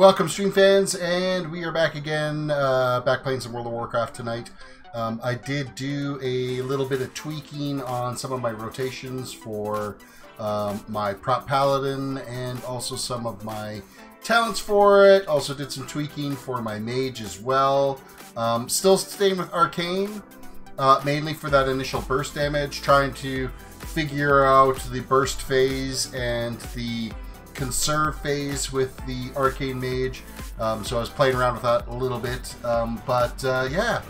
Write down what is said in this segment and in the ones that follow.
Welcome, stream fans, and we are back again, back playing some World of Warcraft tonight. I did do a little bit of tweaking on some of my rotations for my Prop Paladin and also some of my talents for it. Also did some tweaking for my Mage as well. Still staying with Arcane, mainly for that initial burst damage, trying to figure out the burst phase and the conserve phase with the Arcane Mage. So I was playing around with that a little bit. Yeah.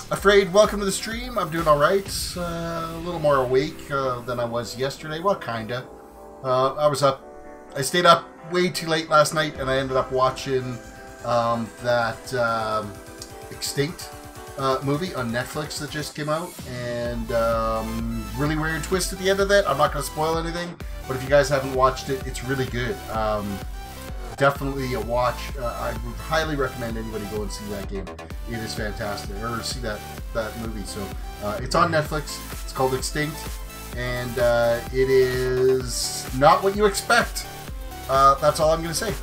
Afraid, welcome to the stream. I'm doing alright. A little more awake than I was yesterday. Well, kinda. I stayed up way too late last night and I ended up watching that Extinct movie on Netflix that just came out, and really weird twist at the end of that. I'm not going to spoil anything, but if you guys haven't watched it, it's really good. Definitely a watch. I would highly recommend anybody go and see that game. It is fantastic, or see that movie. So it's on Netflix. It's called Extinct, and it is not what you expect. That's all I'm going to say.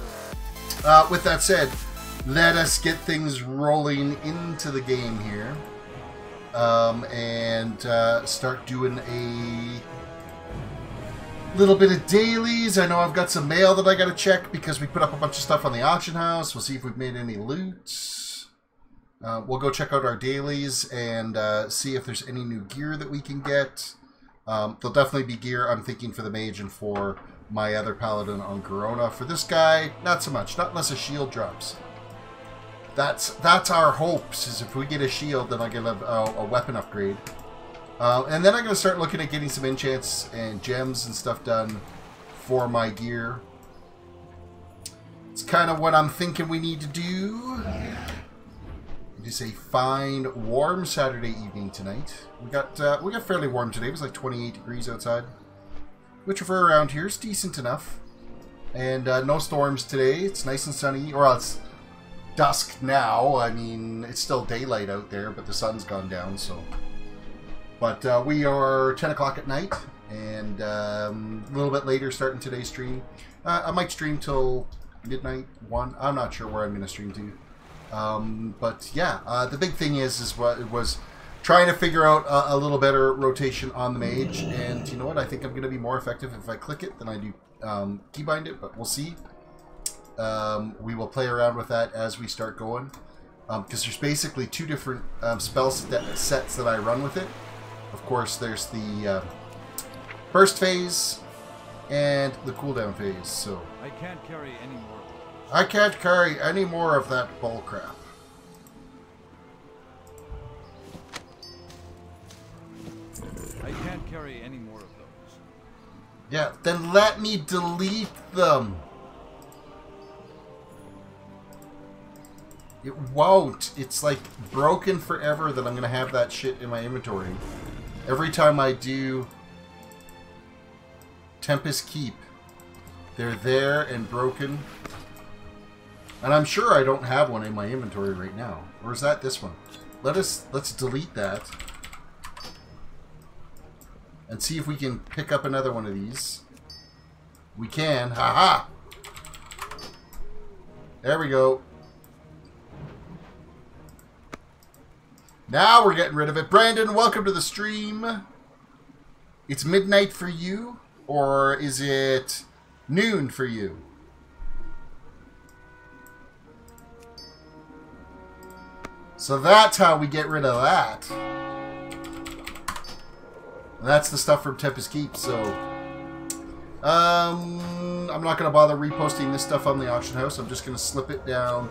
With that said, let us get things rolling into the game here, and start doing a little bit of dailies. I know I've got some mail that I got to check because we put up a bunch of stuff on the auction house. We'll see if we've made any loot. We'll go check out our dailies and see if there's any new gear that we can get. There'll definitely be gear, I'm thinking, for the Mage and for my other Paladin on Garona. For this guy, not so much. Not unless a shield drops. That's our hopes, is if we get a shield, then I get a weapon upgrade. And then I'm going to start looking at getting some enchants and gems and stuff done for my gear. It's kind of what I'm thinking we need to do. It is a fine, warm Saturday evening tonight. We got fairly warm today. It was like 28 degrees outside, which for around here is decent enough. And no storms today. It's nice and sunny. Or it's dusk now. I mean, it's still daylight out there, but the sun's gone down, so. But we are 10 o'clock at night, and a little bit later starting today's stream. I might stream till midnight, 1. I'm not sure where I'm going to stream to. But yeah, the big thing is what it was trying to figure out a little better rotation on the Mage, and you know what? I think I'm going to be more effective if I click it than I do keybind it, but we'll see. We will play around with that as we start going, because there's basically two different spell sets that I run with it. Of course, there's the burst phase and the cooldown phase. So I can't carry any more. I can't carry any more of that bullcrap. I can't carry any more of those. Yeah, then let me delete them. It won't. It's like broken forever that I'm going to have that shit in my inventory. Every time I do Tempest Keep, they're there and broken. And I'm sure I don't have one in my inventory right now. Or is that this one? Let's delete that. And see if we can pick up another one of these. We can. Haha! There we go. Now we're getting rid of it. Brandon, welcome to the stream. It's midnight for you, or is it noon for you? So that's how we get rid of that. And that's the stuff from Tempest Keep, so I'm not going to bother reposting this stuff on the auction house. I'm just going to slip it down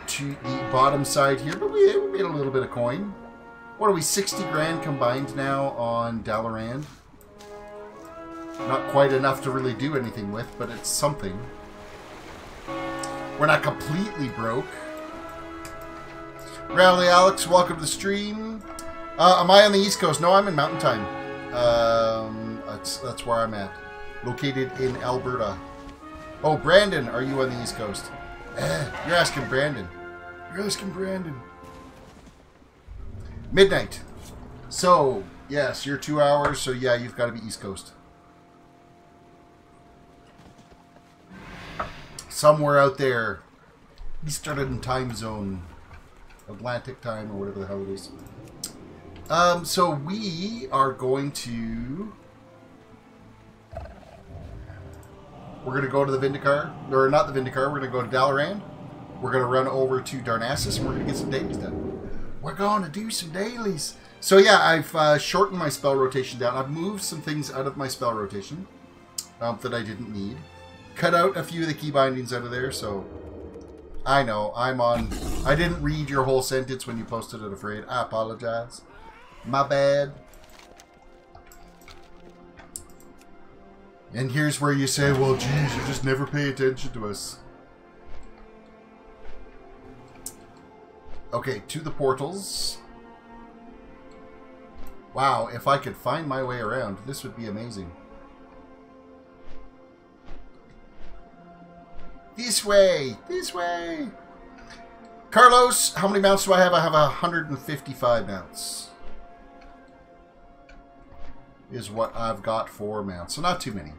to the bottom side here, but we made a little bit of coin. What are we, 60 grand combined now on Dalaran? Not quite enough to really do anything with, but it's something. We're not completely broke. Rally Alex, welcome to the stream. Am I on the East Coast? No, I'm in Mountain Time. That's where I'm at. Located in Alberta. Oh, Brandon, are you on the East Coast? You're asking Brandon. You're asking Brandon. Midnight. So, yes, you're 2 hours, so yeah, you've got to be East Coast. Somewhere out there Eastern time zone. Atlantic time or whatever the hell it is. So we are going to... We're going to go to the Vindicar. Or not the Vindicar. We're going to go to Dalaran. We're going to run over to Darnassus and we're going to get some dailies done. We're going to do some dailies. So yeah, I've shortened my spell rotation down. I've moved some things out of my spell rotation that I didn't need. Cut out a few of the key bindings out of there, so... I know, I'm on... I didn't read your whole sentence when you posted it, afraid. I apologize. My bad. And here's where you say, well, geez, you just never pay attention to us. Okay, to the portals. Wow, if I could find my way around, this would be amazing. This way! This way! Carlos, how many mounts do I have? I have 155 mounts. Is what I've got for mounts. So not too many.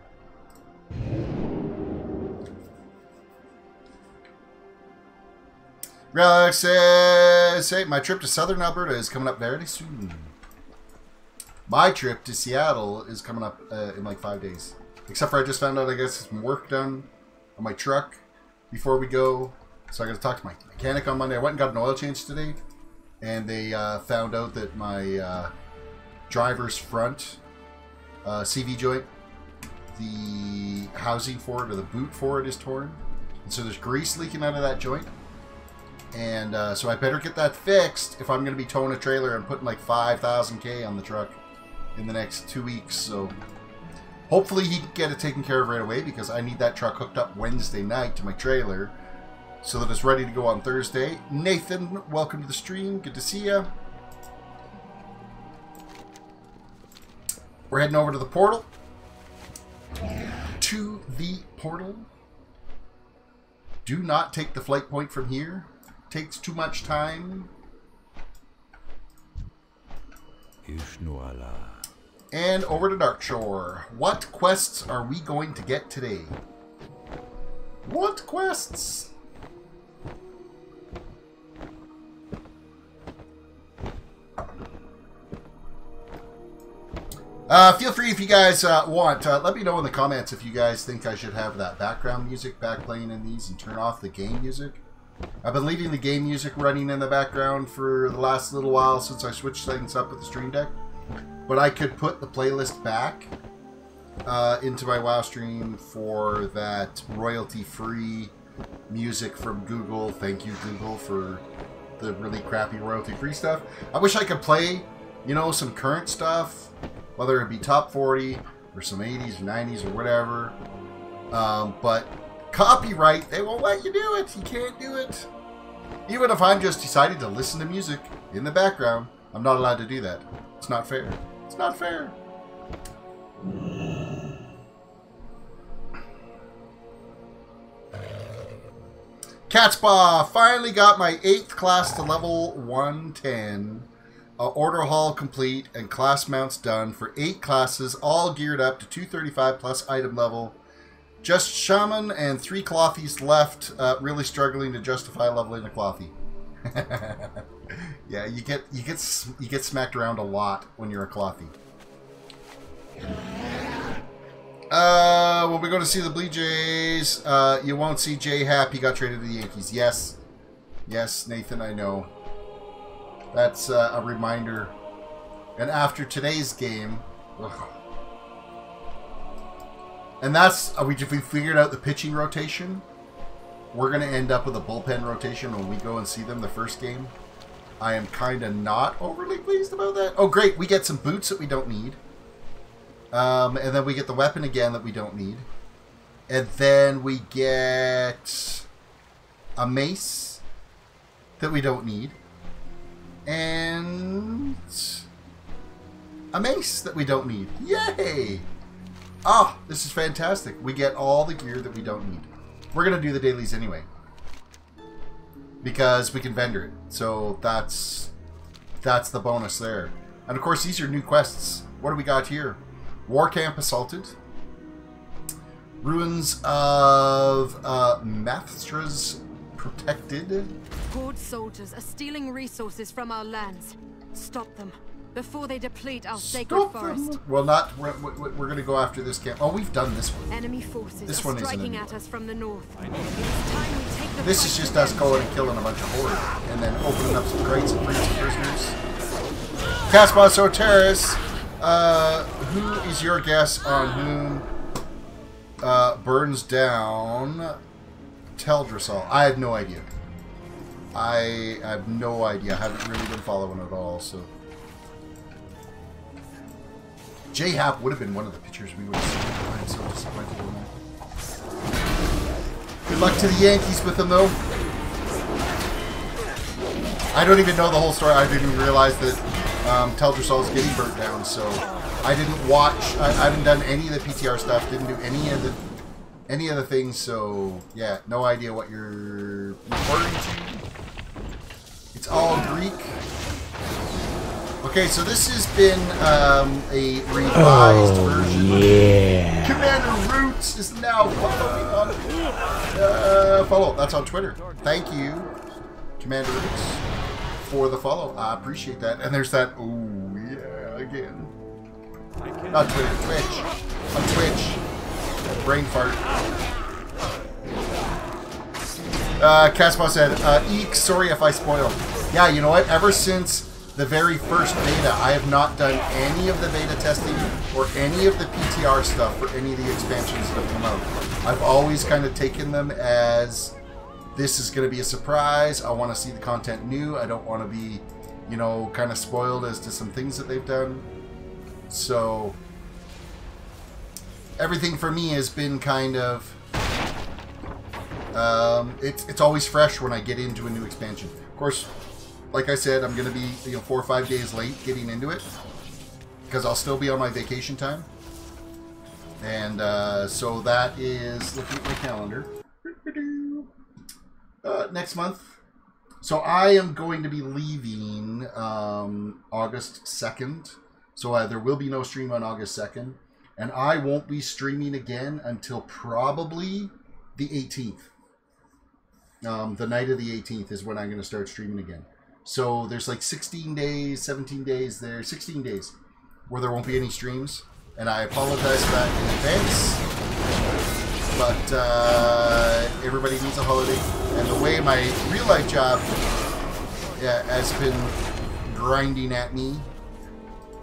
Relax says, hey, my trip to southern Alberta is coming up very soon. My trip to Seattle is coming up in like 5 days. Except for I just found out I guess some work done on my truck before we go. So I got to talk to my mechanic on Monday. I went and got an oil change today. And they found out that my driver's front CV joint, the housing for it or the boot for it is torn. And so there's grease leaking out of that joint. And so I better get that fixed if I'm going to be towing a trailer and putting like 5,000 K on the truck in the next 2 weeks. So hopefully he can get it taken care of right away because I need that truck hooked up Wednesday night to my trailer so that it's ready to go on Thursday. Nathan, welcome to the stream. Good to see you. We're heading over to the portal. To the portal. Do not take the flight point from here. Takes too much time. And over to Darkshore. What quests are we going to get today? What quests? Feel free if you guys want. Let me know in the comments if you guys think I should have that background music back playing in these and turn off the game music. I've been leaving the game music running in the background for the last little while since I switched things up with the Stream Deck. But I could put the playlist back into my WoW stream for that royalty-free music from Google. Thank you, Google, for the really crappy royalty-free stuff. I wish I could play, you know, some current stuff, whether it be top 40 or some 80s or 90s or whatever. But copyright, they won't let you do it. You can't do it. Even if I'm just deciding to listen to music in the background, I'm not allowed to do that. It's not fair. It's not fair. Catspaw, finally got my 8th class to level 110. Order hall complete and class mounts done for 8 classes, all geared up to 235 plus item level. Just shaman and 3 clothies left, really struggling to justify leveling a clothy. Yeah, you get smacked around a lot when you're a clothy. When we go to see the Blue Jays, you won't see Jay Happ. He got traded to the Yankees. Yes. Yes, Nathan, I know. That's a reminder. And after today's game... Ugh. And that's... we figured out the pitching rotation. We're going to end up with a bullpen rotation when we go and see them the first game. I am kind of not overly pleased about that. Oh, great. We get some boots that we don't need. And then we get the weapon again that we don't need. And then we get a mace that we don't need. And a mace that we don't need. Yay! Ah, this is fantastic. We get all the gear that we don't need. We're going to do the dailies anyway. Because we can vendor it. So that's the bonus there. And of course, these are new quests. What do we got here? War Camp Assaulted. Ruins of Mathstra's protected. Horde soldiers are stealing resources from our lands. Stop them before they deplete our sacred forest. Well, not. We're going to go after this camp. Oh, we've done this one. Enemy forces This are one isn't striking anymore. at us from the north. It's time we take the This fight is to just them. us going and killing a bunch of Horde, and then opening up some crates and freeing some prisoners. Caspa, so Terris, who is your guess on whom burns down Teldrassil? I have no idea. I have no idea. I haven't really been following at all, so. J-Hap would have been one of the pictures we would have seen. I'm so disappointed in that. Good luck to the Yankees with them, though. I don't even know the whole story. I didn't even realize that Teldrassil is getting burnt down, so I didn't watch. I haven't done any of the PTR stuff. Didn't do any of the things. So yeah, no idea what you're referring to. It's all Greek. Okay, so this has been a revised version. Yeah. Commander Roots is now following on follow. That's on Twitter. Thank you, Commander Roots, for the follow. I appreciate that. And there's that. Oh yeah, again. Not Twitter, Twitch. On Twitch. Brain fart. Caspa said, eek, sorry if I spoiled. Yeah, you know what? Ever since the very first beta, I have not done any of the beta testing or any of the PTR stuff for any of the expansions that have come out. I've always kind of taken them as, this is going to be a surprise. I want to see the content new. I don't want to be, you know, kind of spoiled as to some things that they've done. So, everything for me has been kind of, it's always fresh when I get into a new expansion. Of course, like I said, I'm going to be 4 or 5 days late getting into it because I'll still be on my vacation time. And so that is, looking at my calendar, next month. So I am going to be leaving August 2nd. So there will be no stream on August 2nd. And I won't be streaming again until probably the 18th. The night of the 18th is when I'm going to start streaming again. So there's like 16 days, 17 days there, 16 days where there won't be any streams. And I apologize for that in advance. But everybody needs a holiday. And the way my real life job has been grinding at me,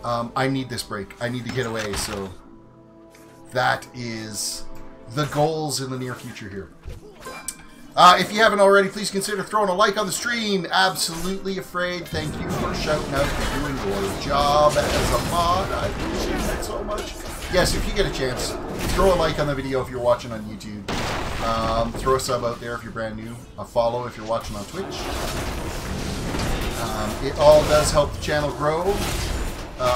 I need this break. I need to get away. So that is the goals in the near future here. If you haven't already, please consider throwing a like on the stream. Absolutely Afraid, thank you for shouting out for doing your job as a mod. I appreciate that so much. Yes, if you get a chance, throw a like on the video if you're watching on YouTube. Throw a sub out there if you're brand new. A follow if you're watching on Twitch. It all does help the channel grow.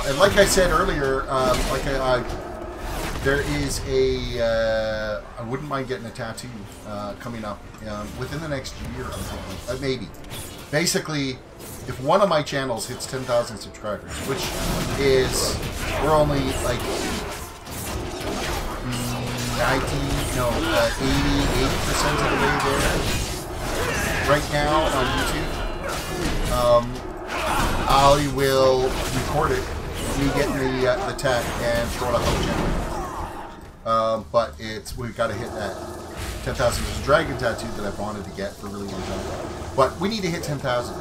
And like I said earlier, there is a, I wouldn't mind getting a tattoo coming up within the next year, I'm thinking. Maybe. Basically, if one of my channels hits 10,000 subscribers, which is, we're only like 80% of the way there right now on YouTube, I will record it, me getting the tag and throw it up on the channel. But we've got to hit that 10,000. There's a dragon tattoo that I've wanted to get for a really long time. But we need to hit 10,000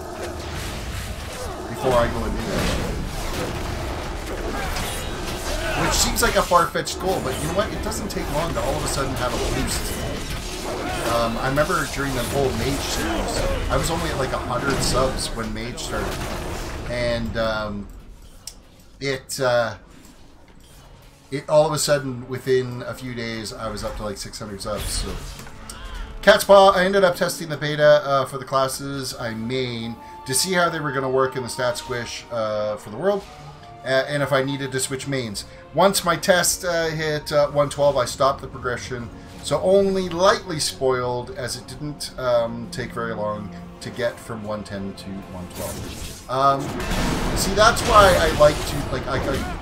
before I go and do that. Which seems like a far-fetched goal, but you know what? It doesn't take long to all of a sudden have a boost. I remember during the whole Mage series, I was only at like 100 subs when Mage started. And it all of a sudden, within a few days, I was up to like 600 subs. So, Cat's Paw, I ended up testing the beta for the classes I main to see how they were going to work in the stat squish for the world, and if I needed to switch mains. Once my test hit 112, I stopped the progression, so only lightly spoiled, as it didn't take very long to get from 110 to 112. See, that's why I like to,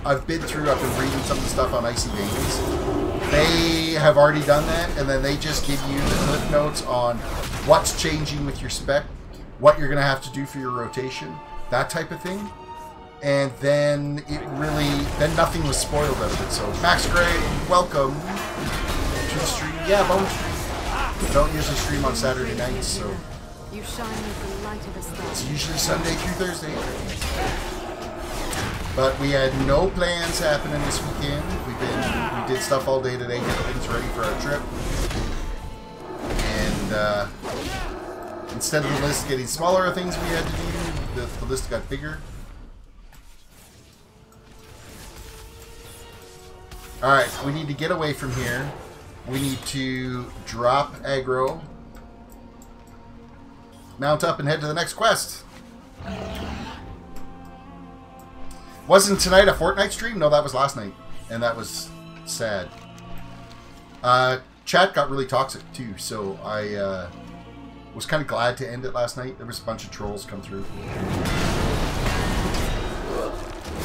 I've been reading some of the stuff on Icy Veins. they have already done that, and then they just give you the cliff notes on what's changing with your spec, what you're going to have to do for your rotation, that type of thing. And then then nothing was spoiled out of it. So Max Gray, welcome to the stream. Yeah, bone stream. I don't usually stream on Saturday nights, so You shine with the light of a star. it's usually Sunday through Thursday. But we had no plans happening this weekend. We did stuff all day today, get things ready for our trip. And instead of the list getting smaller of things we had to do, the list got bigger. Alright, we need to get away from here. We need to drop aggro, mount up, and head to the next quest. Wasn't tonight a Fortnite stream? No, that was last night. And that was sad. Chat got really toxic too, so I was kind of glad to end it last night. There was a bunch of trolls come through.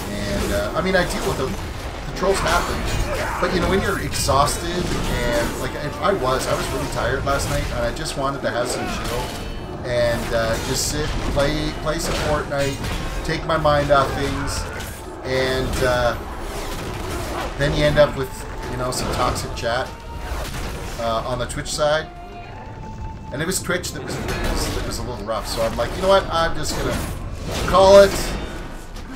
And, I mean, I deal with them. The trolls happen. But, you know, when you're exhausted, and, like, I was really tired last night, and I just wanted to have some chill. And just sit, play some Fortnite, take my mind off things. And then you end up with, you know, some toxic chat on the Twitch side. And it was Twitch that was a little rough. So I'm like, you know what? I'm just going to call it.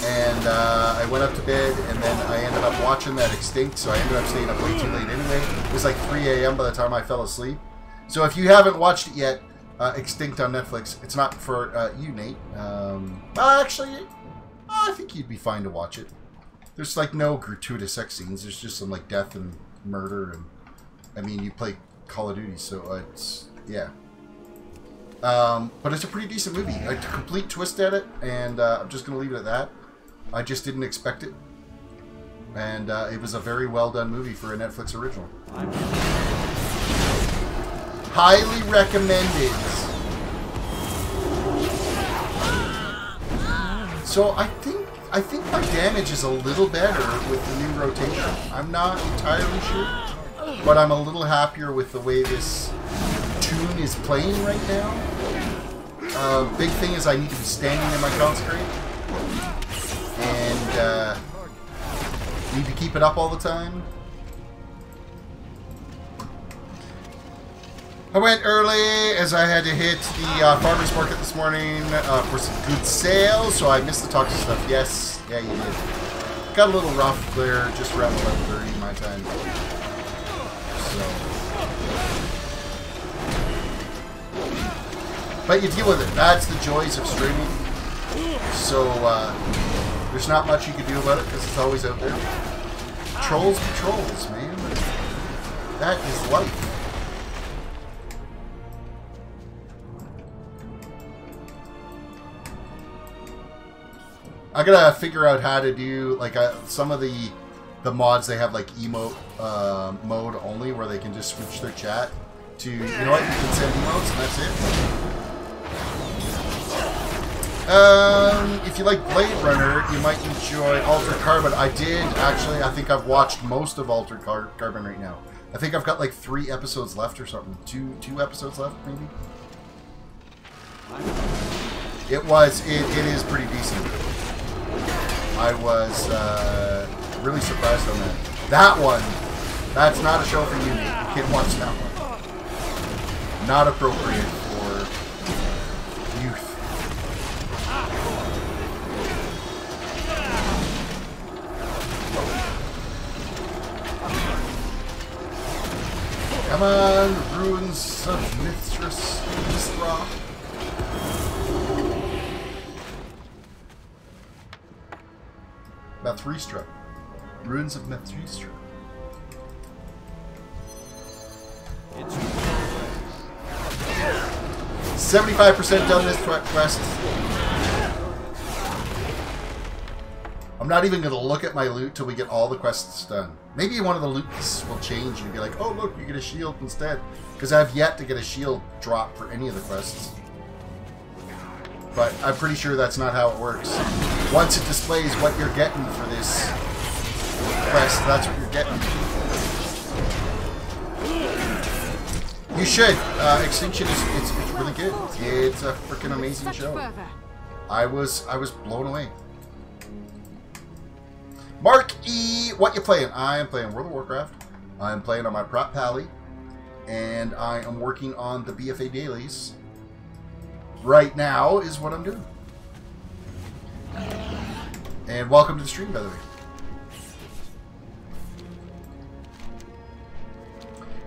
And I went up to bed, and then I ended up watching that Extinct. So I ended up staying up way too late anyway. It was like 3 a.m. by the time I fell asleep. So if you haven't watched it yet, Extinct on Netflix, it's not for you, Nate. Actually, I think you'd be fine to watch it. There's like no gratuitous sex scenes. There's just some like death and murder, and I mean, you play Call of Duty, so it's yeah. But it's a pretty decent movie. A complete twist at it, and I'm just gonna leave it at that. I just didn't expect it, and it was a very well done movie for a Netflix original. Highly recommended. So I think my damage is a little better with the new rotation. I'm not entirely sure, but I'm a little happier with the way this toon is playing right now. Big thing is I need to be standing in my consecrate, and need to keep it up all the time. I went early as I had to hit the farmer's market this morning for some good sales, so I missed the toxic stuff. Yes, yeah, you did. Got a little rough there, just around 11:30 my time. So, but you deal with it. That's the joys of streaming. So there's not much you can do about it because it's always out there. Trolls be trolls, man. That is life. I gotta figure out how to do like some of the mods. They have like emote mode only, where they can just switch their chat to, you know what, you can send emotes and that's it. If you like Blade Runner, you might enjoy Altered Carbon. I did actually. I think I've watched most of Altered Carbon right now. I think I've got like 3 episodes left or something. Two episodes left maybe. It is pretty decent. I was really surprised on that. That one, that's not a show for you, Nate. You can't watch that one. Not appropriate for youth. Come on, Ruins of Mithra. Mithra. Ruins of Mithra. It's 75% done this quest. I'm not even going to look at my loot till we get all the quests done. Maybe one of the loot pieces will change and be like, oh look, you get a shield instead. Because I've yet to get a shield drop for any of the quests. But I'm pretty sure that's not how it works. Once it displays what you're getting for this quest, that's what you're getting. You should. Extinction is it's really good. It's a freaking amazing show. Fervor. I was blown away. Mark E, what you playing? I am playing World of Warcraft. I'm playing on my prop pally, and I am working on the BFA dailies. Right now is what I'm doing. And welcome to the stream, by the way.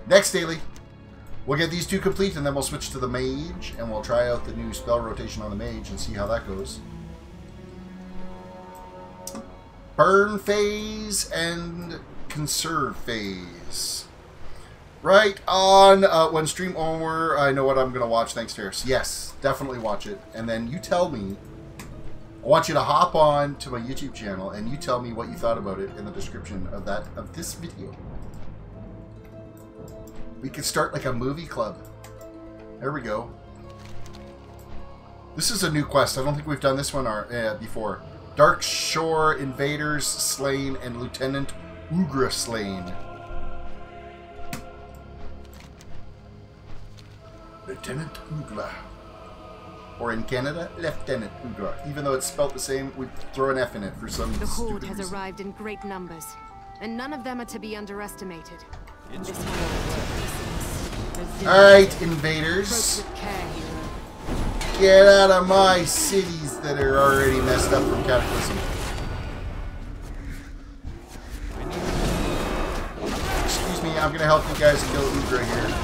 Next daily, we'll get these two complete, and then we'll switch to the Mage, and we'll try out the new spell rotation on the Mage and see how that goes. Burn phase and conserve phase. Right on. When stream over, I know what I'm going to watch. Thanks, Terris. Yes, definitely watch it. And then you tell me. I want you to hop on to my YouTube channel, and you tell me what you thought about it in the description of this video. We could start like a movie club. There we go. This is a new quest. I don't think we've done this one before. Dark Shore Invaders slain and Lieutenant Ugra slain. Lieutenant Ugra. Or in Canada, Lieutenant Ugra. Even though it's spelt the same, we throw an F in it for some The Horde stupid has reason. arrived in great numbers, and none of them are to be underestimated. It's This one. Alright, invaders. Approach with care, hero. Get out of my cities that are already messed up from Cataclysm. Excuse me, I'm gonna help you guys kill Ugra here.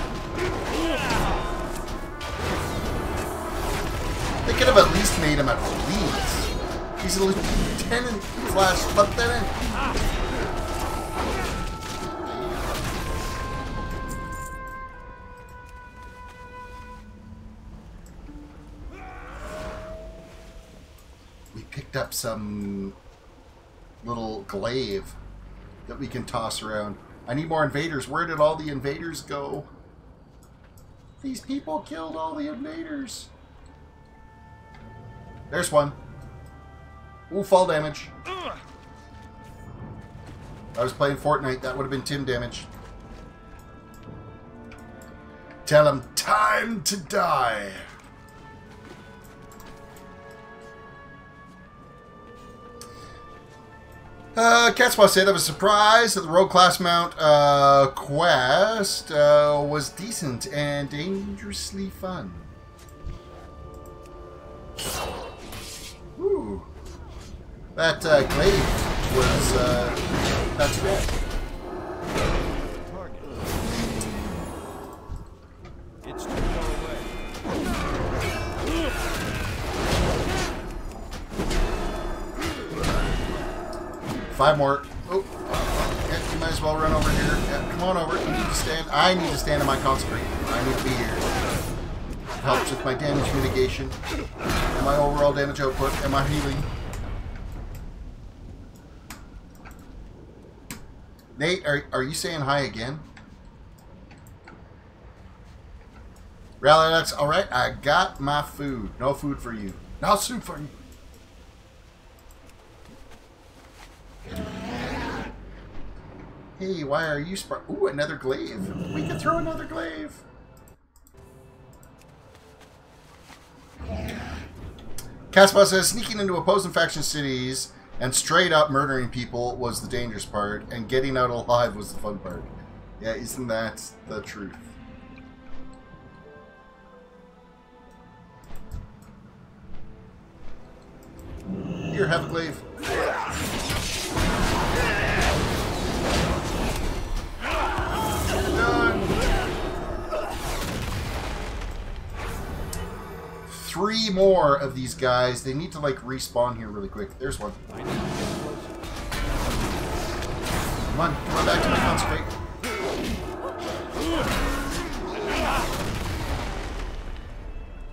They could have at least made him a police. He's a lieutenant slash lieutenant. We picked up some little glaive that we can toss around. I need more invaders. Where did all the invaders go? These people killed all the invaders. There's one. Ooh, fall damage. I was playing Fortnite. That would have been Tim damage. Tell him time to die. Catspaw said, I was surprised that the rogue class mount quest was decent and dangerously fun. Ooh. That glaive was not too bad. Target. It's too far away. 5 more. Oh, yeah, you might as well run over here. Yeah, come on over. You need to stand. I need to stand in my consecrate. I need to be here. It helps with my damage mitigation and my overall damage output and my healing. Nate, are you saying hi again? Rally Alex, alright, I got my food. No food for you. No soup for you. Hey, why are you ooh, another glaive. We can throw another glaive. Caspar says, sneaking into opposing faction cities and straight up murdering people was the dangerous part, and getting out alive was the fun part. Yeah, isn't that the truth? Here, have a glaive. Done. 3 more of these guys. They need to like respawn here really quick. There's one. Come on back to my consecrate.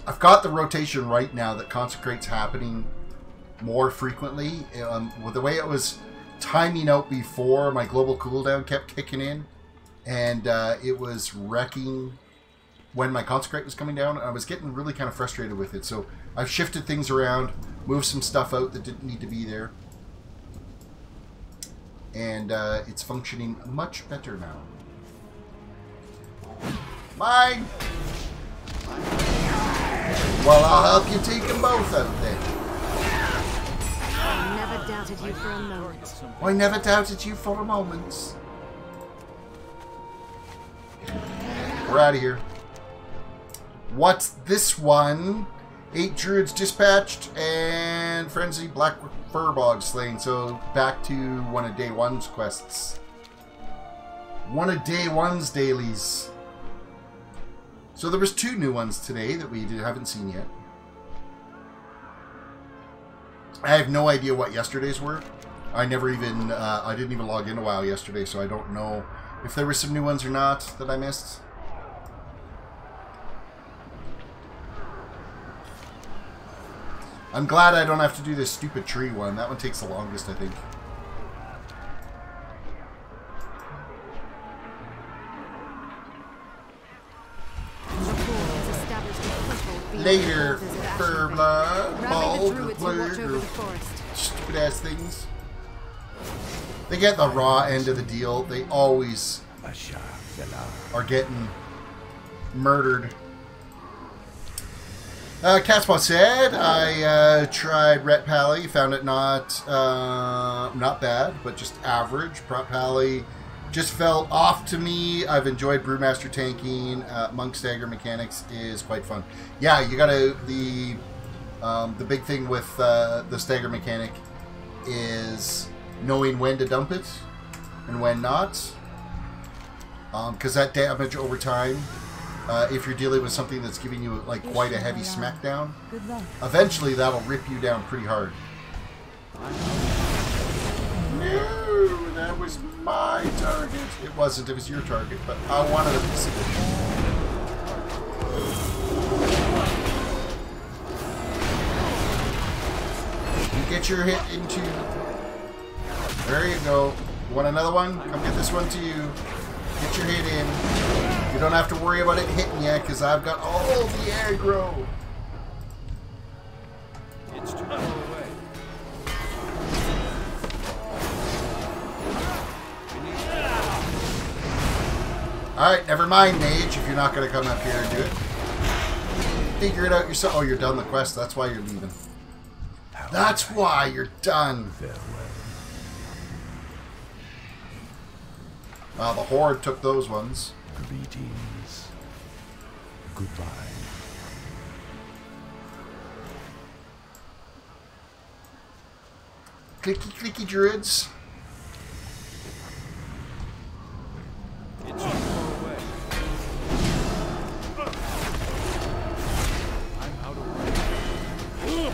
I've got the rotation right now that consecrate's happening more frequently. With the way it was timing out before, my global cooldown kept kicking in, and it was wrecking when my consecrate was coming down. I was getting really kind of frustrated with it, so I've shifted things around, moved some stuff out that didn't need to be there, and it's functioning much better now. Mine! Well, I'll help you take them both out then. I never doubted you for a moment. I never doubted you for a moment. We're out of here. What's this one? 8 druids dispatched and frenzy black furbog slain. So back to one of day one's quests. One of day one's dailies. So there was 2 new ones today that we haven't seen yet. I have no idea what yesterday's were. I never even I didn't even log into WoW yesterday, so I don't know if there were some new ones or not that I missed. I'm glad I don't have to do this stupid tree one. That one takes the longest, I think. Later, Furblood, bald, stupid ass things. They get the raw end of the deal. They always are getting murdered. Catspaw said, I tried Ret Pally, found it not bad, but just average. Prot Pally just felt off to me. I've enjoyed Brewmaster tanking. Monk Stagger mechanics is quite fun. Yeah, you gotta, the big thing with the Stagger mechanic is knowing when to dump it and when not. Because that damage over time, if you're dealing with something that's giving you like quite a heavy smackdown, eventually that'll rip you down pretty hard. No, that was my target. It wasn't, it was your target, but I wanted a piece of it. You get your hit into... There you go. You want another one? Come get this one to you. Get your hit in. You don't have to worry about it hitting you, because I've got all the aggro. It's too far away. Alright, never mind, Mage, if you're not going to come up here and do it. Figure it out yourself. Oh, you're done the quest. That's why you're leaving. That's why you're done. Well, the Horde took those ones. Greetings. Goodbye. Clicky, clicky druids. It's too far away. I'm out of range.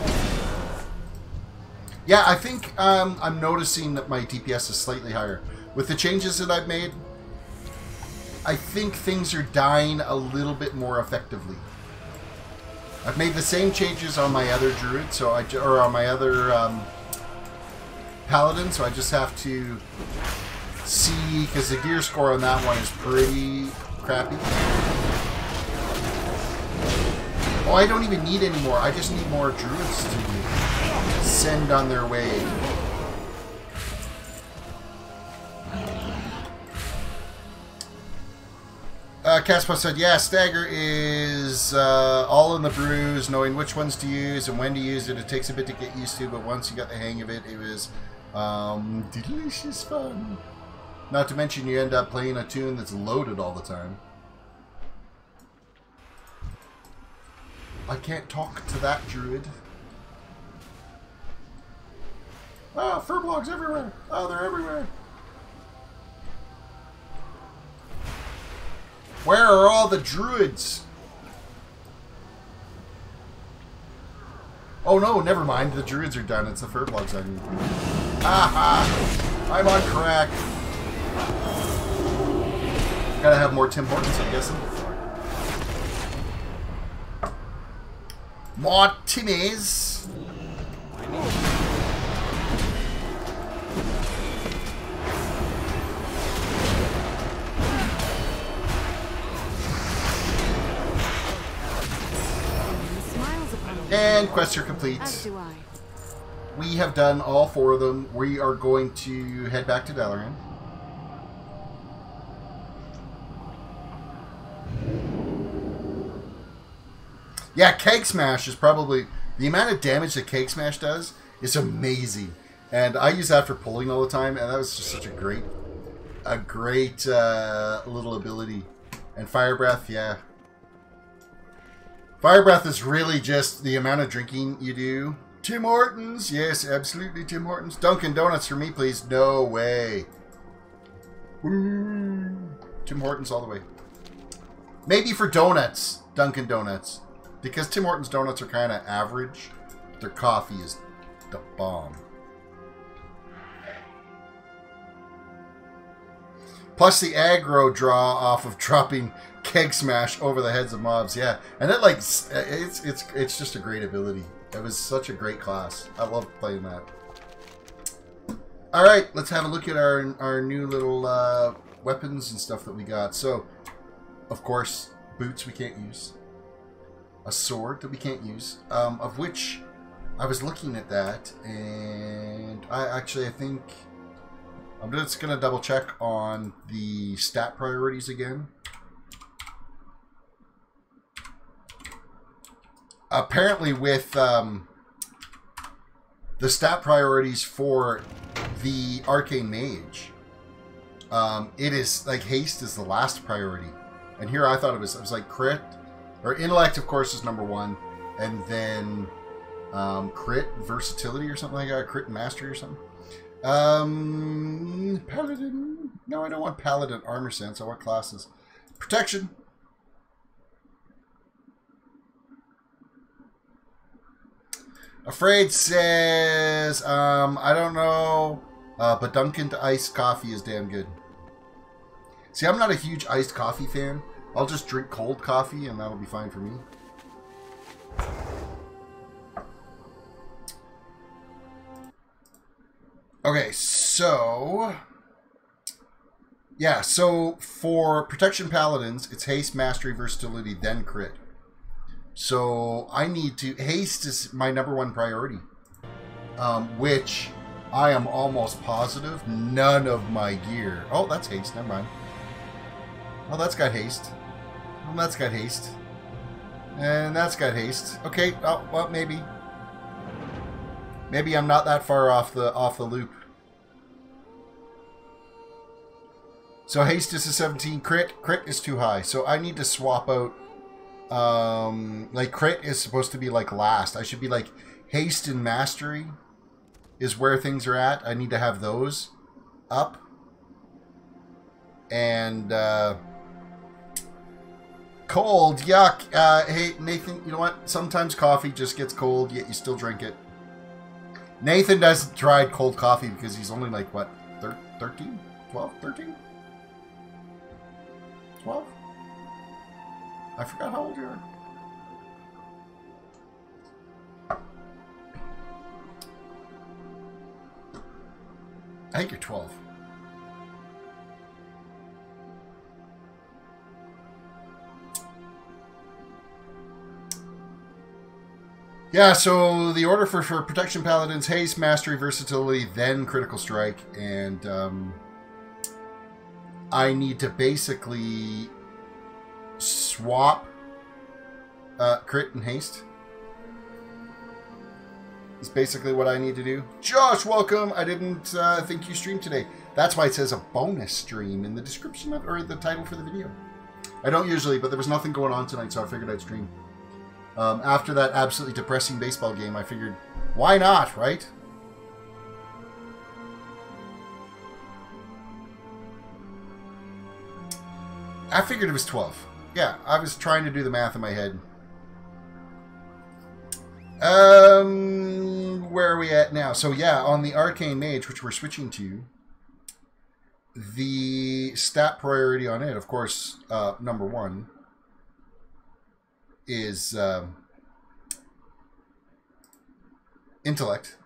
Yeah, I think I'm noticing that my DPS is slightly higher. With the changes that I've made, I think things are dying a little bit more effectively. I've made the same changes on my other druid, so or on my other paladin, so I just have to see, because the gear score on that one is pretty crappy. Oh, I don't even need any more. I just need more druids to send on their way. Caspar said, yeah, Stagger is all in the brews, knowing which ones to use and when to use it. It takes a bit to get used to, but once you got the hang of it, it was delicious fun. Not to mention you end up playing a tune that's loaded all the time. I can't talk to that druid. Oh, furblogs everywhere. Oh, they're everywhere. Where are all the druids? Oh no, never mind. The druids are done. It's the furblogs I need. Aha! I'm on crack. Gotta have more Tim Hortons, I'm guessing. More Timmies. And quests are complete. As do I. We have done all 4 of them. We are going to head back to Dalaran. Yeah, Keg Smash is probably... The amount of damage that Keg Smash does is amazing. And I use that for pulling all the time, and that was just such a great little ability. And Fire Breath, yeah. Fire Breath is really just the amount of drinking you do. Tim Hortons, yes, absolutely Tim Hortons. Dunkin' Donuts for me, please. No way. Woo. Tim Hortons all the way. Maybe for donuts, Dunkin' Donuts. Because Tim Hortons donuts are kind of average. Their coffee is the bomb. Plus the aggro draw off of dropping Keg Smash over the heads of mobs. Yeah, and it like it's just a great ability. It was such a great class. I love playing that. All right, let's have a look at our new little weapons and stuff that we got. So, of course, boots we can't use. A sword that we can't use. Of which I was looking at that, and I think I'm just gonna double check on the stat priorities again. Apparently with the stat priorities for the Arcane Mage, it is like haste is the last priority. And here I thought it was like crit, or intellect of course is number 1, and then crit versatility or something like that, crit mastery or something. Paladin, no I don't want Paladin armor sense, I want classes. Protection. Afraid says, I don't know, but Dunkin' iced coffee is damn good. See, I'm not a huge iced coffee fan. I'll just drink cold coffee and that'll be fine for me. Okay, so... yeah, so for Protection Paladins, it's haste, mastery, versatility, then crit. So I need to... haste is my number 1 priority. Which I am almost positive none of my gear... oh, that's haste, never mind. Oh, that's got haste. Oh, that's got haste. And that's got haste. Okay, oh, well, maybe. Maybe I'm not that far off the loop. So haste is a 17, crit is too high. So I need to swap out... like crit is supposed to be like last. I should be like haste and mastery is where things are at. I need to have those up. And cold, yuck. Hey Nathan, you know what? Sometimes coffee just gets cold, yet you still drink it. Nathan doesn't try cold coffee because he's only like what, 13? 12? 13? 12? I forgot how old you are. I think you're 12. Yeah, so the order for Protection Paladins, haste, mastery, versatility, then critical strike, and I need to basically swap crit and haste. Is basically what I need to do. Josh, welcome. I didn't think you streamed today. That's why it says a bonus stream in the description of, or the title for the video. I don't usually, but there was nothing going on tonight, so I figured I'd stream. After that absolutely depressing baseball game, I figured, why not, right? I figured it was 12. Yeah, I was trying to do the math in my head. Where are we at now? So yeah, on the Arcane Mage, which we're switching to, the stat priority on it, of course, number 1 is intellect.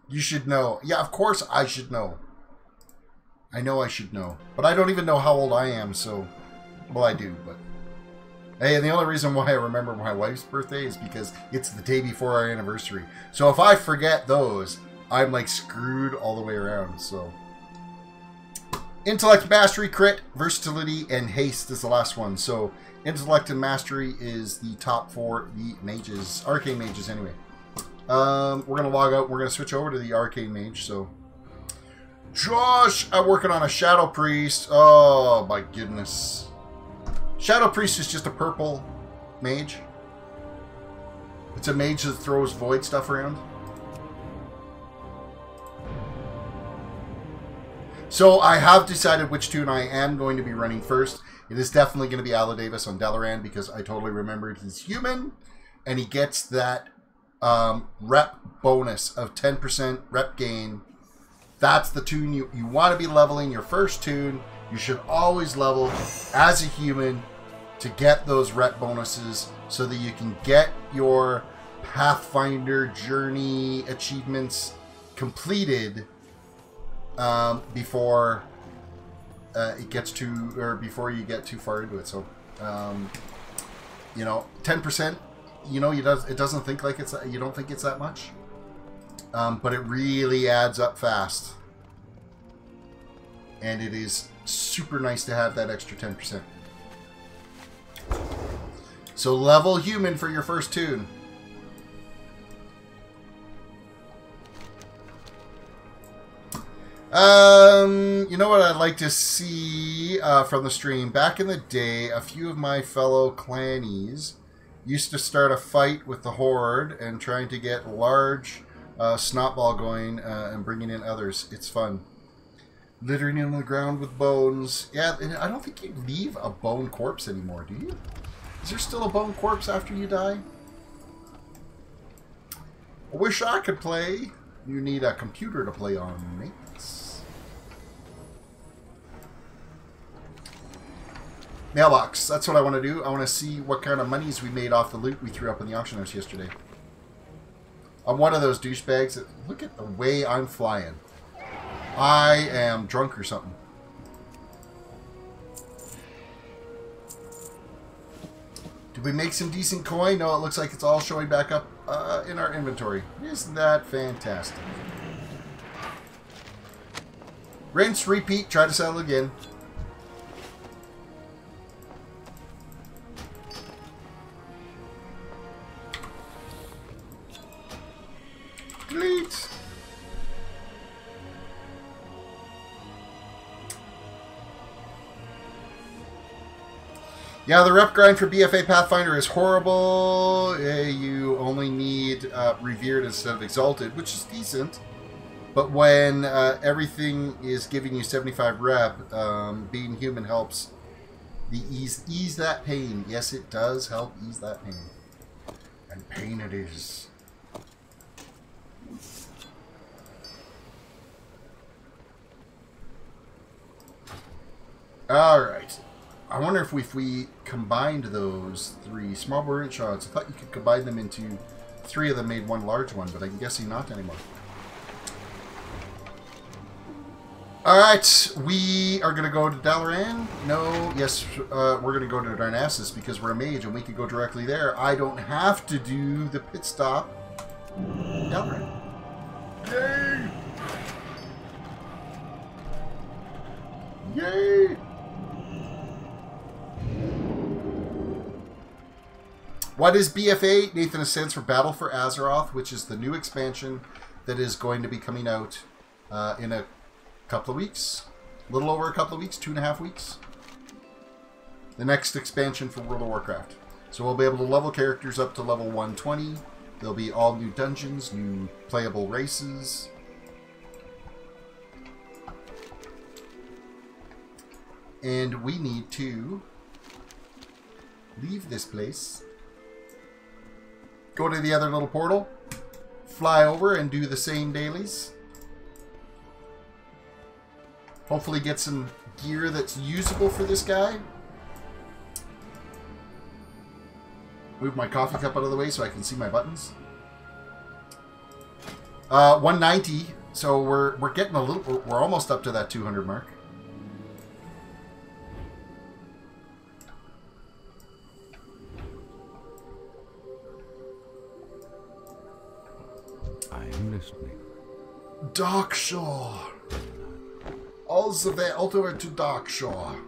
You should know. Yeah, of course I should know. I know I should know. But I don't even know how old I am, so... well, I do, but... hey, and the only reason why I remember my wife's birthday is because it's the day before our anniversary. So if I forget those, I'm like screwed all the way around, so... Intellect, Mastery, Crit, Versatility, and Haste is the last one. So Intellect and Mastery is the top for the mages. Arcane mages, anyway. We're going to log out. We're going to switch over to the Arcane Mage. So, Josh, I'm working on a Shadow Priest. Oh, my goodness. Shadow Priest is just a purple mage. It's a mage that throws void stuff around. So I have decided which toon I am going to be running first. It is definitely going to be Ala Davis on Dalaran because I totally remembered he's human and he gets that rep bonus of 10% rep gain. That's the toon you want to be leveling your first toon. You should always level as a human to get those rep bonuses so that you can get your Pathfinder journey achievements completed before it gets too, or before you get too far into it. So, you know, 10%. You know, it doesn't think like it's. You don't think it's that much, but it really adds up fast, and it is super nice to have that extra 10%. So level human for your first toon. You know what I'd like to see from the stream? Back in the day, a few of my fellow clannies used to start a fight with the Horde and trying to get large snotball going and bringing in others. It's fun. Littering on the ground with bones. Yeah, I don't think you leave a bone corpse anymore, do you? Is there still a bone corpse after you die? I wish I could play. You need a computer to play on, mate. Mailbox. That's what I want to do. I want to see what kind of monies we made off the loot we threw up in the auction house yesterday. I'm one of those douchebags that... Look at the way I'm flying. I am drunk or something. Did we make some decent coin? No, it looks like it's all showing back up in our inventory. Isn't that fantastic? Rinse, repeat, try to sell again. Delete. Yeah, the rep grind for BFA Pathfinder is horrible. You only need Revered instead of Exalted, which is decent. But when everything is giving you 75 rep, being human helps ease that pain. Yes, it does help ease that pain. And pain it is. Alright. I wonder if we combined those three small burnt shots. I thought you could combine them into three of them made one large one, but I'm guessing not anymore. Alright, we are going to go to Dalaran. No, yes, we're going to go to Darnassus because we're a mage and we can go directly there. I don't have to do the pit stop. Dalaran. Yay! Yay! What is BFA? Nathan has sense for Battle for Azeroth, which is the new expansion that is going to be coming out in a couple of weeks. A little over a couple of weeks, 2.5 weeks. The next expansion for World of Warcraft. So we'll be able to level characters up to level 120. There'll be all new dungeons, new playable races. And we need to leave this place. Go to the other little portal. Fly over and do the same dailies. Hopefully get some gear that's usable for this guy. Move my coffee cup out of the way so I can see my buttons. 190. So we're getting a little. We're almost up to that 200 mark. I'm listening. Darkshore. all the way all the way to Darkshore.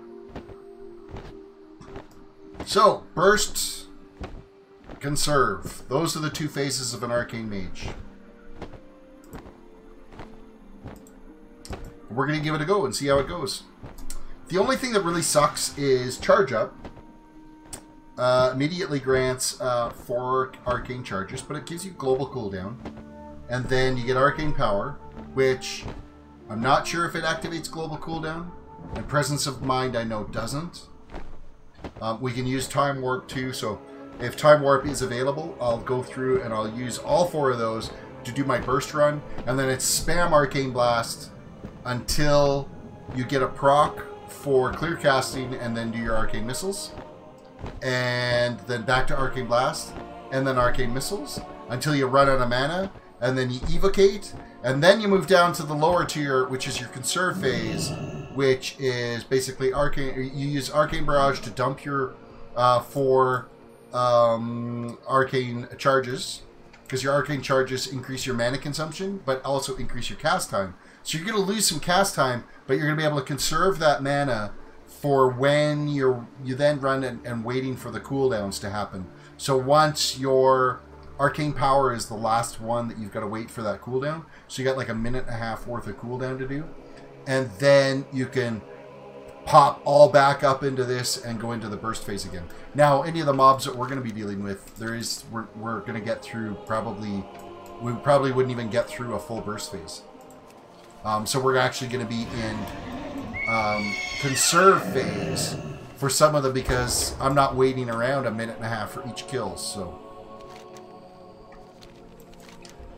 So, burst, conserve. Those are the two phases of an arcane mage. We're going to give it a go and see how it goes. The only thing that really sucks is charge up. Immediately grants 4 arcane charges, but it gives you global cooldown. And then you get arcane power, which I'm not sure if it activates global cooldown. And presence of mind I know doesn't. We can use time warp too, so if time warp is available, I'll go through and I'll use all 4 of those to do my burst run. And then it's spam arcane blast until you get a proc for clear casting and then do your arcane missiles. And then back to arcane blast and then arcane missiles until you run out of mana, and then you evocate, and then you move down to the lower tier, which is your conserve phase, which is basically arcane. You use arcane barrage to dump your 4 arcane charges, because your arcane charges increase your mana consumption but also increase your cast time. So you're going to lose some cast time, but you're going to be able to conserve that mana for when you then run and waiting for the cooldowns to happen. So once your arcane power is the last one that you've got to wait for that cooldown, so you got like a minute and a half worth of cooldown to do, and then you can pop all back up into this and go into the burst phase again. Now, any of the mobs that we're going to be dealing with, we're going to get through we probably wouldn't even get through a full burst phase. So we're actually going to be in conserve phase for some of them, because I'm not waiting around a minute and a half for each kill. So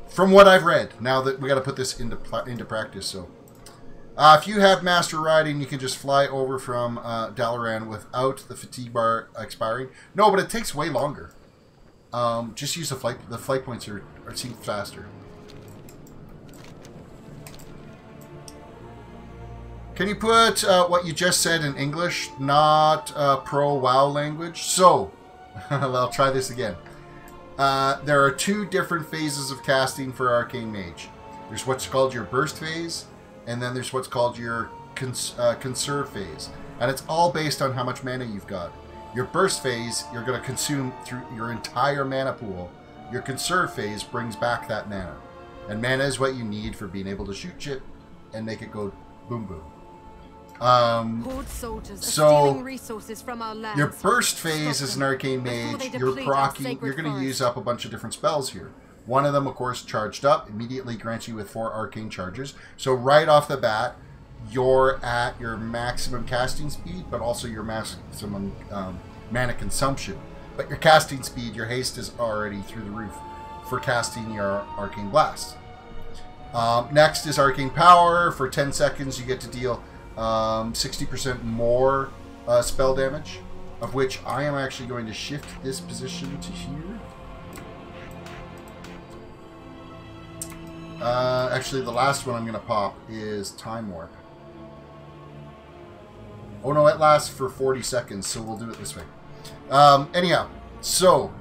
from what I've read, now that we got to put this into practice. So if you have master riding, you can just fly over from Dalaran without the fatigue bar expiring. No, but it takes way longer. Just use the flight. The flight points seem faster. Can you put what you just said in English, not pro WoW language? So, I'll try this again. There are 2 different phases of casting for Arcane Mage. There's what's called your burst phase, and then there's what's called your conserve phase. And it's all based on how much mana you've got. Your burst phase, you're going to consume through your entire mana pool. Your conserve phase brings back that mana. And mana is what you need for being able to shoot shit and make it go boom boom. Horde soldiers are stealing resources from our lands. Your burst phase is an arcane mage. You're proccing. You're going to use up a bunch of different spells here. One of them, of course, charged up, immediately grants you with 4 arcane charges. So right off the bat, you're at your maximum casting speed, but also your maximum mana consumption. But your casting speed, your haste is already through the roof for casting your arcane blast. Next is arcane power. For 10 seconds, you get to deal 60% more spell damage, of which I am actually going to shift this position to here. Actually, the last one I'm going to pop is Time Warp. Oh no, it lasts for 40 seconds, so we'll do it this way. Anyhow, so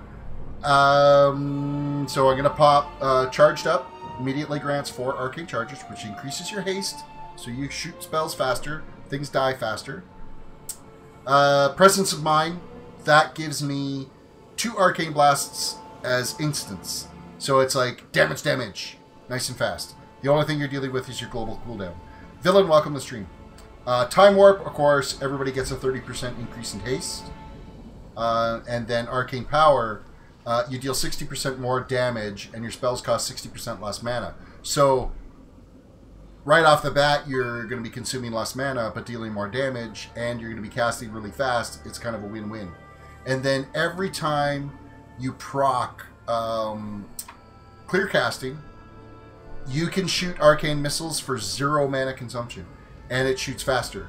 I'm going to pop Charged Up. Immediately grants 4 arcane charges, which increases your haste. So you shoot spells faster, things die faster. Presence of Mind, that gives me 2 arcane blasts as instants. So it's like damage, nice and fast. The only thing you're dealing with is your global cooldown. Villain, welcome to the stream. Time Warp, of course, everybody gets a 30% increase in haste. And then Arcane Power, you deal 60% more damage, and your spells cost 60% less mana. So right off the bat, you're going to be consuming less mana, but dealing more damage, and you're going to be casting really fast. It's kind of a win-win. And then every time you proc clear casting, you can shoot arcane missiles for 0 mana consumption, and it shoots faster.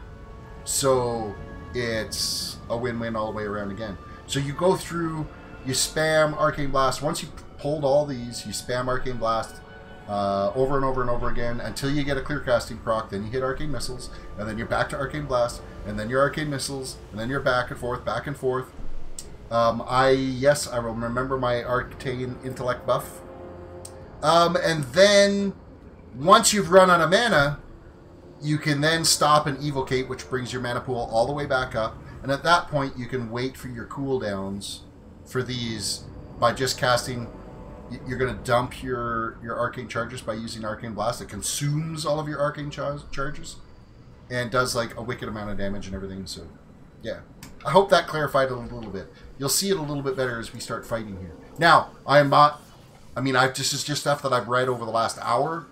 So it's a win-win all the way around again. So you go through, you spam Arcane Blast. Once you pulled all these, you spam Arcane Blast over and over and over again until you get a clear casting proc. Then you hit Arcane Missiles, and then you're back to Arcane Blast, and then your Arcane Missiles, and then you're back and forth, back and forth. Yes, I will remember my Arcane Intellect buff. And then once you've run out of mana, you can then stop and evocate, which brings your mana pool all the way back up. And at that point, you can wait for your cooldowns for these by just casting. You're going to dump your arcane charges by using Arcane Blast. It consumes all of your arcane charges and does like a wicked amount of damage and everything. So, yeah. I hope that clarified it a little bit. You'll see it a little bit better as we start fighting here. Now, I am not... I mean, this is just stuff that I've read over the last hour.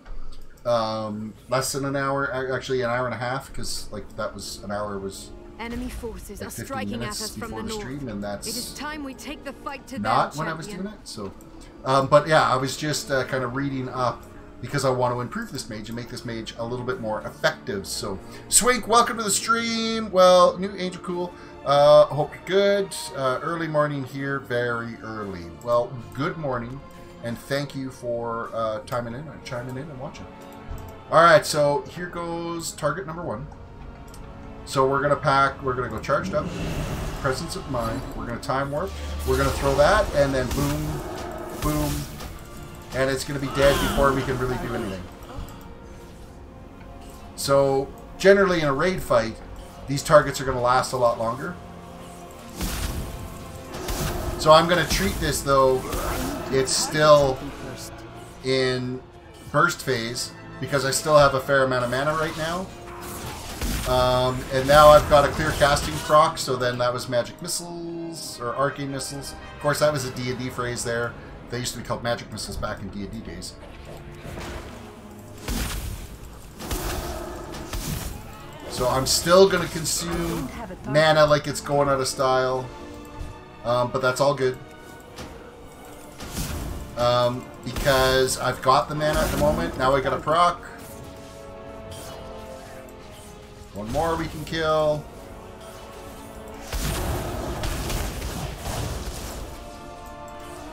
Less than an hour. Actually, an hour and a half, because like that was... An hour was... Enemy forces like are striking at us from the north. Stream, and that's it is time we take the fight to not them, when I was doing it. So, but yeah, I was just kind of reading up because I want to improve this mage and make this mage a little bit more effective. So, Swink, welcome to the stream. Well, new Angel Cool. Hope you're good. Early morning here, very early. Well, good morning, and thank you for chiming in and watching. All right, so here goes target number 1. So we're going to go charged up, presence of mind, we're going to time warp, we're going to throw that, and then boom, boom, and it's going to be dead before we can really do anything. So generally in a raid fight, these targets are going to last a lot longer. So I'm going to treat this, though, it's still in burst phase, because I still have a fair amount of mana right now. And now I've got a clear casting proc, so then that was magic missiles, or arcane missiles. Of course, that was a D&D phrase there. They used to be called magic missiles back in D&D days. So I'm still going to consume mana like it's going out of style. But that's all good. Because I've got the mana at the moment. Now I got a proc. One more we can kill.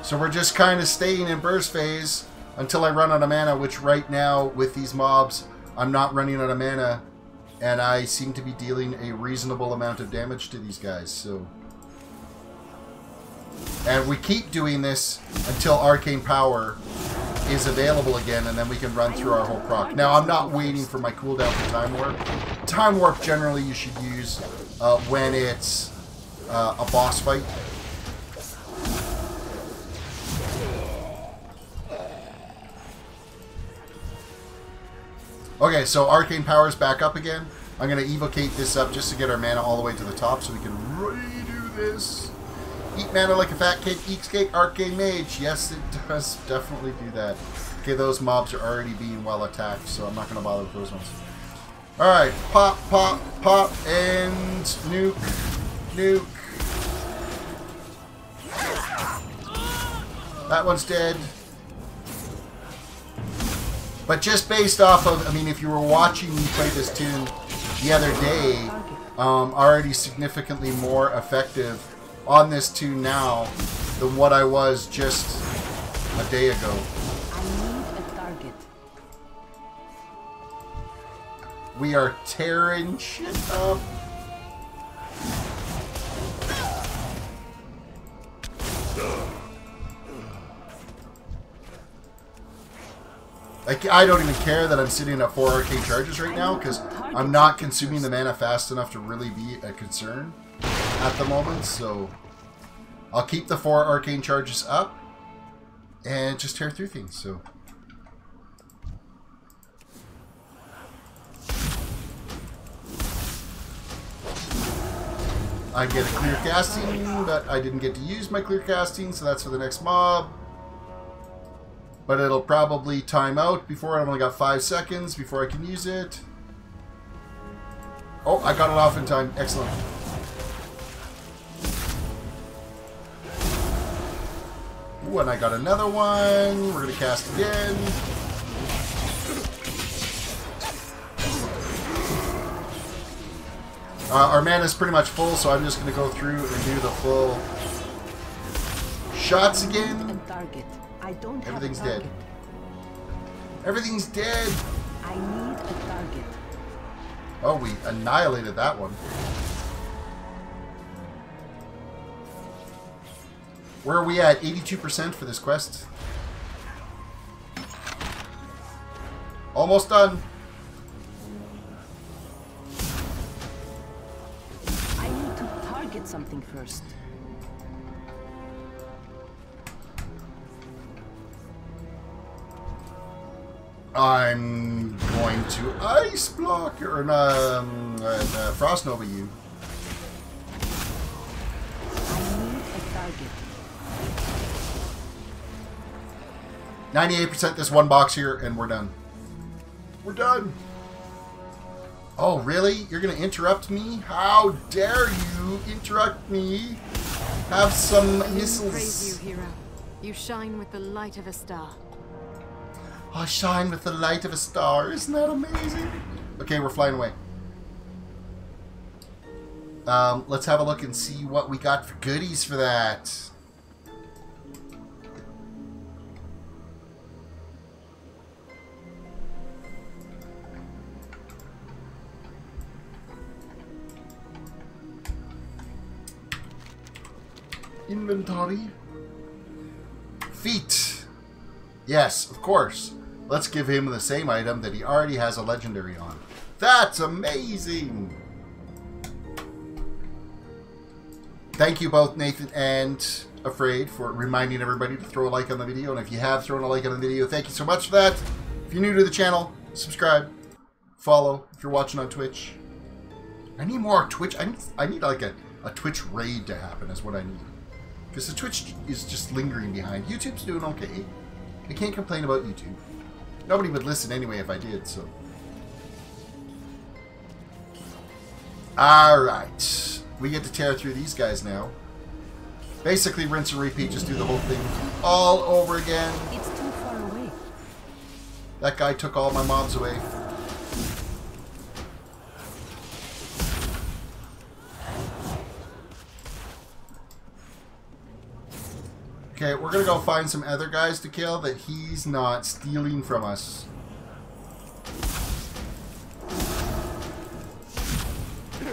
So we're just kind of staying in burst phase until I run out of mana, which right now with these mobs, I'm not running out of mana. And I seem to be dealing a reasonable amount of damage to these guys. So, and we keep doing this until Arcane Power is available again, and then we can run through our whole proc. Now, I'm not waiting for my cooldown for Time Warp. Time Warp, generally, you should use when it's a boss fight. Okay, so Arcane Power's back up again. I'm going to evocate this up just to get our mana all the way to the top so we can redo this. Eat mana like a fat kid, eats cake, Arcane Mage. Yes, it does definitely do that. Okay, those mobs are already being well attacked, so I'm not going to bother with those ones. Alright, pop, pop, pop, and nuke, nuke. That one's dead. But just based off of, I mean, if you were watching me play this tune the other day, already significantly more effective on this tune now than what I was just a day ago. I need a target. We are tearing shit up. I don't even care that I'm sitting at 4 arcane charges right now because I'm not consuming the mana fast enough to really be a concern at the moment. So I'll keep the 4 arcane charges up and just tear through things. So I get a clear casting, but I didn't get to use my clear casting, so that's for the next mob. But it'll probably time out before I've only got 5 seconds before I can use it. Oh, I got it off in time. Excellent. Ooh, and I got another one. We're going to cast again. Our mana is pretty much full, so I'm just going to go through and do the full shots again. I don't have Everything's a dead. target. Everything's dead. I need a target. Oh, we annihilated that one. Where are we at? 82% for this quest. Almost done. target something first. I'm going to ice block or frost nova you. I need a target. 98% this one box here, and we're done. We're done. Oh, really? You're going to interrupt me? How dare you interrupt me? Have some Praise missiles. you, hero. You shine with the light of a star. I shine with the light of a star. Isn't that amazing? Okay, we're flying away. Let's have a look and see what we got for goodies for that. Inventory. Feet. Yes, of course. Let's give him the same item that he already has a legendary on. That's amazing! Thank you both, Nathan and Afraid, for reminding everybody to throw a like on the video. And if you have thrown a like on the video, thank you so much for that. If you're new to the channel, subscribe, follow if you're watching on Twitch. I need more Twitch. I need like a Twitch raid to happen is what I need. Because the Twitch is just lingering behind. YouTube's doing okay. I can't complain about YouTube. Nobody would listen anyway if I did, so. Alright. We get to tear through these guys now. Basically, rinse and repeat. Just do the whole thing all over again. It's too far away. That guy took all my mobs away. Okay, we're gonna go find some other guys to kill that he's not stealing from us. I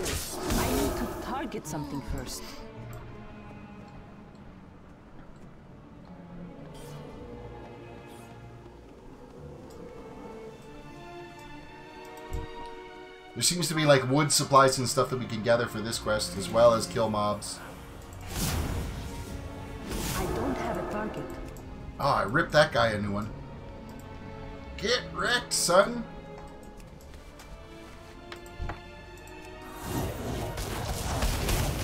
need to target something first. There seems to be like wood supplies and stuff that we can gather for this quest, as well as kill mobs. I don't have a target. Oh, I ripped that guy a new one. Get wrecked, son!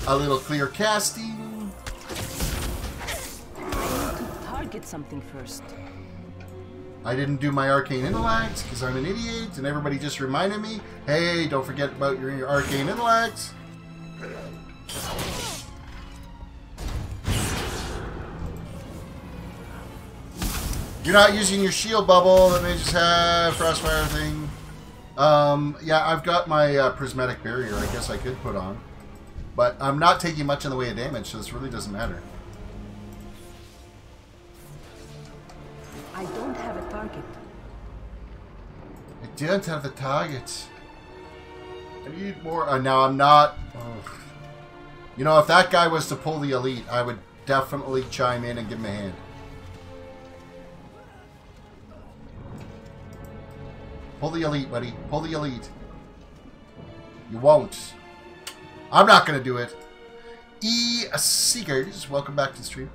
A little clear casting. I need to target something first. I didn't do my arcane intellect because I'm an idiot, and everybody just reminded me, hey, don't forget about your arcane intellect. You're not using your shield bubble, that may just have frostfire thing. Yeah, I've got my prismatic barrier I guess I could put on. But I'm not taking much in the way of damage, so this really doesn't matter. I don't have a target. I don't have the target. I need more. No, I'm not. Oh. You know, if that guy was to pull the elite, I would definitely chime in and give him a hand. Pull the elite, buddy. Pull the elite. You won't. I'm not going to do it. Seekers, welcome back to the stream.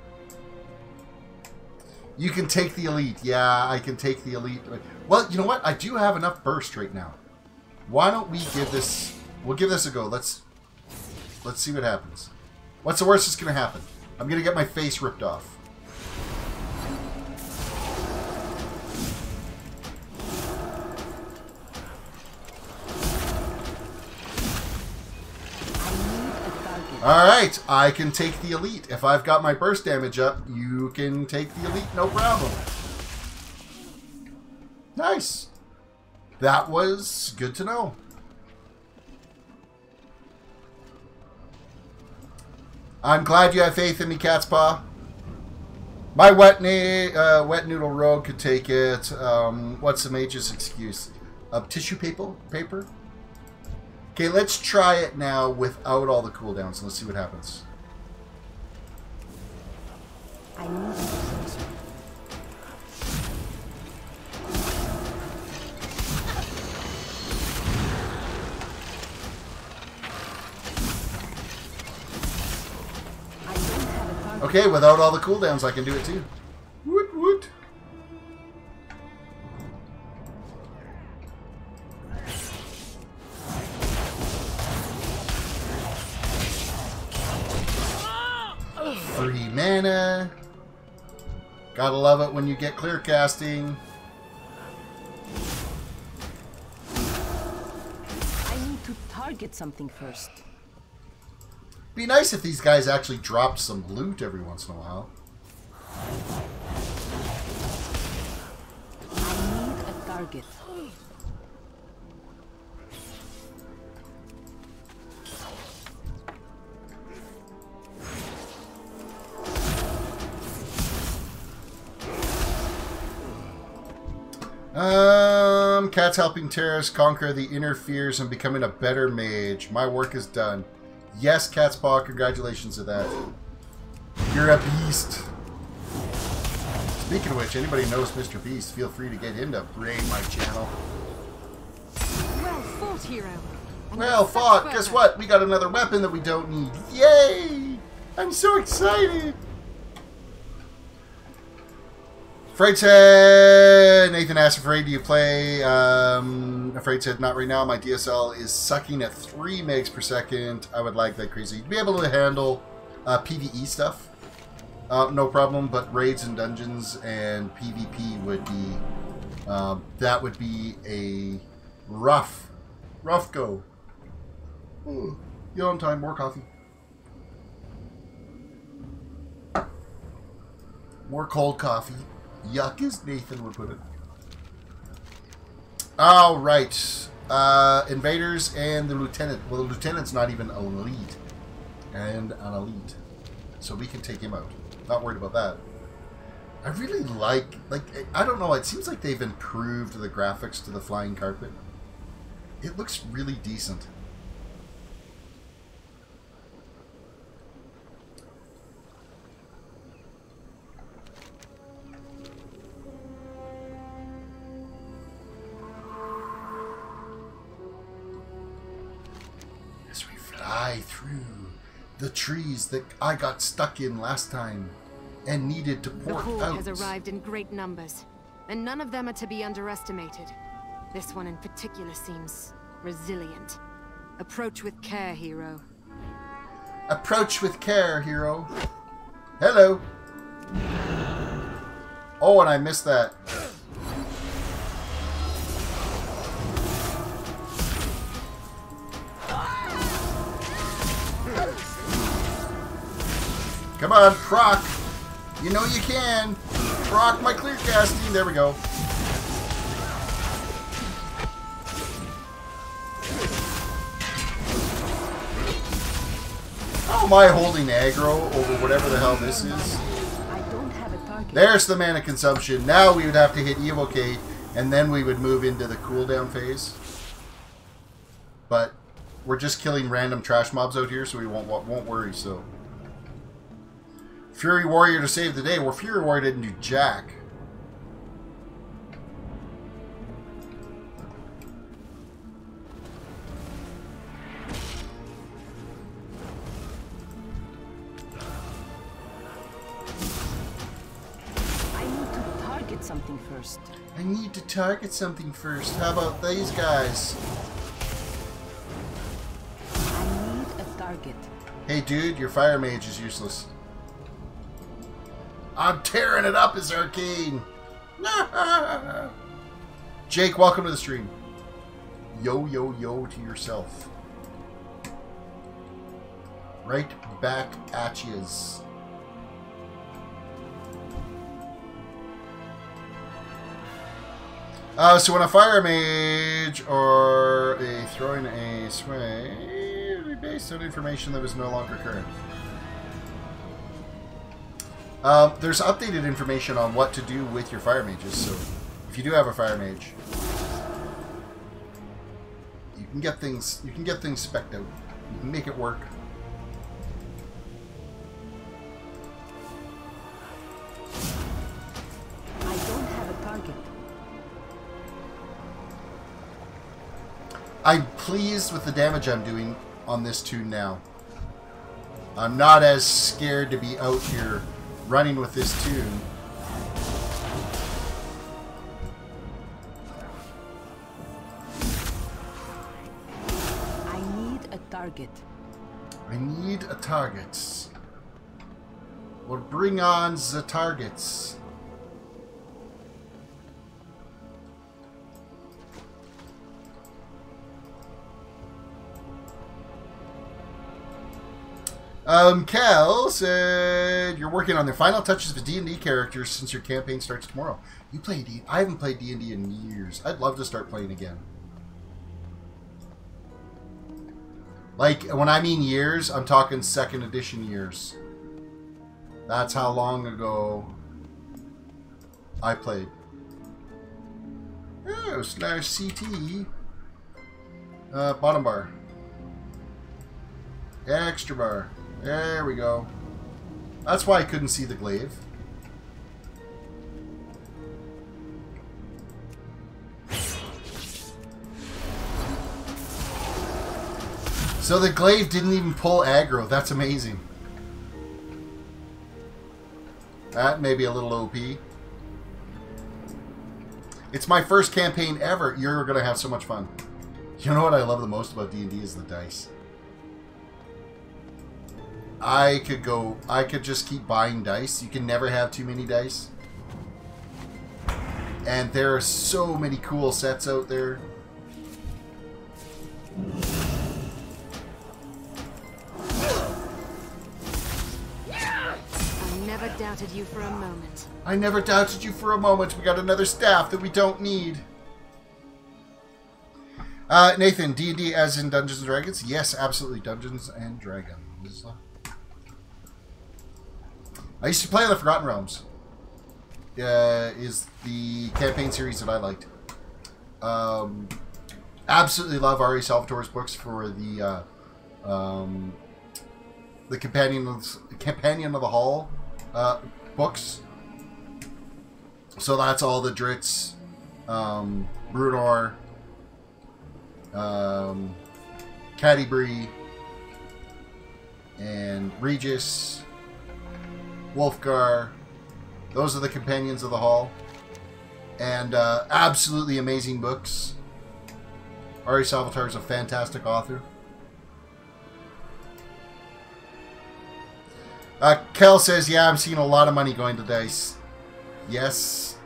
You can take the elite. Yeah, I can take the elite. Well, you know what? I do have enough burst right now. Why don't we give this... We'll give this a go. Let's see what happens. What's the worst that's going to happen? I'm going to get my face ripped off. Alright, I can take the elite. If I've got my burst damage up, you can take the elite, no problem. Nice. That was good to know. I'm glad you have faith in me, Cat's Paw. My wet noodle rogue could take it. What's the mage's excuse? Tissue paper? Okay, let's try it now without all the cooldowns. Let's see what happens. I need to Okay, without all the cooldowns, I can do it too. Woot woot. Free mana. Gotta love it when you get clear casting. I need to target something first. Be nice if these guys actually dropped some loot every once in a while. I need a target. Cat's helping Terris conquer the inner fears and becoming a better mage. My work is done. Yes, Cat's Paw, congratulations to that. You're a beast. Speaking of which, anybody knows Mr. Beast, feel free to get him to raid my channel. Well fought, hero. And Well such fought. fervor. Guess what? We got another weapon that we don't need. Yay! I'm so excited. Afraid said, Nathan asked, Afraid, do you play? Afraid said, not right now. My DSL is sucking at 3 megs per second. I would like that crazy. To be able to handle PvE stuff, no problem, but raids and dungeons and PvP would be, that would be a rough go. Ooh, you on time, more coffee. More cold coffee. Yuck, as Nathan would put it. All right. Invaders and the lieutenant. Well, the lieutenant's not even elite. And an elite. So we can take him out. Not worried about that. I really like, I don't know, it seems like they've improved the graphics to the flying carpet. It looks really decent. Fly through the trees that I got stuck in last time and needed to The port horde out. has arrived in great numbers, and none of them are to be underestimated. This one in particular seems resilient. Approach with care, hero. Approach with care, hero. Hello. Oh, and I missed that. Come on, proc. You know you can. Proc my clear casting. There we go. How am I holding aggro over whatever the hell this is? I don't have a target. There's the mana consumption. Now we would have to hit evocate, and then we would move into the cooldown phase. But we're just killing random trash mobs out here, so we won't worry. So. Fury Warrior to save the day. Well, Fury Warrior didn't do jack. I need to target something first. I need to target something first. How about these guys? I need a target. Hey, dude, your fire mage is useless. I'm tearing it up as Arcane. Jake, welcome to the stream. Yo, yo, yo to yourself. Right back at yous. So when a fire mage or a throwing a sway will be based on information that is no longer current. There's updated information on what to do with your fire mages, so if you do have a fire mage, you can get things spec'd out. You can make it work. I don't have a target. I'm pleased with the damage I'm doing on this toon now. I'm not as scared to be out here running with this toon. I need a target. I need a target. Well, bring on the targets. Cal said you're working on the final touches of D&D characters since your campaign starts tomorrow. You play D? I haven't played D&D in years. I'd love to start playing again. Like, when I mean years, I'm talking 2nd edition years. That's how long ago I played. Oh, /CT. Bottom bar. Extra bar. There we go. That's why I couldn't see the glaive. So the glaive didn't even pull aggro. That's amazing. That may be a little OP. It's my first campaign ever. You're going to have so much fun. You know what I love the most about D&D is the dice. I could just keep buying dice. You can never have too many dice. And there are so many cool sets out there. I never doubted you for a moment. I never doubted you for a moment. We got another staff that we don't need. Nathan, D&D as in Dungeons & Dragons? Yes, absolutely. Dungeons & Dragons. I used to play on the Forgotten Realms. Is the campaign series that I liked. Absolutely love R.A. Salvatore's books for the Companion of the Hall books. So that's all the Dritz, Bruenor, Catti-brie, and Regis, Wolfgar. Those are the Companions of the Hall. And absolutely amazing books. R.A. Salvatore is a fantastic author. Kel says, yeah, I'm seeing a lot of money going to dice. Yes.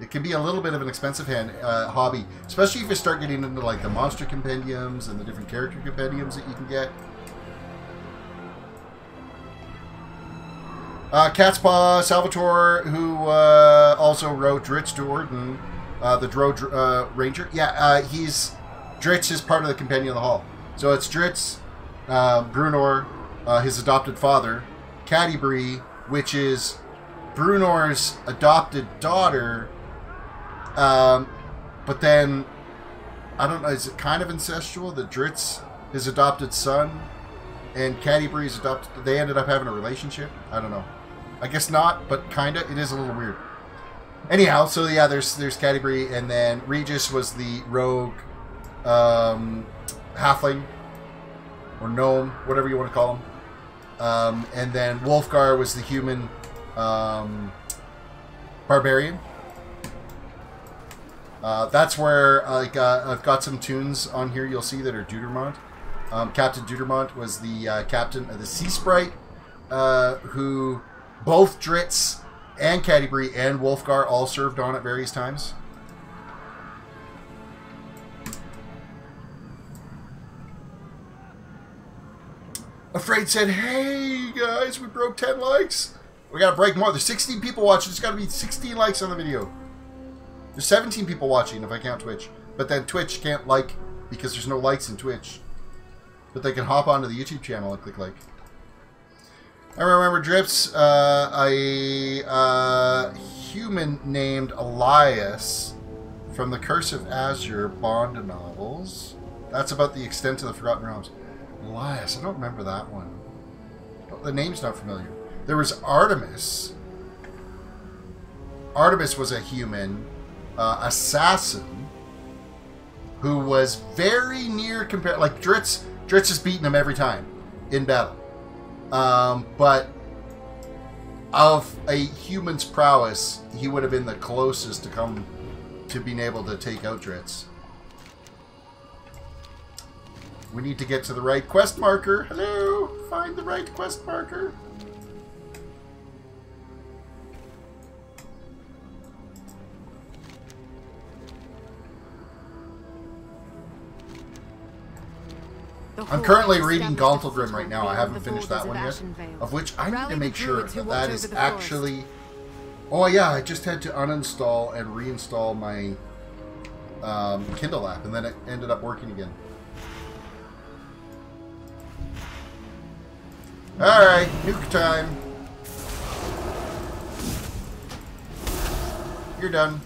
It can be a little bit of an expensive hobby. Especially if you start getting into like the monster compendiums and the different character compendiums that you can get. Cat's Paw Salvatore, who also wrote DWDC, the Drow Ranger. Yeah, Dritz is part of the Companion of the Hall. So it's Dritz, Bruenor, his adopted father, Catti-brie, which is Bruenor's adopted daughter, but then, I don't know, is it kind of incestual that Dritz, his adopted son, and Catti-brie's adopted, they ended up having a relationship? I don't know. I guess not, but kinda. It is a little weird. Anyhow, so yeah, there's Catti-brie, and then Regis was the rogue halfling, or gnome, whatever you want to call him. And then Wolfgar was the human barbarian. That's where I've got some toons on here you'll see that are Deutermont. Captain Deutermont was the captain of the Sea Sprite, who both Dritz and Catti-brie and Wolfgar all served on at various times. Afraid said, hey guys, we broke 10 likes. We gotta break more. There's 16 people watching. There's gotta be 16 likes on the video. There's 17 people watching if I count Twitch. But then Twitch can't like because there's no likes in Twitch. But they can hop onto the YouTube channel and click like. I remember Drips, a human named Elias from the Curse of Azure Bond novels. That's about the extent of the Forgotten Realms. Elias, I don't remember that one. The name's not familiar. There was Artemis. Artemis was a human assassin who was very near compared. Like Dritz is beating him every time in battle. But of a human's prowess, he would have been the closest to come to being able to take out Dritz. We need to get to the right quest marker. Hello? Find the right quest marker. I'm currently reading Gauntlgrim right now. I haven't finished that one yet. Of which I need to make sure that that is actually... Oh yeah, I just had to uninstall and reinstall my Kindle app, and then it ended up working again. Alright, nuke time. You're done.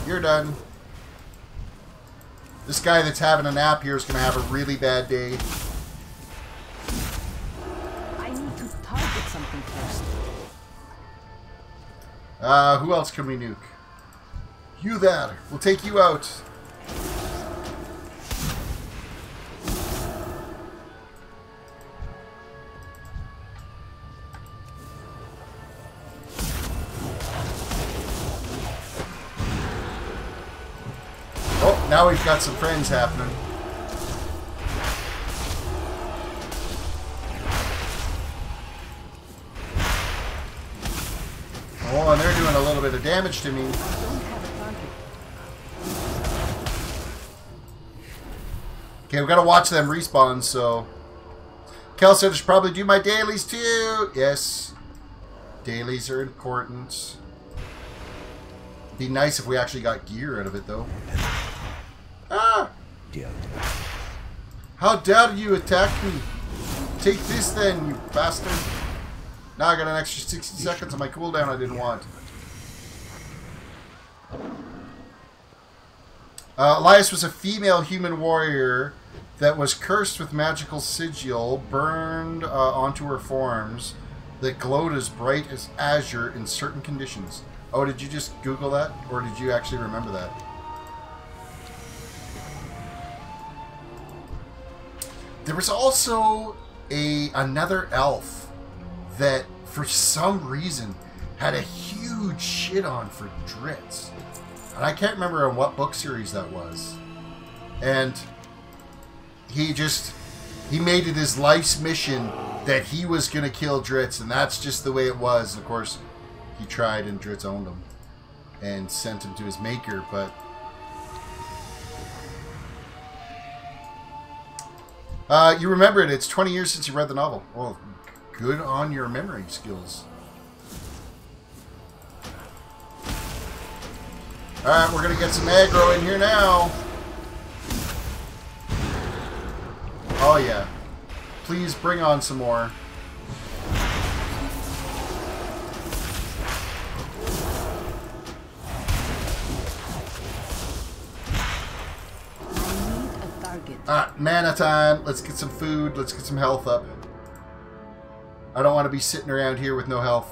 You're done. This guy that's having a nap here is going to have a really bad day. I need to target something first. Who else can we nuke? You there. We'll take you out. Now we've got some friends happening. Oh, and they're doing a little bit of damage to me. Okay, we've got to watch them respawn, so... Kel said I should probably do my dailies too. Yes. Dailies are important. Be nice if we actually got gear out of it, though. Ah! How dare you attack me? Take this then, you bastard. Now I got an extra 60 seconds on my cooldown I didn't want. Elias was a female human warrior that was cursed with magical sigil burned onto her forms that glowed as bright as azure in certain conditions. Oh, did you just Google that? Or did you actually remember that? There was also another elf that, for some reason, had a huge shit on for Dritz. And I can't remember on what book series that was. And he made it his life's mission that he was going to kill Dritz, and that's just the way it was. And of course, he tried, and Dritz owned him and sent him to his maker, but... you remember it. It's 20 years since you read the novel. Well, good on your memory skills. Alright, we're going to get some aggro in here now. Oh, yeah. Please bring on some more. Mana time. Let's get some food. Let's get some health up. I don't want to be sitting around here with no health.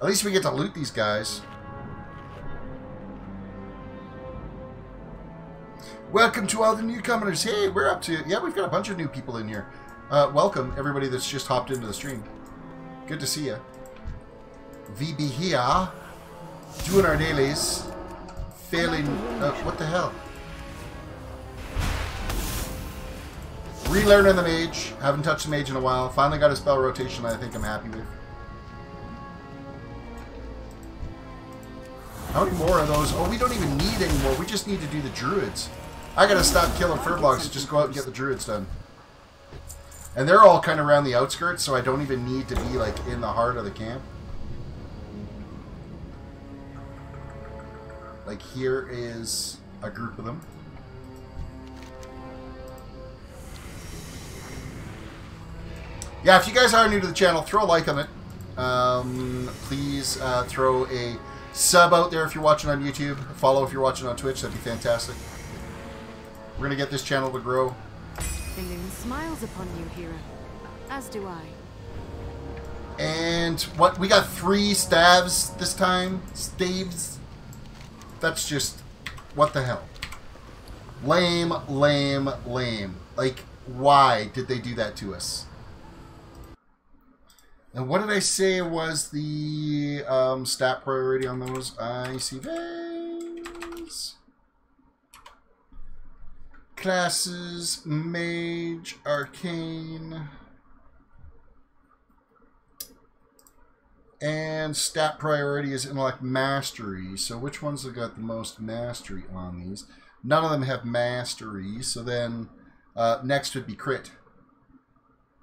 At least we get to loot these guys. Welcome to all the newcomers. Hey, we're up to... Yeah, we've got a bunch of new people in here. Welcome, everybody that's just hopped into the stream. Good to see you. VB here. Doing our dailies. Failing... what the hell? Relearning the mage. Haven't touched the mage in a while. Finally got a spell rotation I think I'm happy with. How many more of those? Oh, we don't even need any more. We just need to do the druids. I gotta stop killing furblocks and just go out and get the druids done. And they're all kind of around the outskirts, so I don't even need to be like in the heart of the camp. Like here is a group of them. Yeah, if you guys are new to the channel, throw a like on it. Please throw a sub out there if you're watching on YouTube. Follow if you're watching on Twitch. That'd be fantastic. We're going to get this channel to grow. Illume smiles upon you, hero. As do I. And what? We got 3 staves this time. Staves. That's just What the hell? Lame, lame, lame. Like, why did they do that to us? And what did I say was the stat priority on those? Icy Veins. Classes, Mage, Arcane. And stat priority is Intellect Mastery. So which ones have got the most mastery on these? None of them have mastery. So then next would be crit.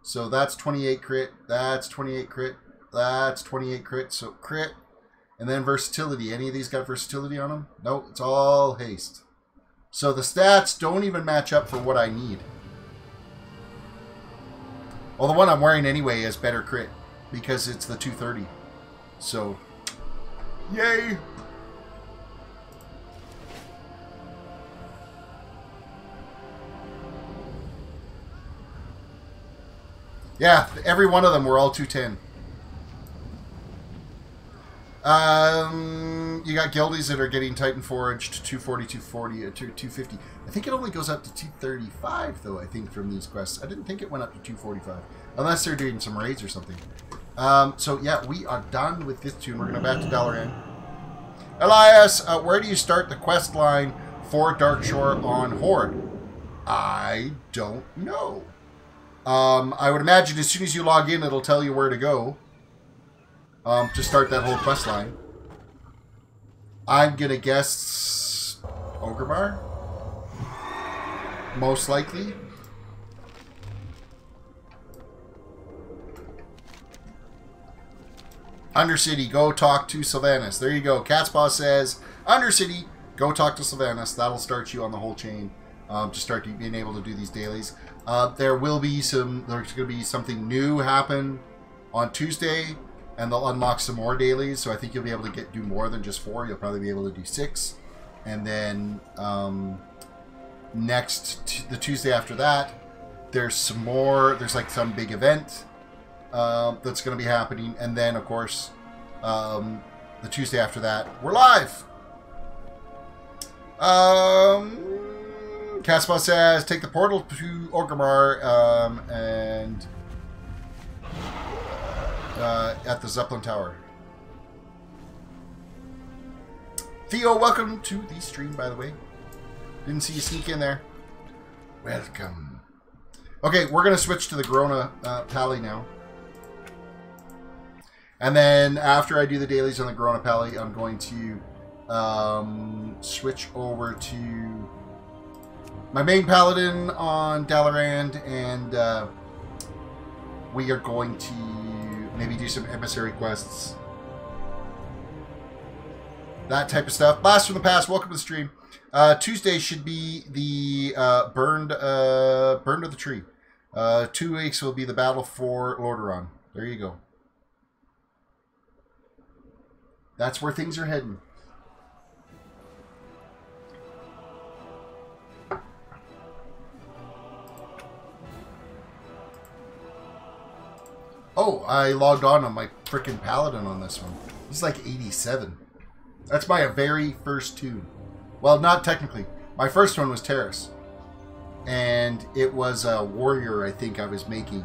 So that's 28 crit. That's 28 crit. That's 28 crit. So crit. And then versatility. Any of these got versatility on them? Nope. It's all haste. So the stats don't even match up for what I need. Well, the one I'm wearing anyway is better crit. Because it's the 230. So, yay! Yeah, every one of them were all 210. You got guildies that are getting Titan Forged to 240, 240, 250. I think it only goes up to 235, though, I think, from these quests. I didn't think it went up to 245. Unless they're doing some raids or something. So, yeah, we are done with this tune. We're going to back to Dalaran. Elias, where do you start the quest line for Darkshore on Horde? I don't know. I would imagine as soon as you log in, it'll tell you where to go to start that whole quest line. I'm going to guess Orgrimmar? Most likely. Undercity, go talk to Sylvanas. There you go. Catspaw says, Undercity, go talk to Sylvanas. That'll start you on the whole chain to start being able to do these dailies. There's going to be something new happen on Tuesday, and they'll unlock some more dailies. So I think you'll be able to do more than just 4. You'll probably be able to do 6. And then the Tuesday after that, there's some more. There's like some big event that's going to be happening, and then of course the Tuesday after that we're live. Caspar says take the portal to Orgrimmar and at the Zeppelin Tower. Theo, welcome to the stream, by the way. Didn't see you sneak in there. Welcome. Okay, we're going to switch to the Garona Pally now. And then after I do the dailies on the Garona Pally, I'm going to switch over to my Main Paladin on Dalaran, and we are going to maybe do some emissary quests. That type of stuff. Blast from the past, welcome to the stream. Tuesday should be the burned of the tree. 2 weeks will be the battle for Lordaeron. There you go. That's where things are heading. Oh, I logged on my frickin' Paladin on this one. This is like 87. That's my very first tune. Well, not technically. My first one was Terris. And it was a warrior, I think, I was making.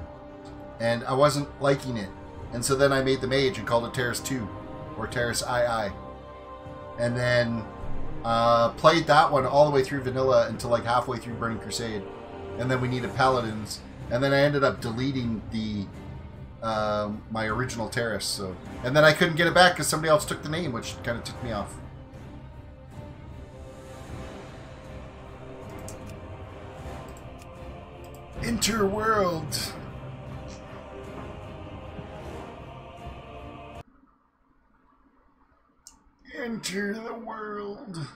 And I wasn't liking it. And so then I made the Mage and called it Terris 2. Or Terris II. And then played that one all the way through Vanilla until like halfway through Burning Crusade. And then we needed Paladins. And then I ended up deleting the my original Terris. So, and then I couldn't get it back because somebody else took the name, which kind of took me off. Interworld. Enter the world.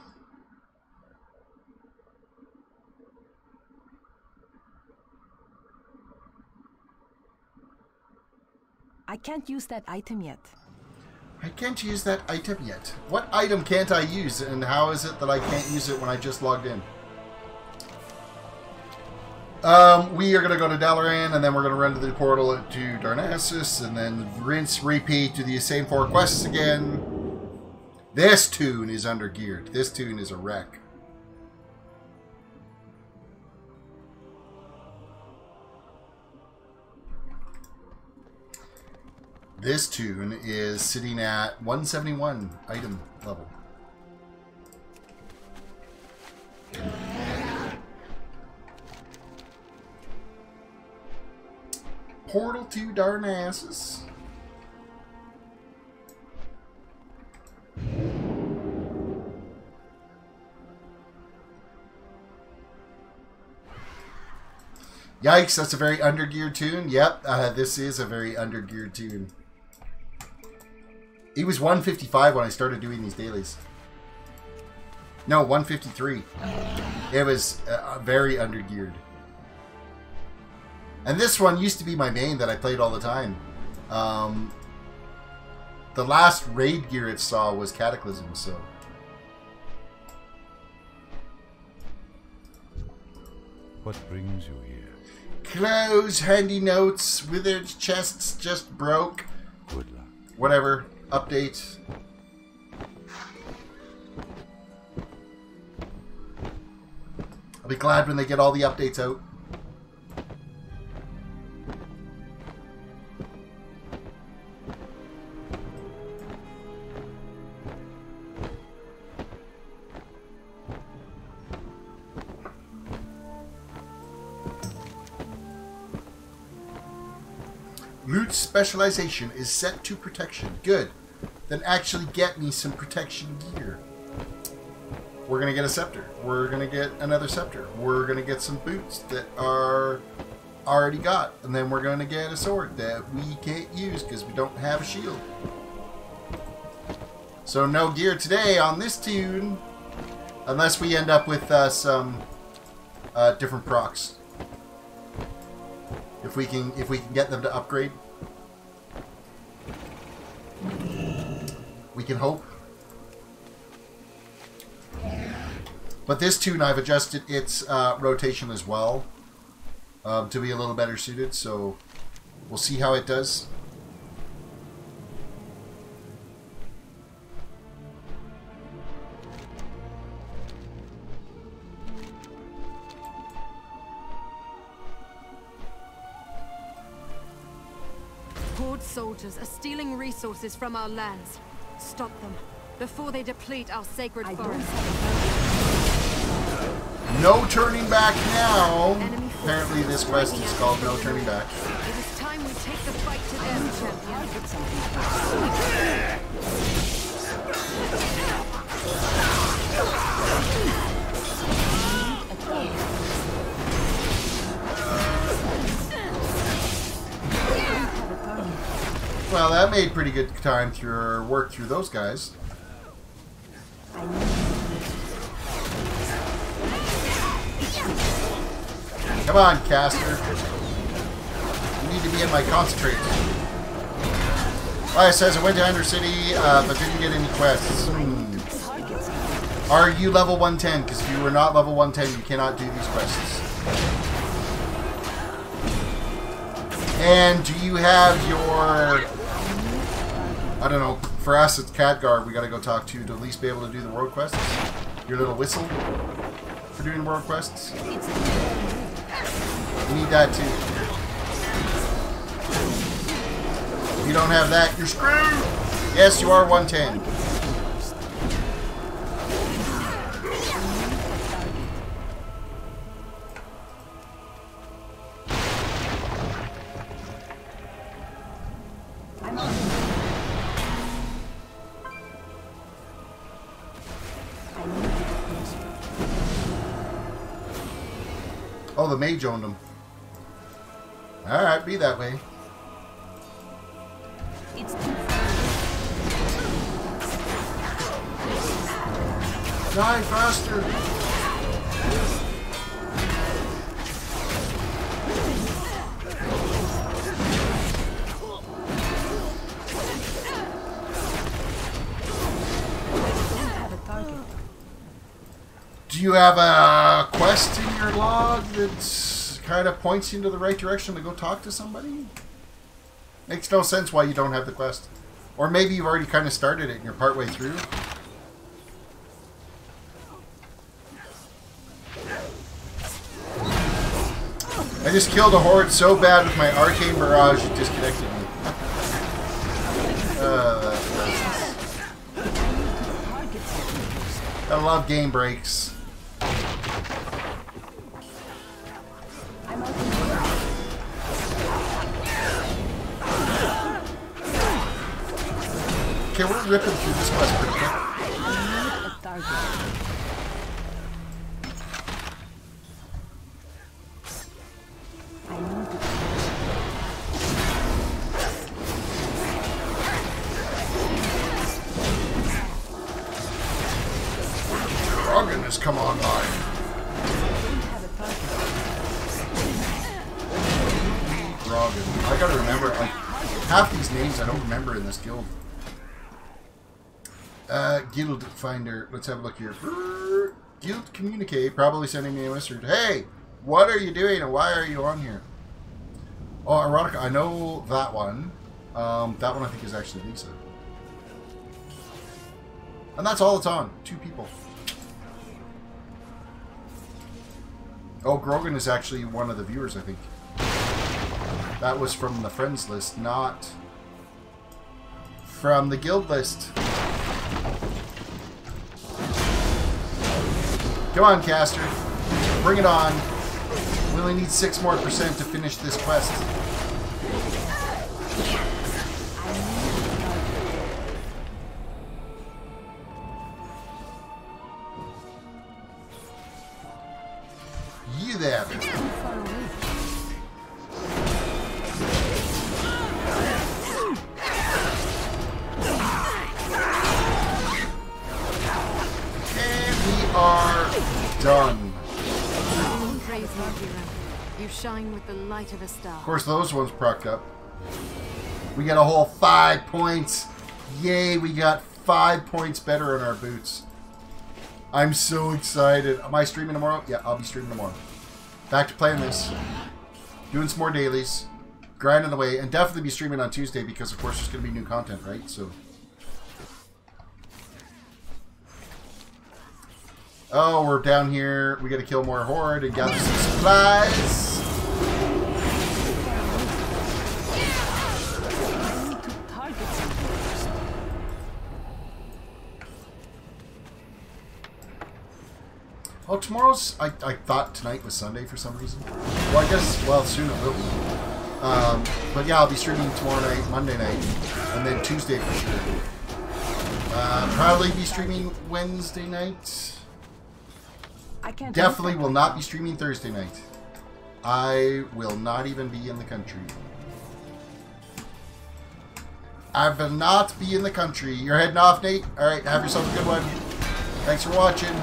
I can't use that item yet. I can't use that item yet. What item can't I use, and how is it that I can't use it when I just logged in? We are going to go to Dalaran, and then we're going to run to the portal to Darnassus, and then rinse, repeat, do the same 4 quests again. This tune is undergeared. This tune is a wreck. This toon is sitting at 171 item level. Portal to Darnassus. Yikes, that's a very undergeared toon. Yep, this is a very undergeared toon. He was 155 when I started doing these dailies. No, 153. It was very undergeared. And this one used to be my main that I played all the time. The last raid gear it saw was Cataclysm, so... What brings you here? Clothes, handy notes, withered chests just broke. Good luck. Whatever. Update. I'll be glad when they get all the updates out. Loot specialization is set to protection. Good. Then actually get me some protection gear. We're going to get a scepter. We're going to get another scepter. We're going to get some boots that are already got. And then we're going to get a sword that we can't use because we don't have a shield. So no gear today on this toon. Unless we end up with some different procs. If we can get them to upgrade. We can hope. But this toon, I've adjusted its rotation as well to be a little better suited, so we'll see how it does. Horde soldiers are stealing resources from our lands. Stop them before they deplete our sacred forest. No turning back now. Apparently this quest is called No Turning Back. It is time we take the fight to them, champion. Well, that made pretty good time through work through those guys. Come on, caster. You need to be in my concentrate. Well, it says I went to Ender City, but didn't get any quests. Are you level 110? Because if you were not level 110, you cannot do these quests. And do you have your... I don't know, for us it's Khadgar we gotta go talk to at least be able to do the world quests. Your little whistle for doing world quests. You need that too. If you don't have that, you're screwed! Yes, you are 110. Oh, the mage owned them. Alright, be that way. Die faster! Do you have a quest in your log that kind of points you into the right direction to go talk to somebody? Makes no sense why you don't have the quest. Or maybe you've already kind of started it and you're partway through. I just killed a horde so bad with my arcane barrage it disconnected me. Gotta love game breaks. Okay, we're ripping through this quest pretty quick. Dragon has come online. Dragon. I gotta remember, like, half these names I don't remember in this guild. Guild Finder. Let's have a look here. Guild Communicate. Probably sending me a message. Hey, what are you doing and why are you on here? Oh, Erotica. I know that one. That one I think is actually Lisa. And that's all it's on. 2 people. Oh, Grogan is actually one of the viewers, I think. That was from the friends list, not from the guild list. Come on, caster. Bring it on. We only need 6% more to finish this quest. You there. Are done. Praise you, hero. You shine with the light of a star. Of course, those ones procced up. We got a whole 5 points. Yay, we got 5 points better on our boots. I'm so excited. Am I streaming tomorrow? Yeah, I'll be streaming tomorrow. Back to playing this. Doing some more dailies. Grinding away. And definitely be streaming on Tuesday because, of course, there's going to be new content, right? So... Oh, we're down here. We gotta kill more horde and gather some supplies. Oh, tomorrow's... I thought tonight was Sunday for some reason. Well, I guess... Well, soon it will be. But yeah, I'll be streaming tomorrow night, Monday night, and then Tuesday for sure. Probably be streaming Wednesday night. Definitely will not be streaming Thursday night. I will not even be in the country. I will not be in the country. You're heading off, Nate? Alright, have yourself a good one. Thanks for watching.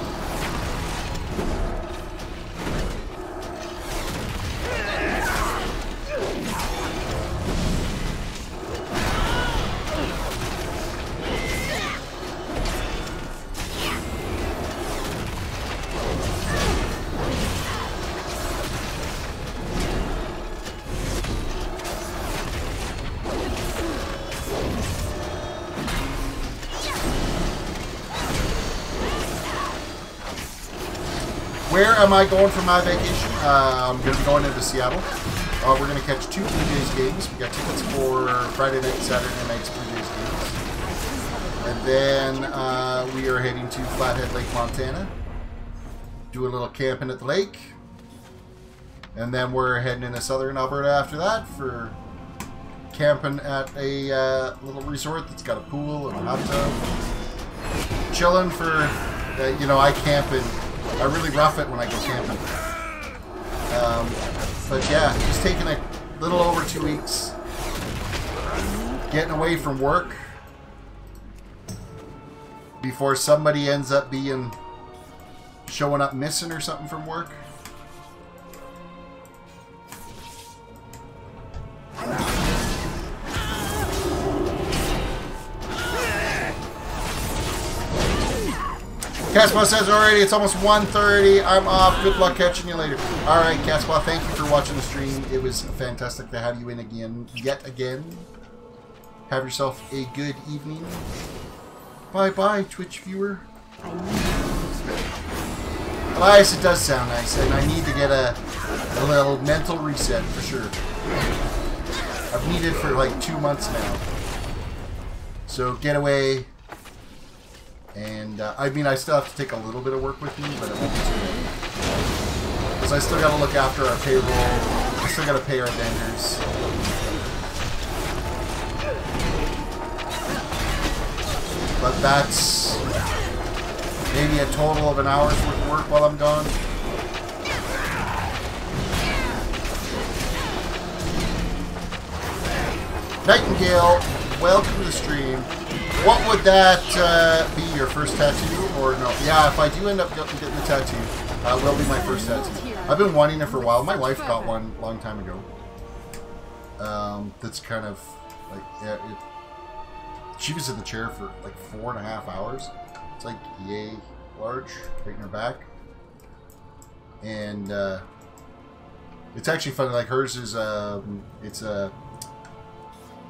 Where am I going for my vacation? I'm going to be going into Seattle. We're going to catch 2 Blue Jays games. We got tickets for Friday night and Saturday night's Blue Jays games. And then we are heading to Flathead Lake, Montana. Do a little camping at the lake. And then we're heading into southern Alberta after that for camping at a little resort that's got a pool and a hot tub. Chilling for, you know, I camp in... I really rough it when I go camping. But yeah, just taking a little over 2 weeks. Getting away from work. Before somebody ends up being... showing up missing or something from work. Caspaw says already it's almost 1:30. I'm off. Good luck catching you later. Alright, Caspaw, thank you for watching the stream. It was fantastic to have you in again. Yet again. Have yourself a good evening. Bye-bye, Twitch viewer. Elias, it does sound nice, and I need to get a little mental reset for sure. I've needed it for like 2 months now. So getaway, and I mean I still have to take a little bit of work with me, but it won't be too many. Because I still got to look after our payroll. I still got to pay our vendors. But that's maybe a total of an hour's worth of work while I'm gone. Nightingale, welcome to the stream. What would that be, your first tattoo? Or no? Yeah, if I do end up getting the tattoo, it will be my first tattoo. I've been wanting it for a while. My wife got one a long time ago. That's kind of like, yeah, she was in the chair for like 4.5 hours. It's like yay large, right in her back. And it's actually funny, like hers is, it's a...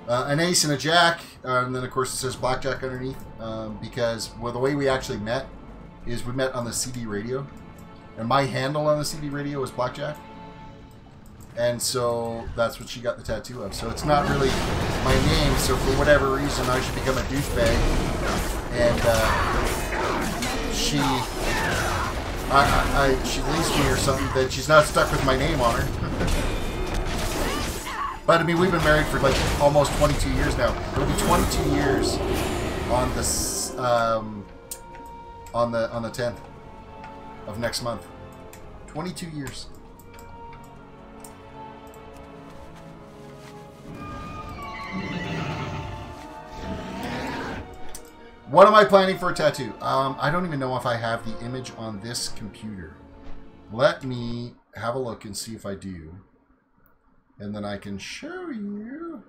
an ace and a jack, and then of course it says blackjack underneath, because, well, the way we actually met is we met on the CD radio, and my handle on the CD radio was blackjack, and so that's what she got the tattoo of. So it's not really my name, so for whatever reason I should become a douchebag, and she leaves me or something that she's not stuck with my name on her. But I mean, we've been married for like almost 22 years now. It'll be 22 years on this on the 10th of next month. 22 years. What am I planning for a tattoo? I don't even know if I have the image on this computer. Let me have a look and see if I do. And then I can show you.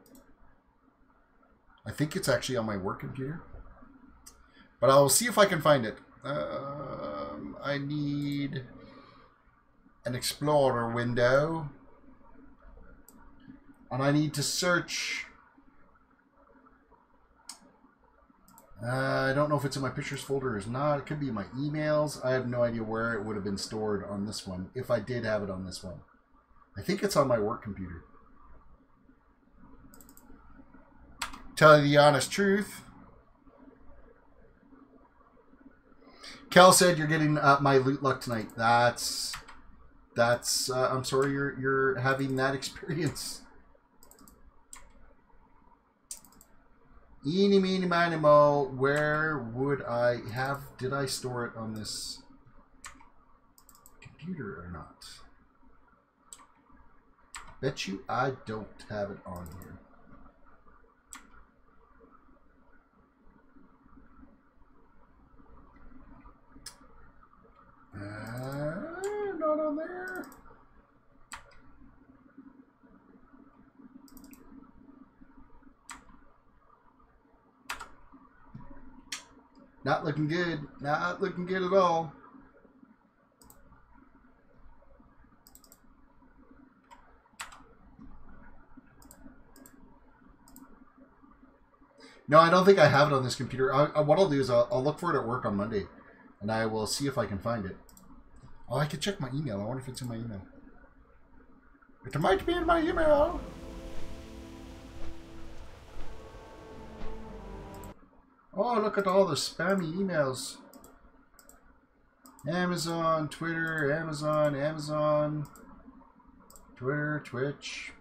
I think it's actually on my work computer. But I'll see if I can find it. I need an Explorer window. And I need to search. I don't know if it's in my pictures folder or not. It could be in my emails. I have no idea where it would have been stored on this one, if I did have it on this one. I think it's on my work computer. Tell you the honest truth. Kel said you're getting my loot luck tonight. That's I'm sorry you're having that experience. Eeny, meeny, miny, mo. Where would I have... Did I store it on this computer or not? Bet you I don't have it on here. Not on there. Not looking good. Not looking good at all. No, I don't think I have it on this computer. What I'll do is I'll look for it at work on Monday, and I will see if I can find it. Oh, I could check my email. I wonder if it's in my email. It might be in my email. Oh, look at all the spammy emails. Amazon, Twitter, Amazon, Twitter, Twitch.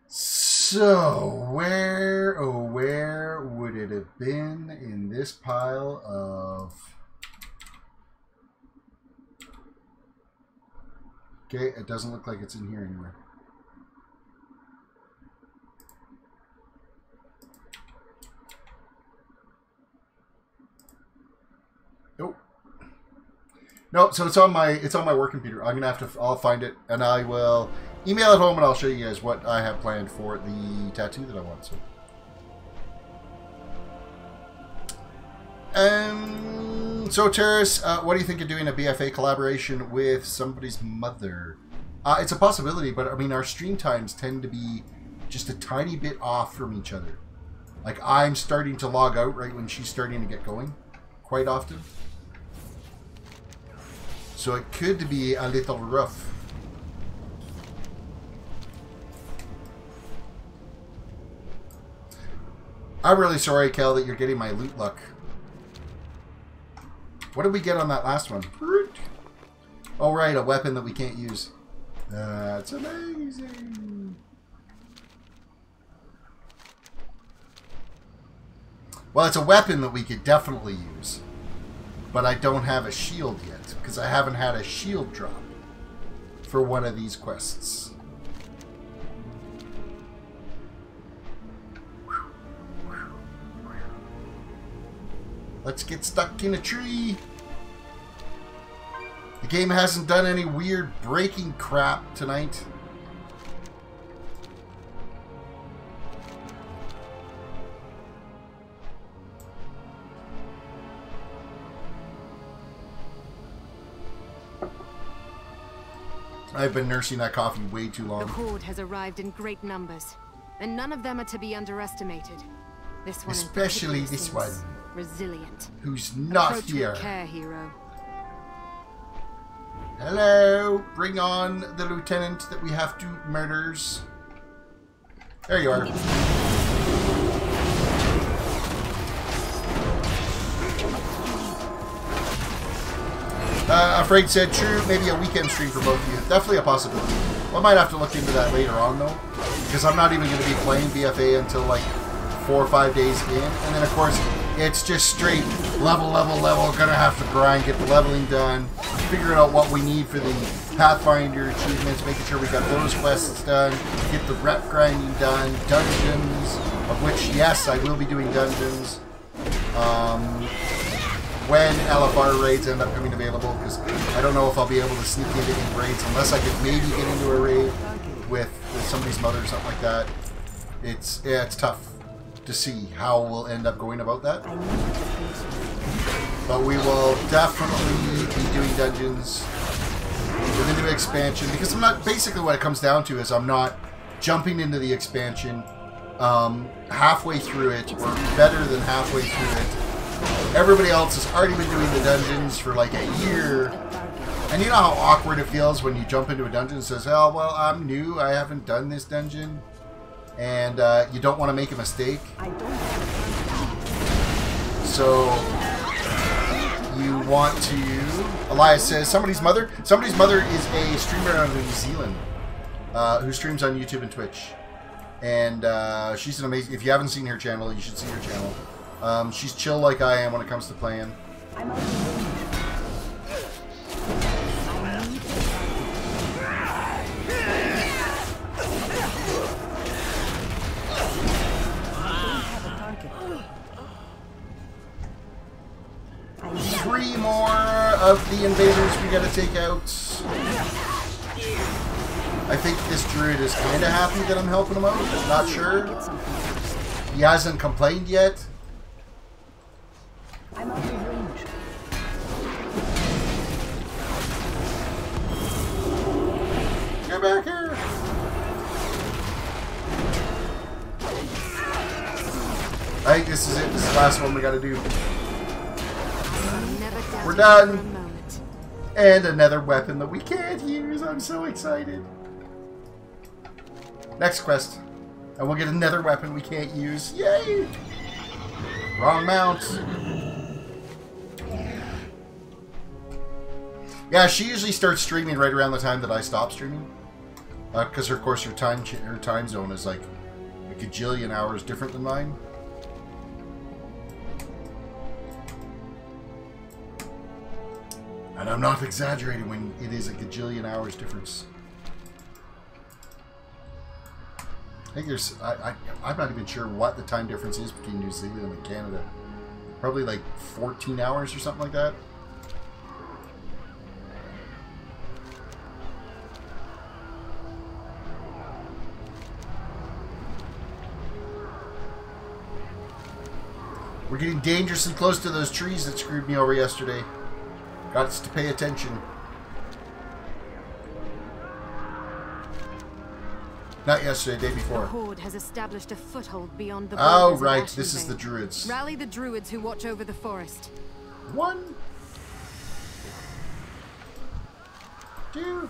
So, where, oh, where would it have been in this pile of... Okay, it doesn't look like it's in here anywhere. Nope. Nope, so it's on my work computer. I'm gonna have to, I'll find it, and I will email it home, and I'll show you guys what I have planned for the tattoo that I want. So Terris, what do you think of doing a BFA collaboration with somebody's mother? It's a possibility, but I mean, our stream times tend to be just a tiny bit off from each other. Like, I'm starting to log out right when she's starting to get going, quite often. So it could be a little rough. I'm really sorry, Kel, that you're getting my loot luck. What did we get on that last one? Oh, right, a weapon that we can't use. That's amazing. Well, it's a weapon that we could definitely use. But I don't have a shield yet, because I haven't had a shield drop for one of these quests. Let's get stuck in a tree. The game hasn't done any weird breaking crap tonight. I've been nursing that coffee way too long. The horde has arrived in great numbers, and none of them are to be underestimated. This one, especially this one, resilient. Who's not Approach here. with care, hero. Hello, bring on the lieutenant that we have to murders. There you are. Afraid said true, maybe a weekend stream for both of you. Definitely a possibility. Well, I might have to look into that later on though, because I'm not even going to be playing BFA until like 4 or 5 days in, and then of course it's just straight level. Gonna have to grind, get the leveling done, figuring out what we need for the Pathfinder achievements, making sure we got those quests done, get the rep grinding done, dungeons, of which yes, I will be doing dungeons. When LFR raids end up coming available, because I don't know if I'll be able to sneak into any raids unless I could maybe get into a raid with somebody's mother or something like that. It's tough to see how we'll end up going about that. But we will definitely be doing dungeons with the new expansion, because I'm not, basically what it comes down to is I'm not jumping into the expansion halfway through it, or better than halfway through it. Everybody else has already been doing the dungeons for like a year. And you know how awkward it feels when you jump into a dungeon and says, oh, well, I'm new, I haven't done this dungeon. And you don't want to make a mistake. So you want to... Elias says, somebody's mother is a streamer out of New Zealand who streams on YouTube and Twitch. And she's an amazing... If you haven't seen her channel, you should see her channel. She's chill like I am when it comes to playing. Three more of the invaders we gotta take out. I think this druid is kind of happy that I'm helping him out. Not sure. He hasn't complained yet. I'm out of range. Get back here! I think this is it. This is the last one we gotta do. We're done! And another weapon that we can't use. I'm so excited. Next quest. And we'll get another weapon we can't use. Yay! Wrong mount. Yeah, she usually starts streaming right around the time that I stop streaming. Because, of course, her time zone is like a gajillion hours different than mine. And I'm not exaggerating when it is a gajillion hours difference. I think there's... I'm not even sure what the time difference is between New Zealand and Canada. Probably like 14 hours or something like that. We're getting dangerously close to those trees that screwed me over yesterday. Got to pay attention. Not yesterday, day before. The horde has established a foothold beyond the Oh, borders of right. Ashenvale. This is the druids. Rally the druids who watch over the forest. 1, 2.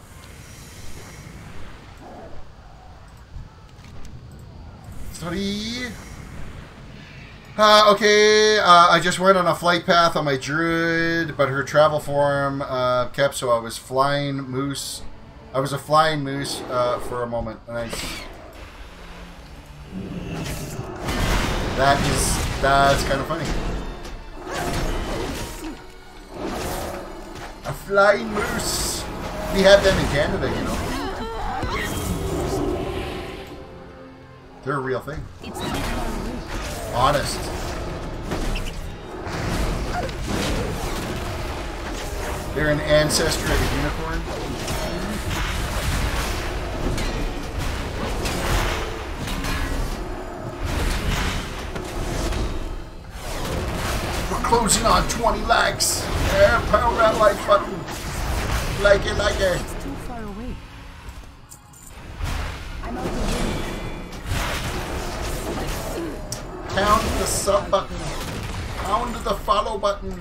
Okay, I just went on a flight path on my druid, but her travel form kept, so I was flying moose. I was a flying moose for a moment. Nice. That's kind of funny. A flying moose. We have them in Canada, you know. They're a real thing. Honest. They're an ancestor of a unicorn. We're closing on 20 likes. Yeah, pound that like button. Like it, like it. It's too far away. I'm out the window. Pound the sub button. Pound the follow button.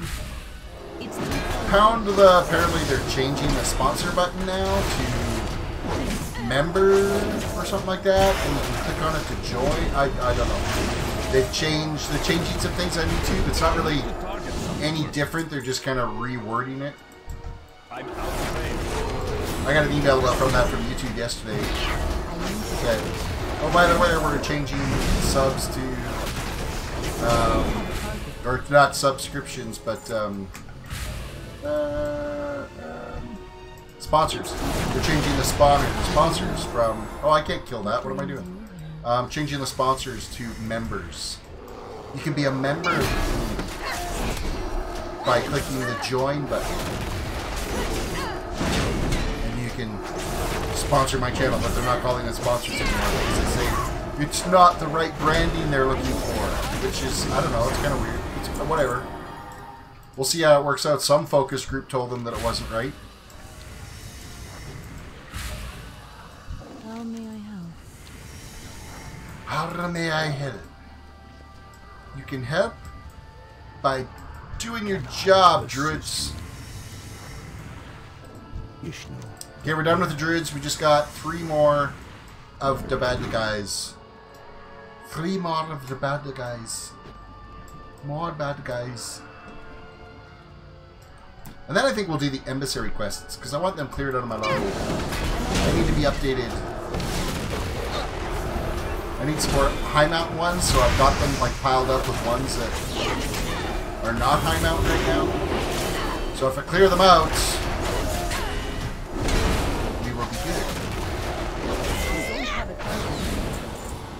It's too far Pound the... Apparently they're changing the sponsor button now to member or something like that. And you can click on it to join. I don't know. They're changing some things on YouTube. It's not really any different. They're just kind of rewording it. I'm out of range. I got an email from that from YouTube yesterday. That, oh, by the way, we're changing subs to... or not subscriptions, but sponsors. We're changing the sponsors from... Oh, I can't kill that. What am I doing? Changing the sponsors to members. You can be a member by clicking the join button. And you can sponsor my channel, but they're not calling it sponsors anymore because they say it's not the right branding they're looking for. Which is, I don't know, it's kind of weird. It's, whatever. We'll see how it works out. Some focus group told them that it wasn't right. How may I help? How may I help? You can help by doing your job, druids. Okay, we're done with the druids. We just got 3 more of the bad guys. 3 more of the bad guys. More bad guys. And then I think we'll do the emissary quests, because I want them cleared out of my log. I need to be updated. I need some more high mountain ones, so I've got them like piled up with ones that are not high mountain right now. So if I clear them out, we will be good.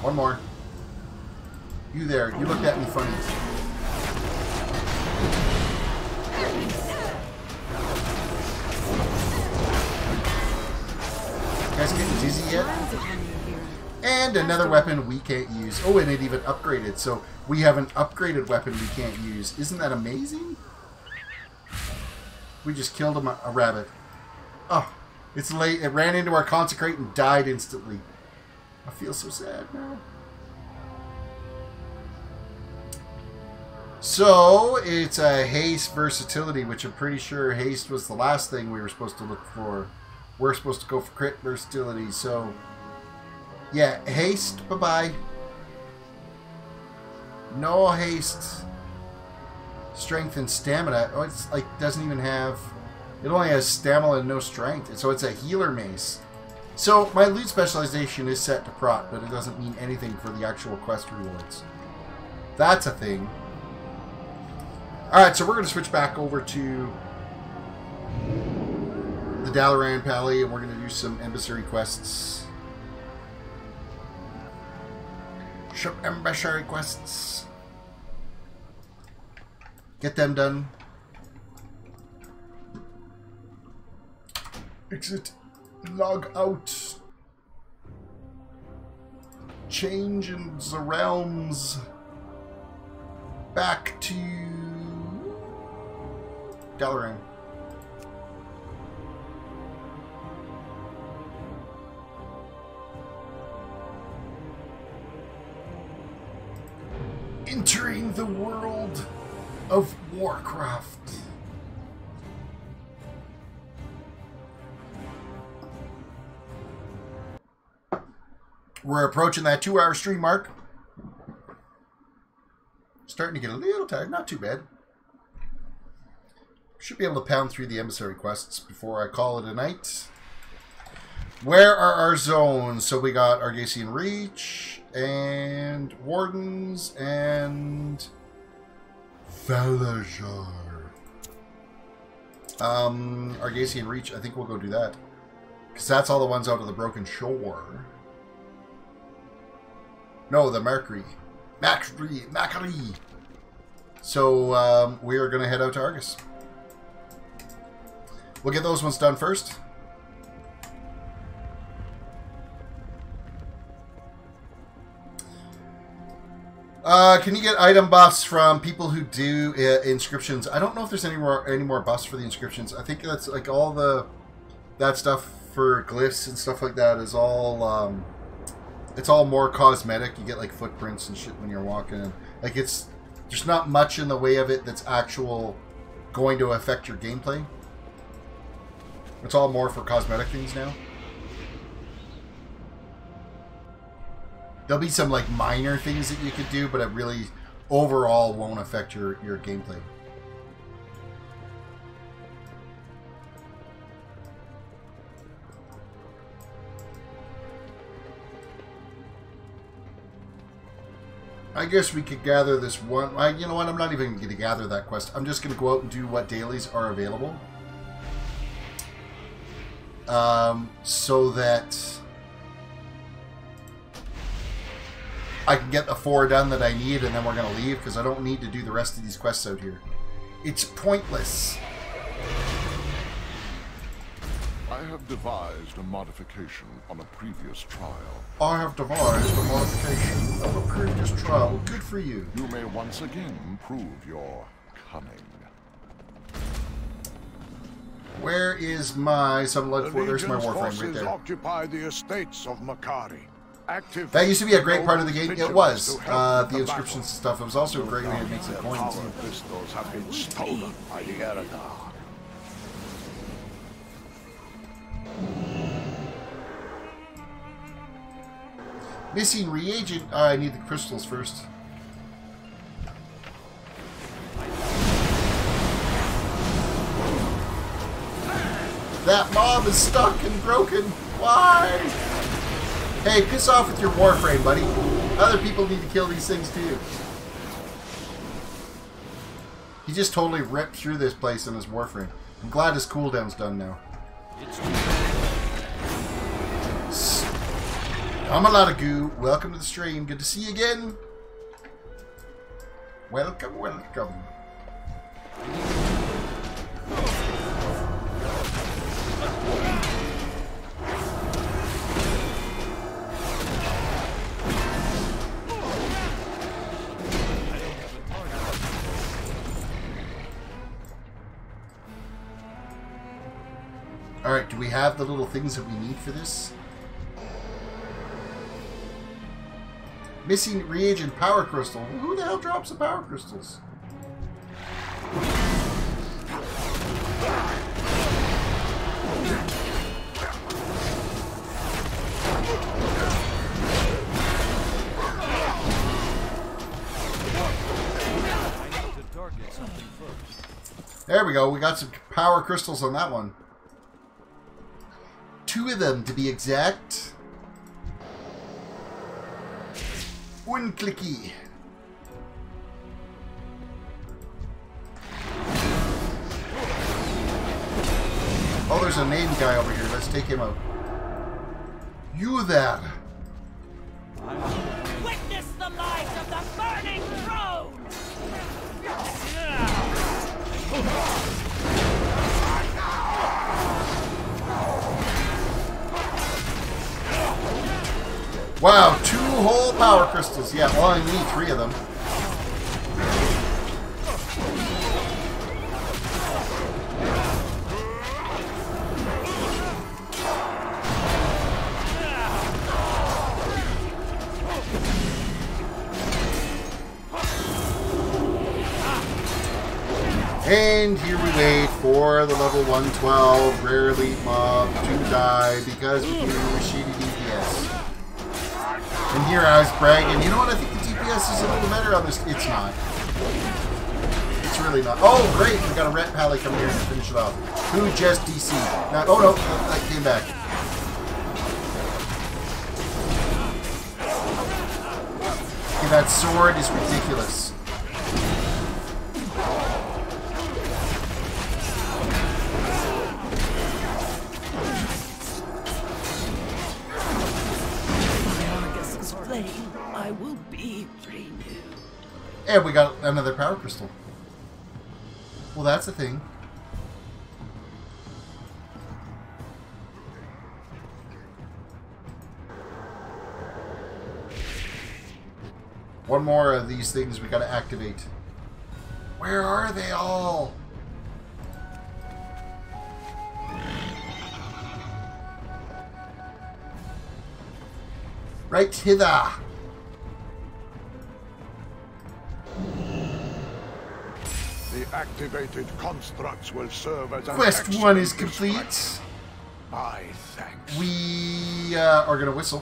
One more. You there, you looked at me funny. You guys getting dizzy yet? And another weapon we can't use. Oh, and it even upgraded. So we have an upgraded weapon we can't use. Isn't that amazing? We just killed a rabbit. Oh, it's late. It ran into our consecrate and died instantly. I feel so sad now. So it's a haste versatility, which I'm pretty sure haste was the last thing we were supposed to look for. We're supposed to go for crit versatility, so yeah, haste, bye-bye. No haste. Strength and stamina. Oh, it's like doesn't even have... It only has stamina and no strength. So it's a healer mace. So my loot specialization is set to prot, but it doesn't mean anything for the actual quest rewards. That's a thing. Alright, so we're going to switch back over to the Dalaran Pally, and we're going to do some emissary quests. Some emissary quests. Get them done. Exit. Log out. Change in the realms. Back to Dalaran. Entering the world of Warcraft. We're approaching that 2-hour stream mark. Starting to get a little tired. Not too bad. Should be able to pound through the emissary quests before I call it a night. Where are our zones? So we got Argasian Reach and Wardens and Valajar. Argasian Reach, I think we'll go do that. Because that's all the ones out of the Broken Shore. No, the Mercury. Macri. So, we are going to head out to Argus. We'll get those ones done first. Can you get item buffs from people who do inscriptions? I don't know if there's any more buffs for the inscriptions. I think that's like all that stuff for glyphs and stuff like that is all it's all more cosmetic. You get like footprints and shit when you're walking, and like there's not much in the way of it that's actual going to affect your gameplay. It's all more for cosmetic things now. There'll be some like minor things that you could do, but it really overall won't affect your gameplay. I guess we could gather this one. You know what? I'm not even going to gather that quest. I'm just going to go out and do what dailies are available. So that I can get the 4 done that I need, and then we're going to leave, because I don't need to do the rest of these quests out here. It's pointless. I have devised a modification on a previous trial. I have devised a modification of a previous trial. Good for you. You may once again prove your cunning. Where is my Sunlight Fort? There's my Warframe right there. Occupy the estates of Makari. Active That used to be a great part of the game. It was. The inscriptions and stuff. It was also a great way to make some coins. Our pistols have been stolen by the Eredar. Missing reagent. I need the crystals first. That mob is stuck and broken. Why? Hey, piss off with your Warframe, buddy. Other people need to kill these things too. He just totally ripped through this place in his Warframe. I'm glad his cooldown's done now. I'm a lot of goo. Welcome to the stream. Good to see you again. Welcome, welcome. Alright, do we have the little things that we need for this? Missing reagent power crystal. Who the hell drops the power crystals? There we go. We got some power crystals on that one. 2 of them to be exact. One clicky. Oh, there's a name guy over here. Let's take him out. You there. Witness the light of the burning throne! Wow, 2 whole power crystals. Yeah, well, I need 3 of them. And here we wait for the level 112 rare elite mob to die because we do shitty DPS. And here I was bragging, you know what, I think the FPS is a little better on this. It's not. It's really not. Oh, great. We got a red pally coming here to finish it off. Who just DC'd? Now, oh, no. I came back. Okay, that sword is ridiculous. I will be renewed. And we got another power crystal. Well, that's a thing. One more of these things we gotta activate. Where are they all? Right hither. The activated constructs will serve as an Quest 1 is complete. distraction. My thanks. We are gonna whistle.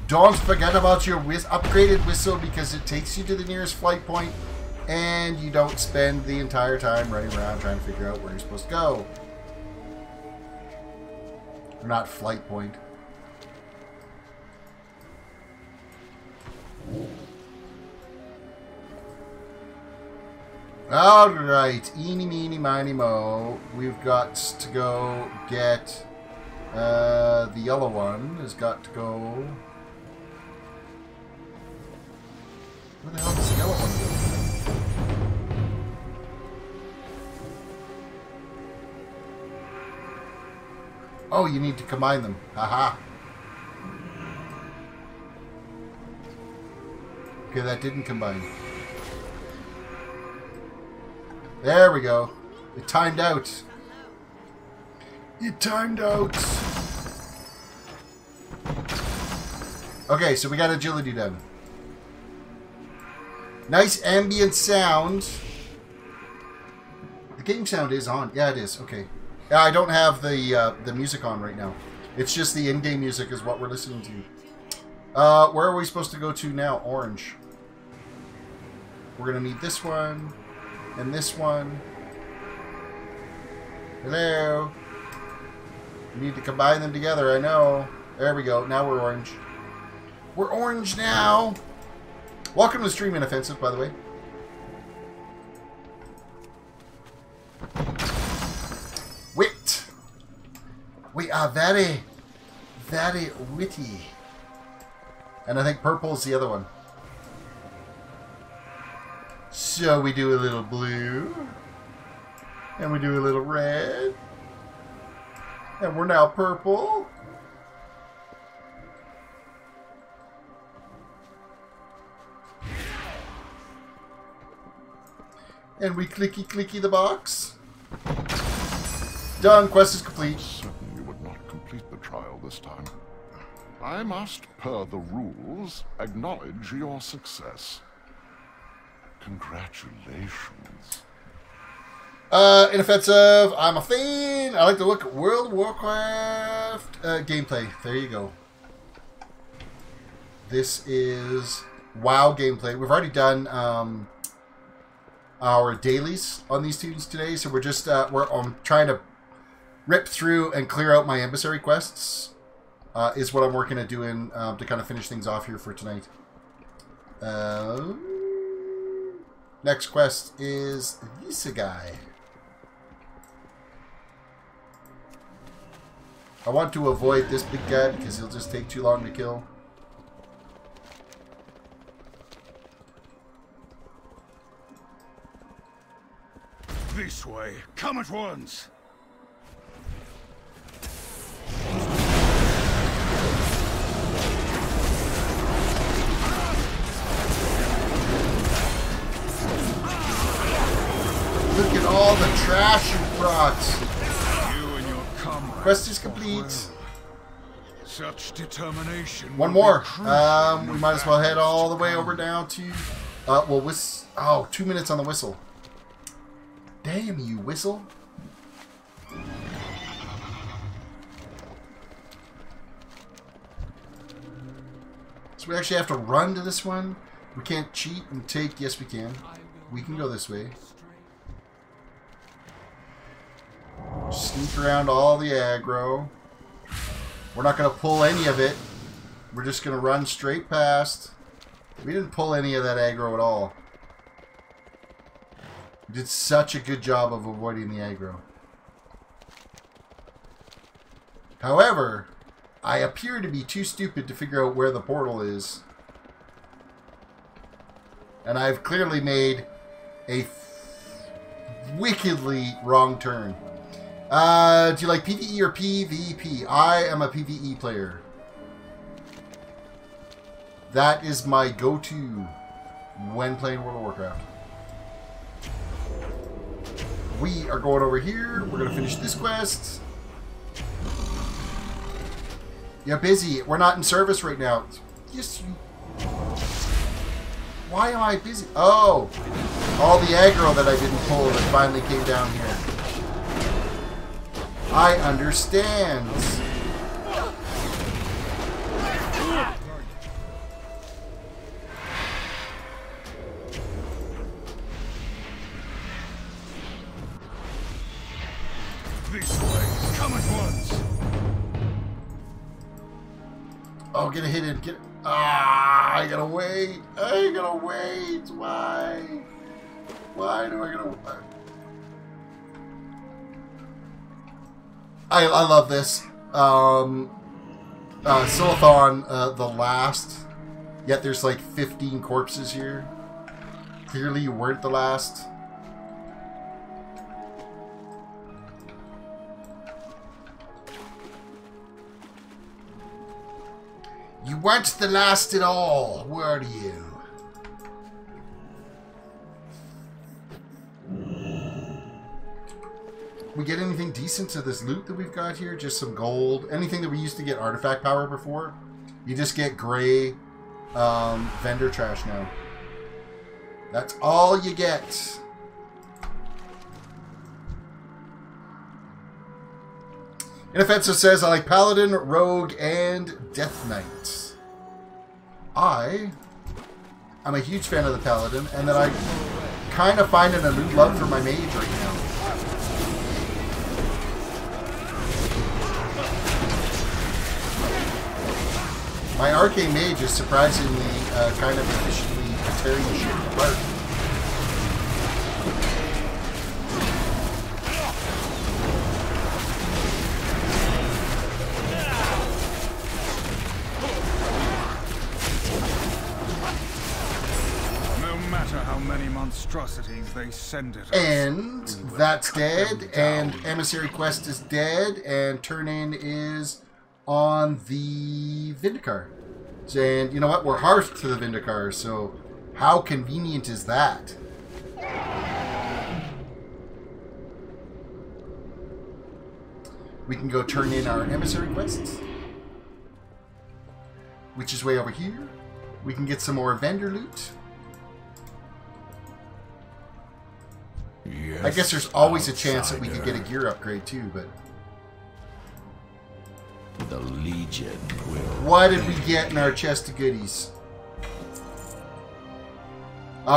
Don't forget about your upgraded whistle because it takes you to the nearest flight point and you don't spend the entire time running around trying to figure out where you're supposed to go. Or not flight point. Alright, eeny, meeny, miny, mo. We've got to go get the yellow one has got to go. Where the hell does the yellow one go? Oh, you need to combine them. Haha. Okay, that didn't combine. There we go. It timed out. It timed out. Okay, so we got agility done. Nice ambient sound. The game sound is on. Yeah, it is. Okay. Yeah, I don't have the music on right now. It's just the in-game music is what we're listening to. Where are we supposed to go to now? Orange. We're gonna need this one and this one. Hello. We need to combine them together. I know. There we go. Now we're orange. We're orange now. Welcome to Stream Inoffensive, by the way. Wit. We are very, very witty. And I think purple is the other one. So we do a little blue. And we do a little red. And we're now purple. And we clicky the box. Done. Quest is complete. Certain you would not complete the trial this time. I must, per the rules, acknowledge your success. Congratulations. Inoffensive. I'm a fan. I like to look at World of Warcraft gameplay. There you go. This is WoW gameplay. We've already done our dailies on these tunes today, so we're just we're trying to rip through and clear out my emissary quests. Is what I'm working at doing to kind of finish things off here for tonight. Next quest is this guy. I want to avoid this big guy because he'll just take too long to kill. This way. Come at once. Look at all the trash you brought. You and your comrades. Quest is complete. Such determination. One more. We might as well head all the way over down to. Oh, 2 minutes on the whistle. Damn you, whistle. So we actually have to run to this one. We can't cheat and take. Yes, we can. We can go this way. Sneak around all the aggro. We're not going to pull any of it. We're just going to run straight past. We didn't pull any of that aggro at all. We did such a good job of avoiding the aggro. However, I appear to be too stupid to figure out where the portal is. And I've clearly made a wickedly wrong turn. Do you like PvE or PvP? I am a PvE player. That is my go-to when playing World of Warcraft. We are going over here. We're going to finish this quest. You're busy. We're not in service right now. Yes, you... Why am I busy? Oh! All the aggro that I didn't pull that finally came down here. I understand. This way. Come at once. Oh, get a hit in. Get. Ah! I gotta wait. I gotta wait. Why? Why do I gotta wait? I love this. Silathon, the last. Yet there's like 15 corpses here. Clearly you weren't the last. You weren't the last at all, were you? We get anything decent to this loot that we've got here? Just some gold. Anything that we used to get artifact power before? You just get gray vendor trash now. That's all you get. Inoffensive says, I like Paladin, Rogue, and Death Knight. I am a huge fan of the Paladin, and that I kind of finding a new love for my Mage right now. My Arcane Mage is surprisingly kind of efficiently tearing shit apart. Monstrosities they send it. And that's dead, and Emissary Quest is dead, and turn-in is on the Vindicar. And you know what? We're hearthed to the Vindicar, so how convenient is that? We can go turn in our Emissary Quests, which is way over here. We can get some more vendor loot. Yes, I guess there's always a chance that we could get a gear upgrade too, but... The Legion will... What did we get in our chest of goodies?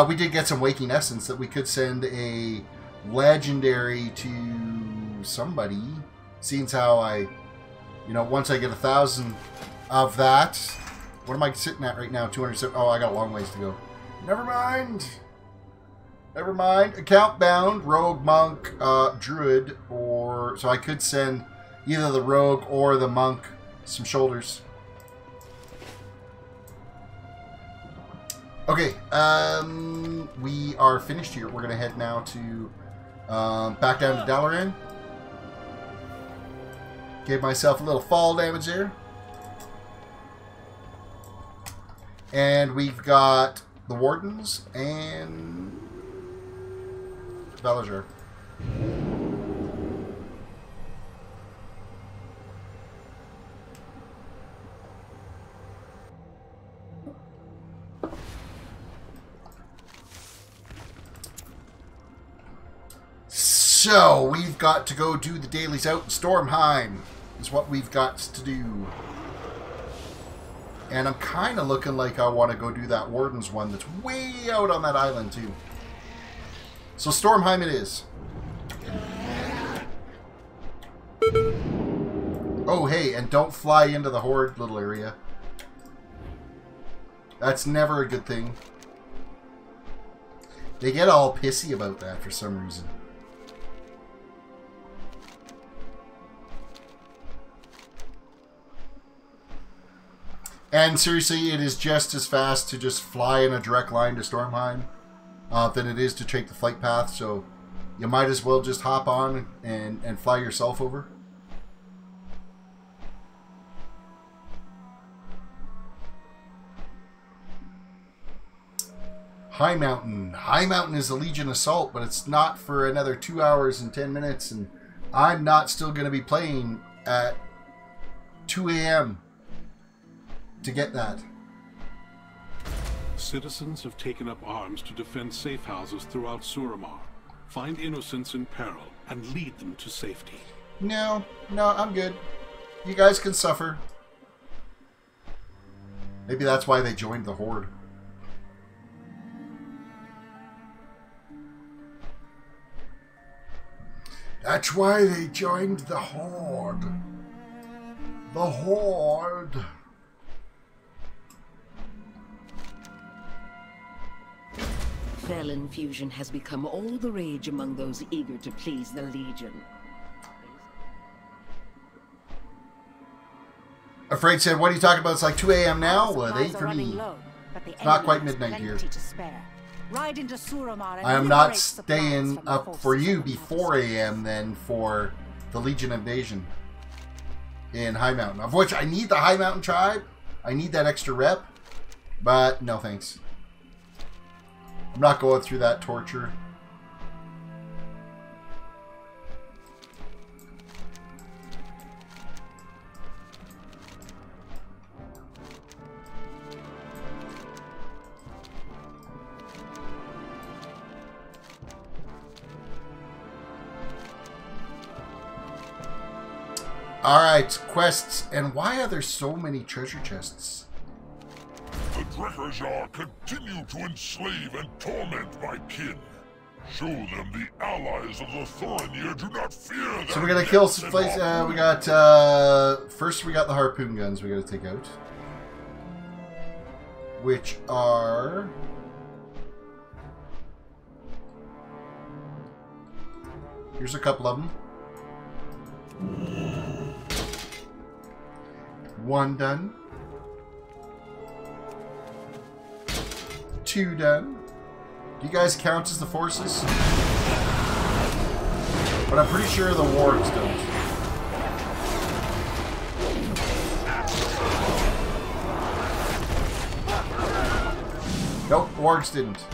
We did get some Waking Essence that we could send a legendary to somebody. Seeing how I... You know, once I get 1,000 of that... What am I sitting at right now? 207... Oh, I got a long ways to go. Never mind! Never mind. Account bound, rogue, monk, druid, or... So I could send either the rogue or the monk some shoulders. Okay, we are finished here. We're going to head now to... back down to Dalaran. Gave myself a little fall damage there. And we've got the Wardens and... Velager. So, we've got to go do the dailies out in Stormheim, is what we've got to do. And I'm kind of looking like I want to go do that Warden's one that's way out on that island, too. So Stormheim it is. Oh, hey, and don't fly into the Horde little area. That's never a good thing. They get all pissy about that for some reason. And seriously, it is just as fast to just fly in a direct line to Stormheim than it is to take the flight path, so you might as well just hop on and fly yourself over. High Mountain. High Mountain is a Legion Assault, but it's not for another 2 hours and 10 minutes, and I'm not still going to be playing at 2 a.m. to get that. Citizens have taken up arms to defend safe houses throughout Suramar. Find innocents in peril and lead them to safety. No, I'm good. You guys can suffer. Maybe that's why they joined the Horde. That's why they joined the Horde. The Horde. Felon fusion has become all the rage among those eager to please the Legion. Afraid said, what are you talking about? It's like 2 a.m. now? Well, it ain't for me. It's not quite midnight here. I am not staying up for you before a.m. then for the Legion Invasion in High Mountain. Of which I need the High Mountain tribe. I need that extra rep. But no thanks. I'm not going through that torture. Alright, quests. And why are there so many treasure chests? The Drekkerjar continue to enslave and torment my kin. Show them the allies of the Thorinir do not fear them. So we're gonna kill some places. We got first we got the harpoon guns we gotta take out, which are here's a couple of them. One done. 2 done. Do you guys count as the forces? But I'm pretty sure the wargs don't. Nope, wargs didn't.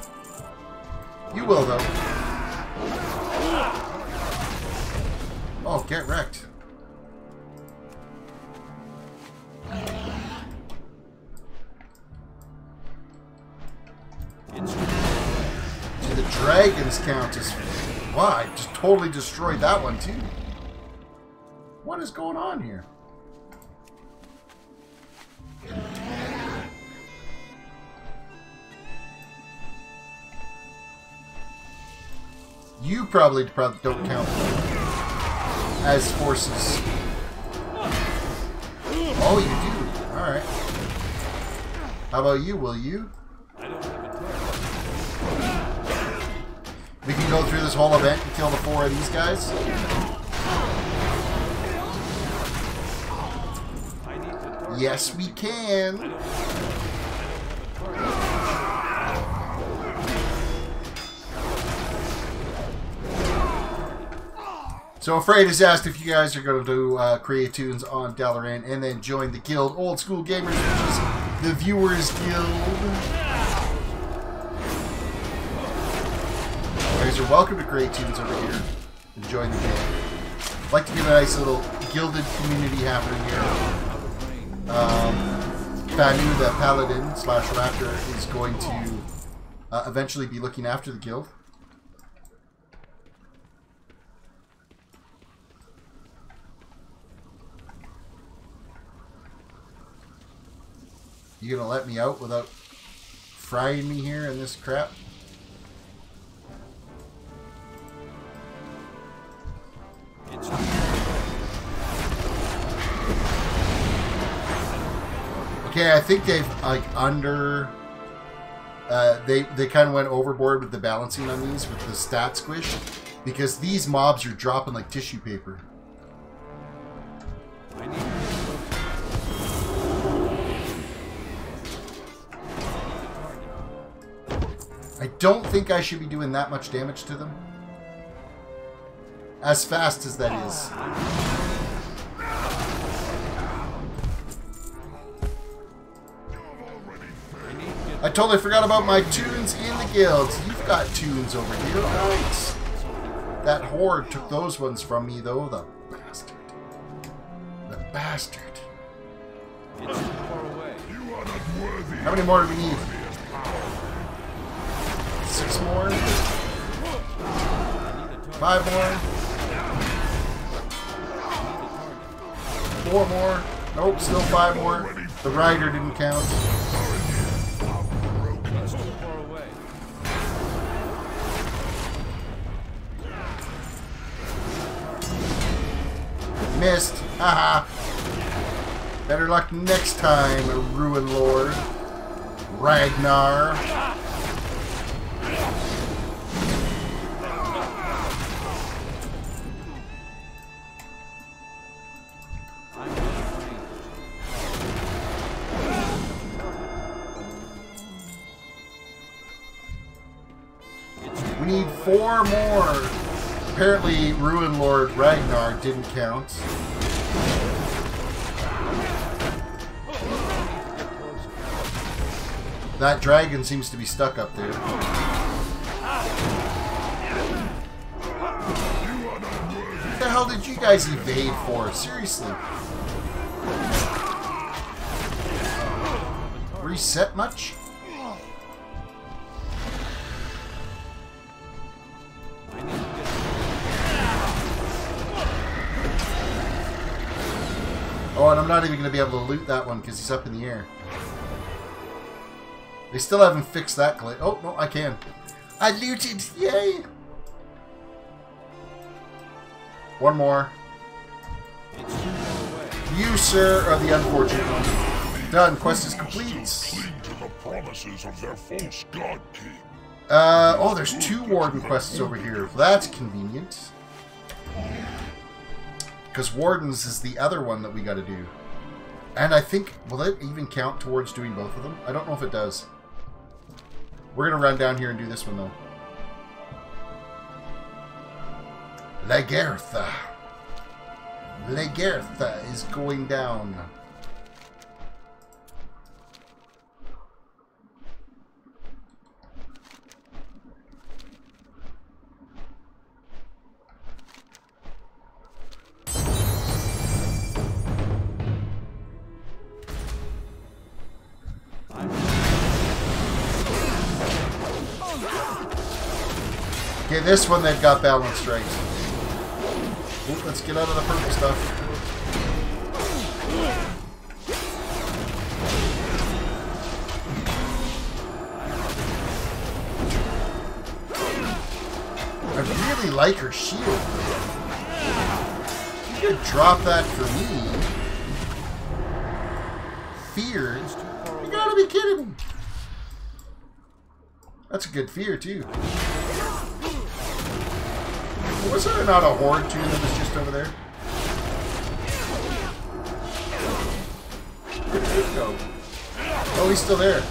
You will, though. Oh, get wrecked. Do the dragons count as... Wow, I just totally destroyed that one too. What is going on here? You probably don't count as forces. Oh, you do. Alright. How about you, will you? We can go through this whole event and kill the 4 of these guys. Yes, we can. So Afraid has asked if you guys are going to do create tunes on Dalaran and then join the guild, Old School Gamers, which is the Viewers Guild. You guys are welcome to create tunes over here and join the guild. I'd like to get a nice little gilded community happening here. Banu, the Paladin / Raptor, is going to eventually be looking after the guild. You gonna let me out without frying me here in this crap? Okay, I think they've like they kind of went overboard with the balancing on these with the stat squish, because these mobs are dropping like tissue paper. I don't think I should be doing that much damage to them. As fast as that is. I totally forgot about my toons in the guilds. You've got toons over here. Nice. That horde took those ones from me, though. The bastard. The bastard. It's too far away. You are not worthy. How many more do we need? 6 more? 5 more? 4 more? Nope, still 5 more. The rider didn't count. It's too far away. Missed. Haha. Better luck next time, Ruin Lord. Ragnar. We need 4 more. Apparently, Ruin Lord Ragnar didn't count. That dragon seems to be stuck up there. What the hell did you guys evade for? Seriously. Reset much? Oh, and I'm not even going to be able to loot that one because he's up in the air. They still haven't fixed that glitch. Oh, no, I can. I looted! Yay! 1 more. You, sir, are the unfortunate one. Done. Quest is complete. Cling to the promises of their false god king. Oh, there's 2 warden quests over here. That's convenient. Because Wardens is the other one that we got to do. And I think, will it even count towards doing both of them? I don't know if it does. We're going to run down here and do this one, though. Lagertha. Lagertha is going down. Okay, this one they've got balanced right. Ooh, let's get out of the purple stuff. I really like her shield. You could drop that for me. Fear? You gotta be kidding me. That's a good fear, too. Was there not a horde too that was just over there? Where did it go? Oh, he's still there.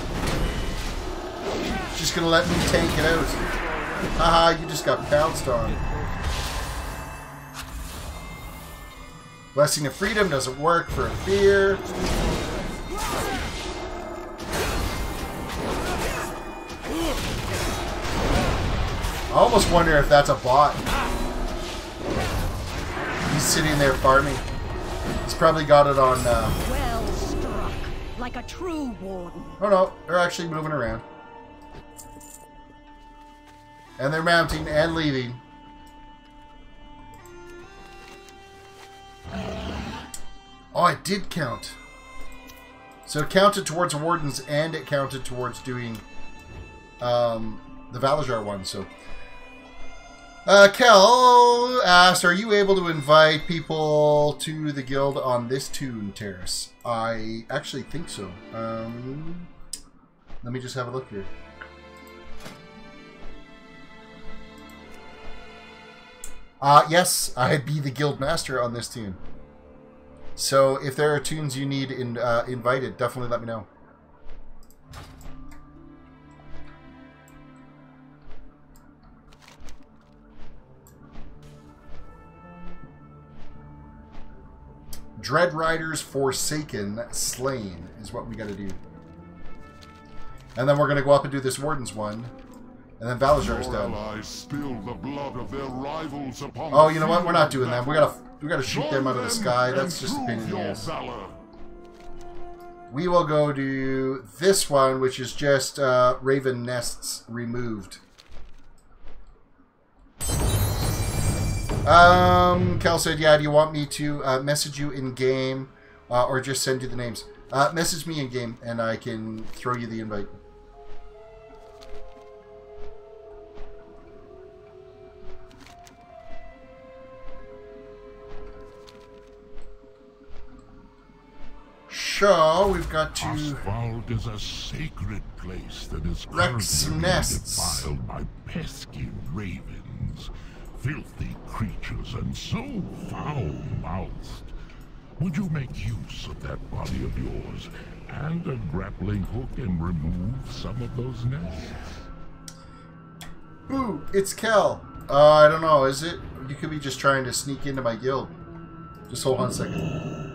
Just gonna let me tank it out. Haha, you just got pounced on. Blessing of Freedom doesn't work for a fear. I almost wonder if that's a bot. He's sitting there farming. He's probably got it on... Well struck, like a true warden. Oh no, they're actually moving around. And they're mounting and leaving. Oh, I did count. So it counted towards Wardens and it counted towards doing the Valajar one. So Kel asked, are you able to invite people to the guild on this toon, Terris? I actually think so. Let me just have a look here. Yes, I'd be the guild master on this toon. So if there are toons you need invited, definitely let me know. Dread Riders Forsaken Slain is what we got to do. And then we're going to go up and do this Warden's one. And then Valajar's done. The blood of their rivals upon oh, you know what? We're not doing that. We gotta shoot them out of the sky. That's just a pain in the ass. We will go to this one, which is just Raven Nests removed. Kel said, yeah, do you want me to message you in game or just send you the names? Message me in game and I can throw you the invite. So we've got to Asphalt is a sacred place that is wreck some nests. defiled by pesky ravens, filthy creatures, and so foul-mouthed. Would you make use of that body of yours and a grappling hook and remove some of those nests? Ooh, it's Kel. I don't know, is it? You could be just trying to sneak into my guild. Just hold on a second.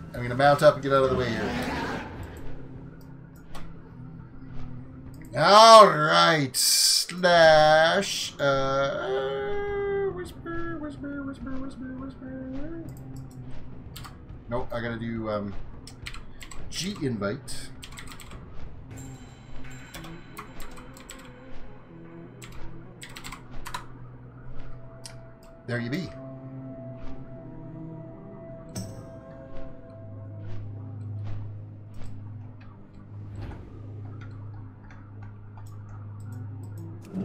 I'm going to mount up and get out of the way here. Alright. Slash. Whisper, whisper, whisper, whisper, whisper. Nope, I got to do G invite. There you be.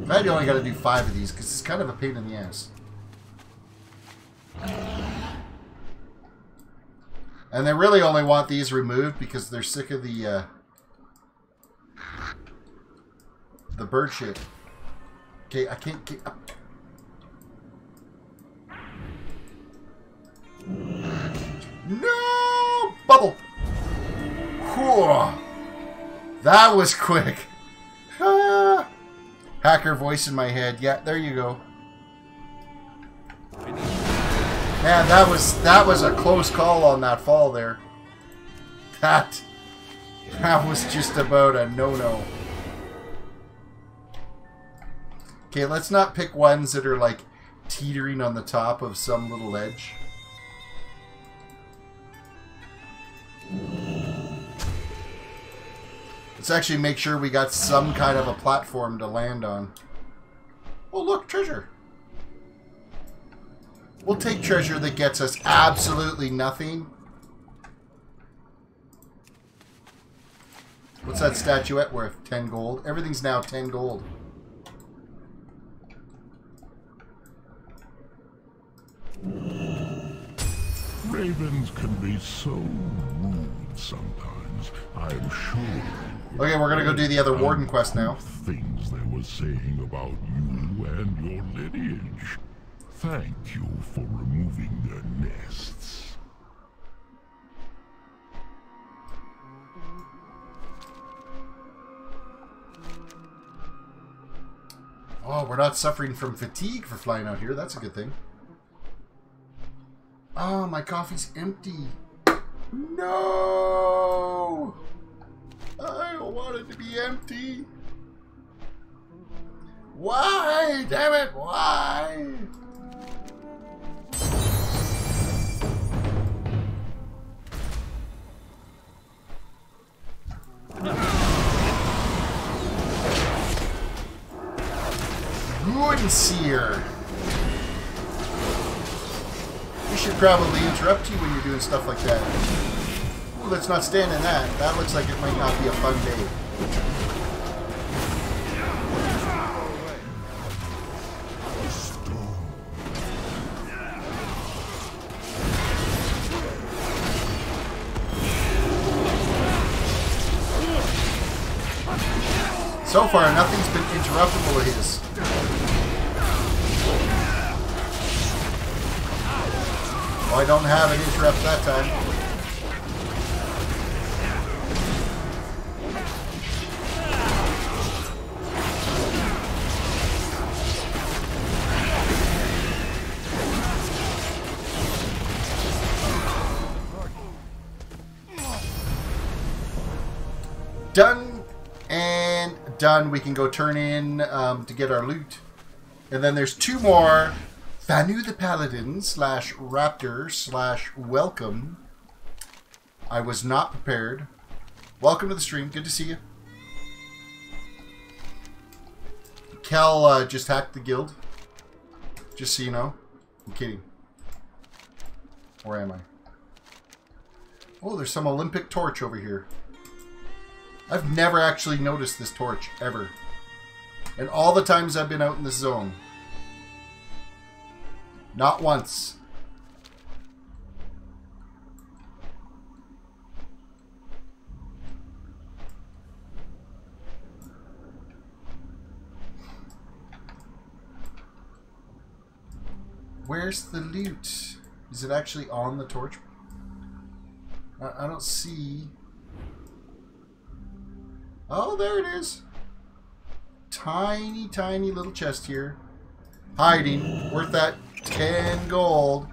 I only got to do 5 of these because it's kind of a pain in the ass. And they really only want these removed because they're sick of the bird shit. Okay, I can't get up. No! Bubble! Whew. That was quick. Ah. Hacker voice in my head. Yeah, there you go. Man, that was a close call on that fall there. That was just about a no-no. Okay, let's not pick ones that are like teetering on the top of some little ledge. Let's actually make sure we got some kind of a platform to land on. Oh, look, treasure. We'll take treasure that gets us absolutely nothing. What's that statuette worth? 10 gold? Everything's now 10 gold. Ravens can be so rude sometimes, I'm sure. Okay, we're gonna go do the other warden quest now. Things they were saying about you and your lineage. Thank you for removing their nests. Oh, we're not suffering from fatigue for flying out here. That's a good thing. Oh, my coffee's empty. No! I don't want it to be empty. Why? Damn it, why? Ruinseer. We should probably interrupt you when you're doing stuff like that. Ooh, let's not stand in that. That looks like it might not be a fun day. So far, nothing's been interruptible of his. Well, I don't have an interrupt that time. Done. And done. We can go turn in to get our loot. And then there's 2 more. Vanu the Paladin / Raptor / welcome. I was not prepared. Welcome to the stream. Good to see you. Kel just hacked the guild. Just so you know. I'm kidding. Where am I? Oh, there's some Olympic torch over here. I've never actually noticed this torch, ever. And all the times I've been out in this zone. Not once. Where's the loot? Is it actually on the torch? I don't see... Oh, there it is. Tiny, tiny little chest here. Hiding. Worth that 10 gold.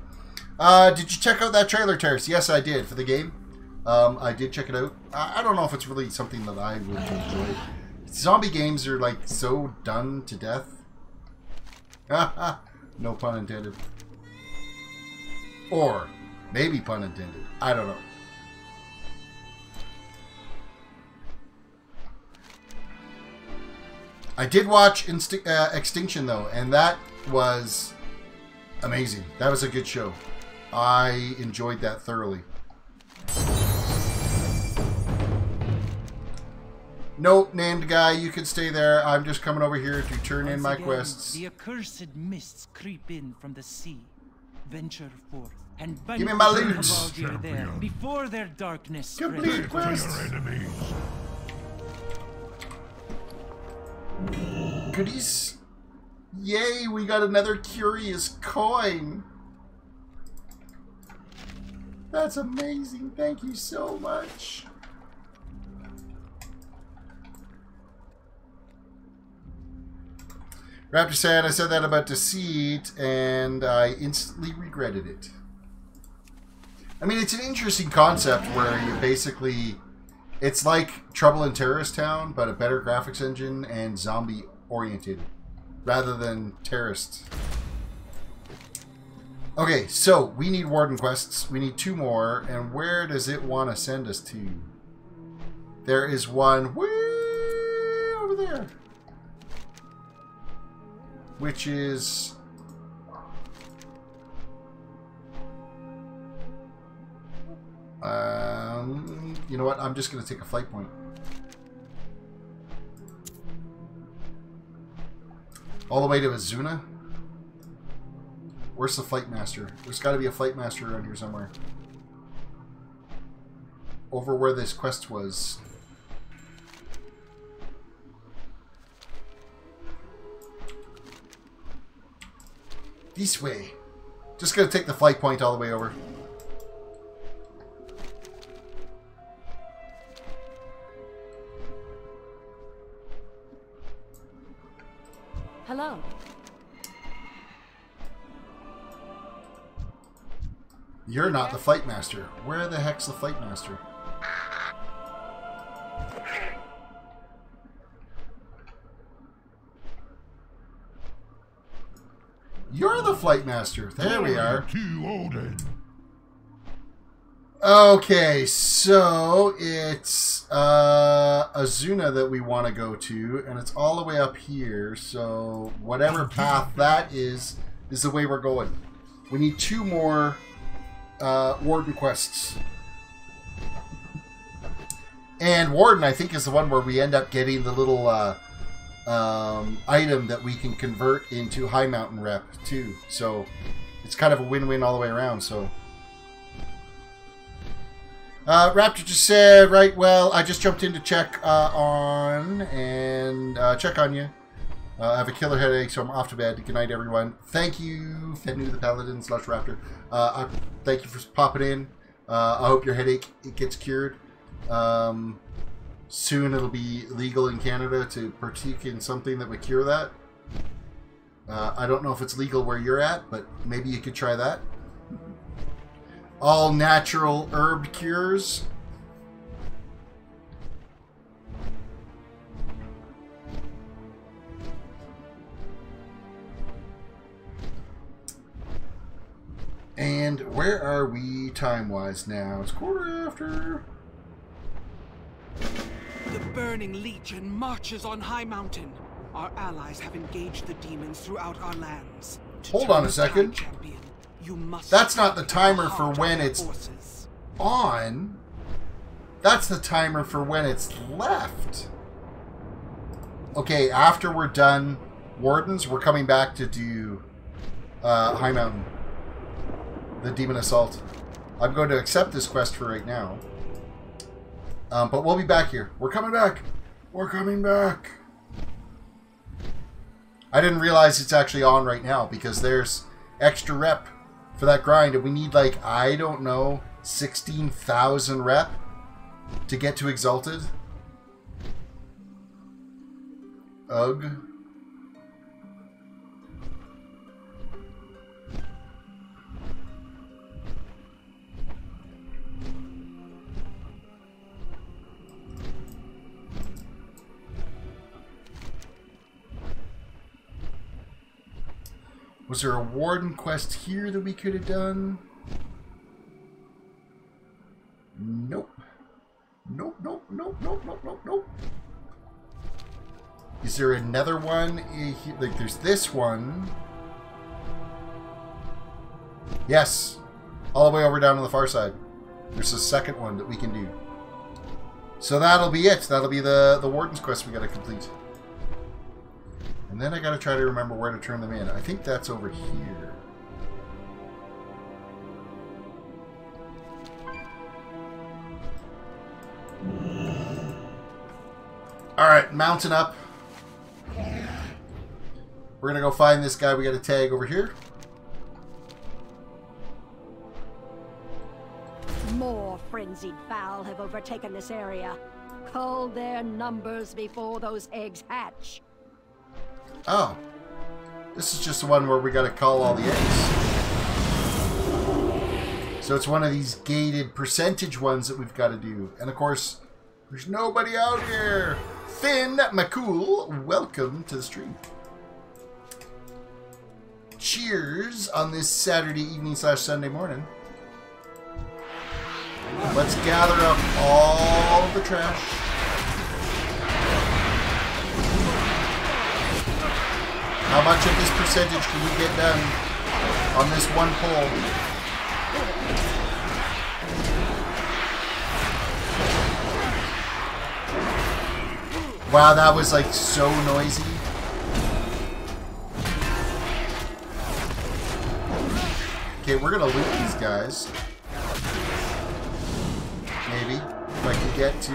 Did you check out that trailer, Terrace? Yes, I did, for the game. I did check it out. I don't know if it's really something that I would enjoy. Zombie games are, like, so done to death. No pun intended. Or, maybe pun intended. I don't know. I did watch Extinction, though, and that was amazing. That was a good show. I enjoyed that thoroughly. Nope, named guy, you can stay there. I'm just coming over here to turn in my quests. The accursed mists creep in from the sea. Venture forth and give me my loot. There before their darkness complete quests. Goodies. Yay, we got another curious coin. That's amazing. Thank you so much. Raptor said, I said that about Deceit, and I instantly regretted it. I mean, it's an interesting concept where you basically... It's like Trouble in Terrorist Town, but a better graphics engine and zombie-oriented, rather than terrorist. Okay, so we need Warden quests. We need 2 more, and where does it want to send us to? There is one way over there, which is... you know what? I'm just going to take a flight point. All the way to Azuna? Where's the flight master? There's got to be a flight master around here somewhere. Over where this quest was. This way. Just going to take the flight point all the way over. Hello. You're not the flight master. Where the heck's the flight master? You're the flight master. There we are. Okay, so it's Azuna that we want to go to, and it's all the way up here, so whatever path that is the way we're going. We need 2 more Warden quests. And Warden, I think, is the one where we end up getting the little item that we can convert into High Mountain rep, too. So, it's kind of a win-win all the way around, so... Raptor just said, right, well, I just jumped in to check check on you. I have a killer headache, so I'm off to bed. Good night, everyone. Thank you, Fenu the Paladin / Raptor. Thank you for popping in. I hope your headache gets cured. Soon it'll be legal in Canada to partake in something that would cure that. I don't know if it's legal where you're at, but maybe you could try that. All natural herb cures. And where are we time-wise now? It's 1:15. The Burning Legion marches on High Mountain. Our allies have engaged the demons throughout our lands. Hold on a second. Champion, you must That's not the timer for when it's on. That's the timer for when it's left. Okay, after we're done Wardens, we're coming back to do High Mountain. The Demon Assault. I'm going to accept this quest for right now. But we'll be back here. We're coming back. We're coming back. I didn't realize it's actually on right now because there's extra rep for that grind. And we need, like, I don't know, 16,000 rep to get to Exalted. Ugh. Was there a Warden quest here that we could have done? Nope. Nope, nope, nope, nope, nope, nope, nope. Is there another one? Like, there's this one. Yes. All the way over down on the far side. There's a second one that we can do. So that'll be it. That'll be the Warden's quest we gotta complete. And then I gotta try to remember where to turn them in. I think that's over here. Alright, mountain up. We're gonna go find this guy we gotta tag over here. More frenzied fowl have overtaken this area. Cull their numbers before those eggs hatch. Oh. This is just the one where we gotta cull all the eggs. So it's one of these gated percentage ones that we've got to do. And of course, there's nobody out here. Finn McCool, welcome to the stream. Cheers on this Saturday evening / Sunday morning. Let's gather up all the trash. How much of this percentage can we get done on this one poll? Wow, that was like so noisy. Okay, we're gonna loot these guys. Maybe. If I can get to...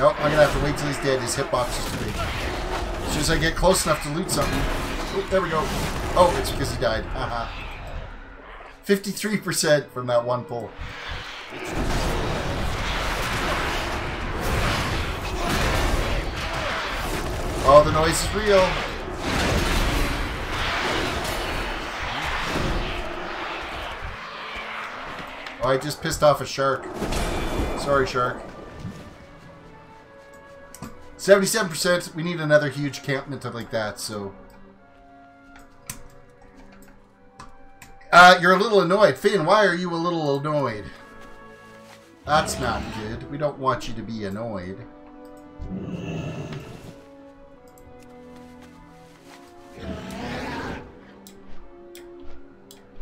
Nope, I'm gonna have to wait till he's dead. His hitbox is too big. As soon as I get close enough to loot something... Oh, there we go. Oh, it's because he died. Haha. 53% from that one pull. Oh, the noise is real. Oh, I just pissed off a shark. Sorry, shark. 77%. We need another huge campment like that, so... you're a little annoyed. Finn, why are you a little annoyed? That's not good. We don't want you to be annoyed.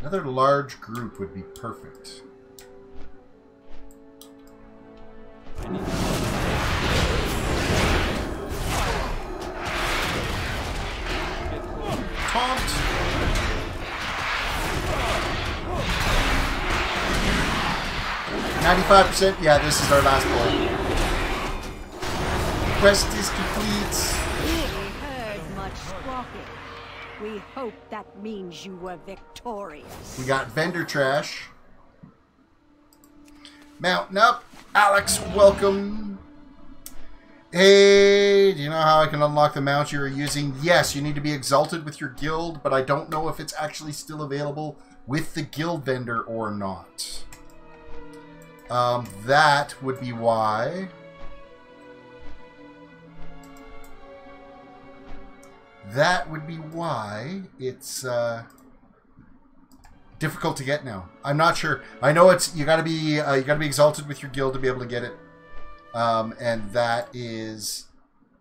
Another large group would be perfect. Taunt. 95%. Yeah, this is our last goal. Quest is complete. We heard much squawking. We hope that means you were victorious. We got vendor trash. Mountain up. Alex, welcome. Hey, do you know how I can unlock the mount you're using? Yes, you need to be exalted with your guild, but I don't know if it's actually still available with the guild vendor or not. That would be why. That would be why it's difficult to get now. I'm not sure. I know it's you gotta be exalted with your guild to be able to get it, and that is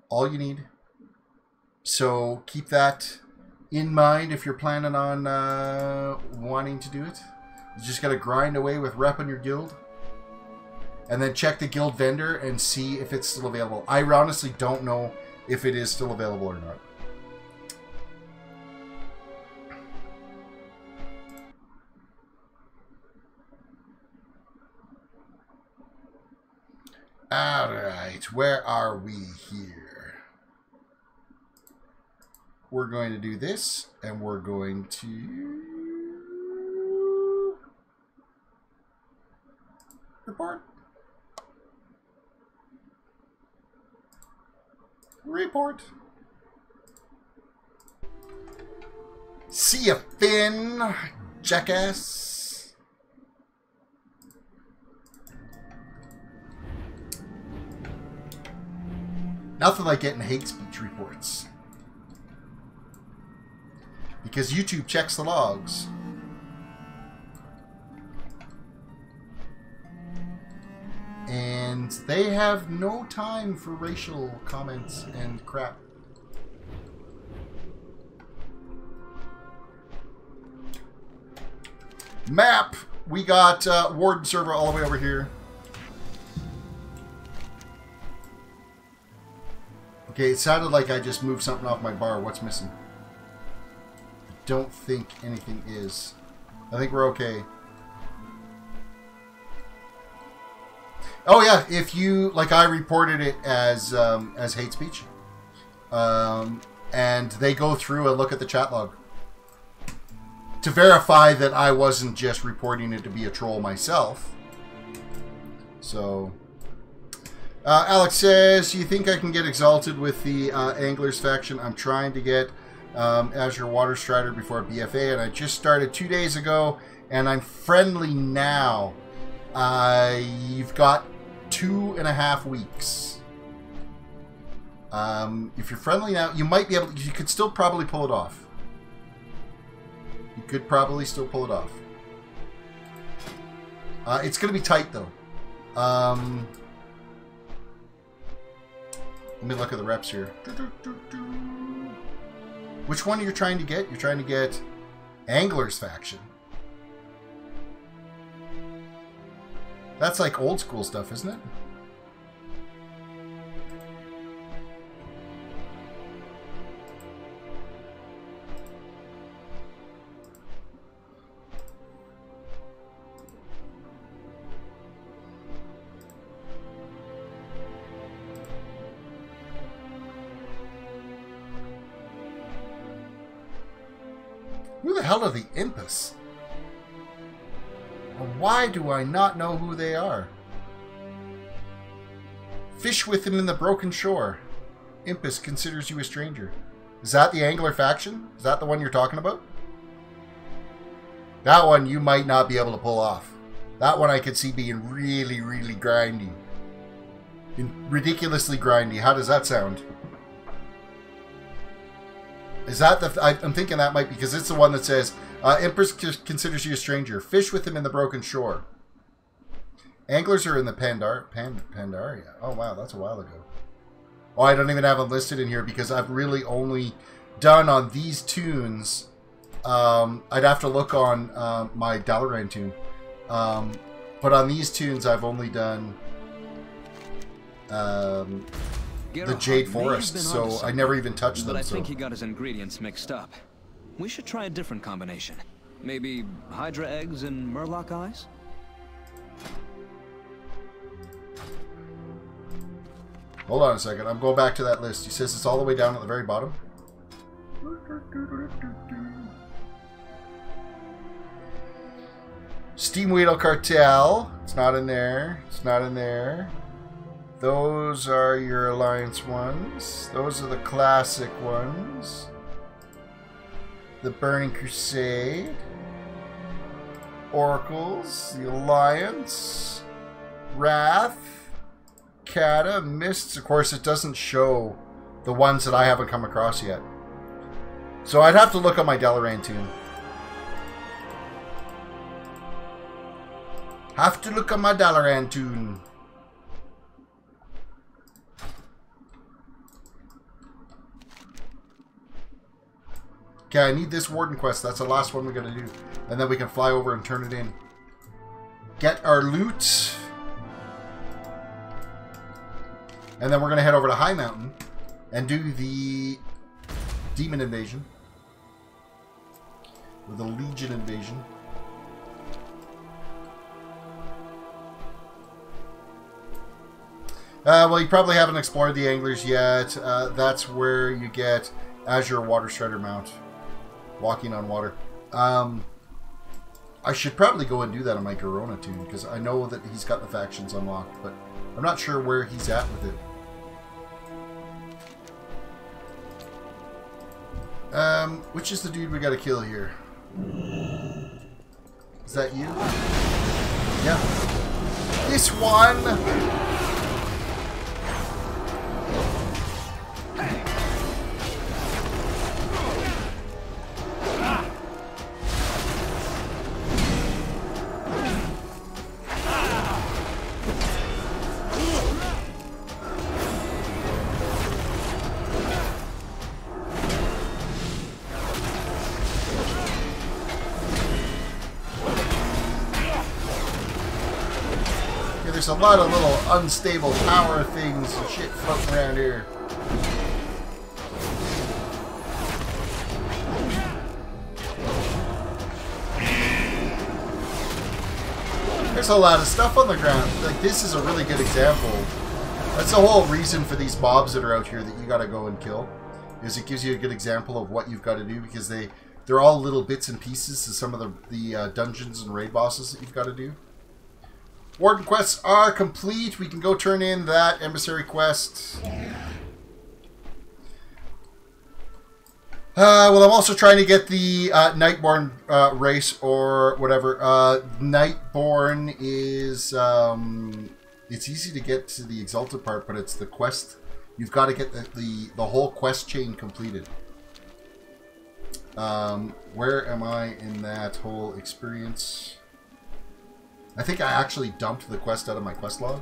all you need. So keep that in mind if you're planning on wanting to do it. You just gotta grind away with rep on your guild, and then check the guild vendor and see if it's still available. I honestly don't know if it is still available or not. Alright, where are we here? We're going to do this, and we're going to report. Report. See ya, Finn, jackass. Nothing like getting hate speech reports. Because YouTube checks the logs. And they have no time for racial comments and crap. Map! We got Warden server all the way over here. Okay, it sounded like I just moved something off my bar. What's missing? I don't think anything is. I think we're okay. Oh yeah, if you like, I reported it as hate speech, and they go through and look at the chat log to verify that I wasn't just reporting it to be a troll myself. So. Alex says, you think I can get exalted with the Anglers faction? I'm trying to get Azure Water Strider before BFA, and I just started 2 days ago, and I'm friendly now. You've got 2.5 weeks. If you're friendly now, you might be able to, you could still probably pull it off. You could probably still pull it off. It's going to be tight, though. Let me look at the reps here. Which one are you trying to get? You're trying to get Angler's faction. That's like old school stuff, isn't it? Who the hell are the Impus? Why do I not know who they are? Fish with him in the broken shore. Impus considers you a stranger. Is that the Angler faction? Is that the one you're talking about? That one you might not be able to pull off. That one I could see being really, really grindy. Ridiculously grindy. How does that sound? Is that the... I'm thinking that might be, because it's the one that says, Empress considers you a stranger. Fish with him in the broken shore. Anglers are in the Pandaria. Oh, wow, that's a while ago. Oh, I don't even have them listed in here, because I've really only done on these toons I'd have to look on my Dalaran toon. But on these toons, I've only done the Jade Forest, so I never even touched them. But I think he got his ingredients mixed up. We should try a different combination. Maybe Hydra eggs and Murloc eyes? Hold on a second. I'm going back to that list. He says it's all the way down at the very bottom. Steamweedle Cartel. It's not in there. It's not in there. Those are your Alliance ones. Those are the classic ones. The Burning Crusade. Oracles. The Alliance. Wrath. Kata. Mists. Of course, it doesn't show the ones that I haven't come across yet. So I'd have to look on my Dalaran toon. Have to look on my Dalaran toon. Okay, I need this Warden quest. That's the last one we're going to do. And then we can fly over and turn it in. Get our loot. And then we're going to head over to High Mountain and do the Demon Invasion. Or the Legion Invasion. Well, you probably haven't explored the Anglers yet. That's where you get Azure Water Strider mount. Walking on water. I should probably go and do that on my Garona toon, because I know that he's got the factions unlocked, but I'm not sure where he's at with it. Which is the dude we gotta kill here? Is that you? Yeah. This one! There's a lot of little unstable power things and shit floating around here. There's a lot of stuff on the ground. Like, this is a really good example. That's the whole reason for these mobs that are out here that you gotta go and kill. Is it gives you a good example of what you've got to do, because they're all little bits and pieces to some of the dungeons and raid bosses that you've got to do. Warden quests are complete. We can go turn in that emissary quest. Well, I'm also trying to get the Nightborn race or whatever. Nightborn is it's easy to get to the Exalted part, but it's the quest. You've got to get the whole quest chain completed. Where am I in that whole experience? I think I actually dumped the quest out of my quest log.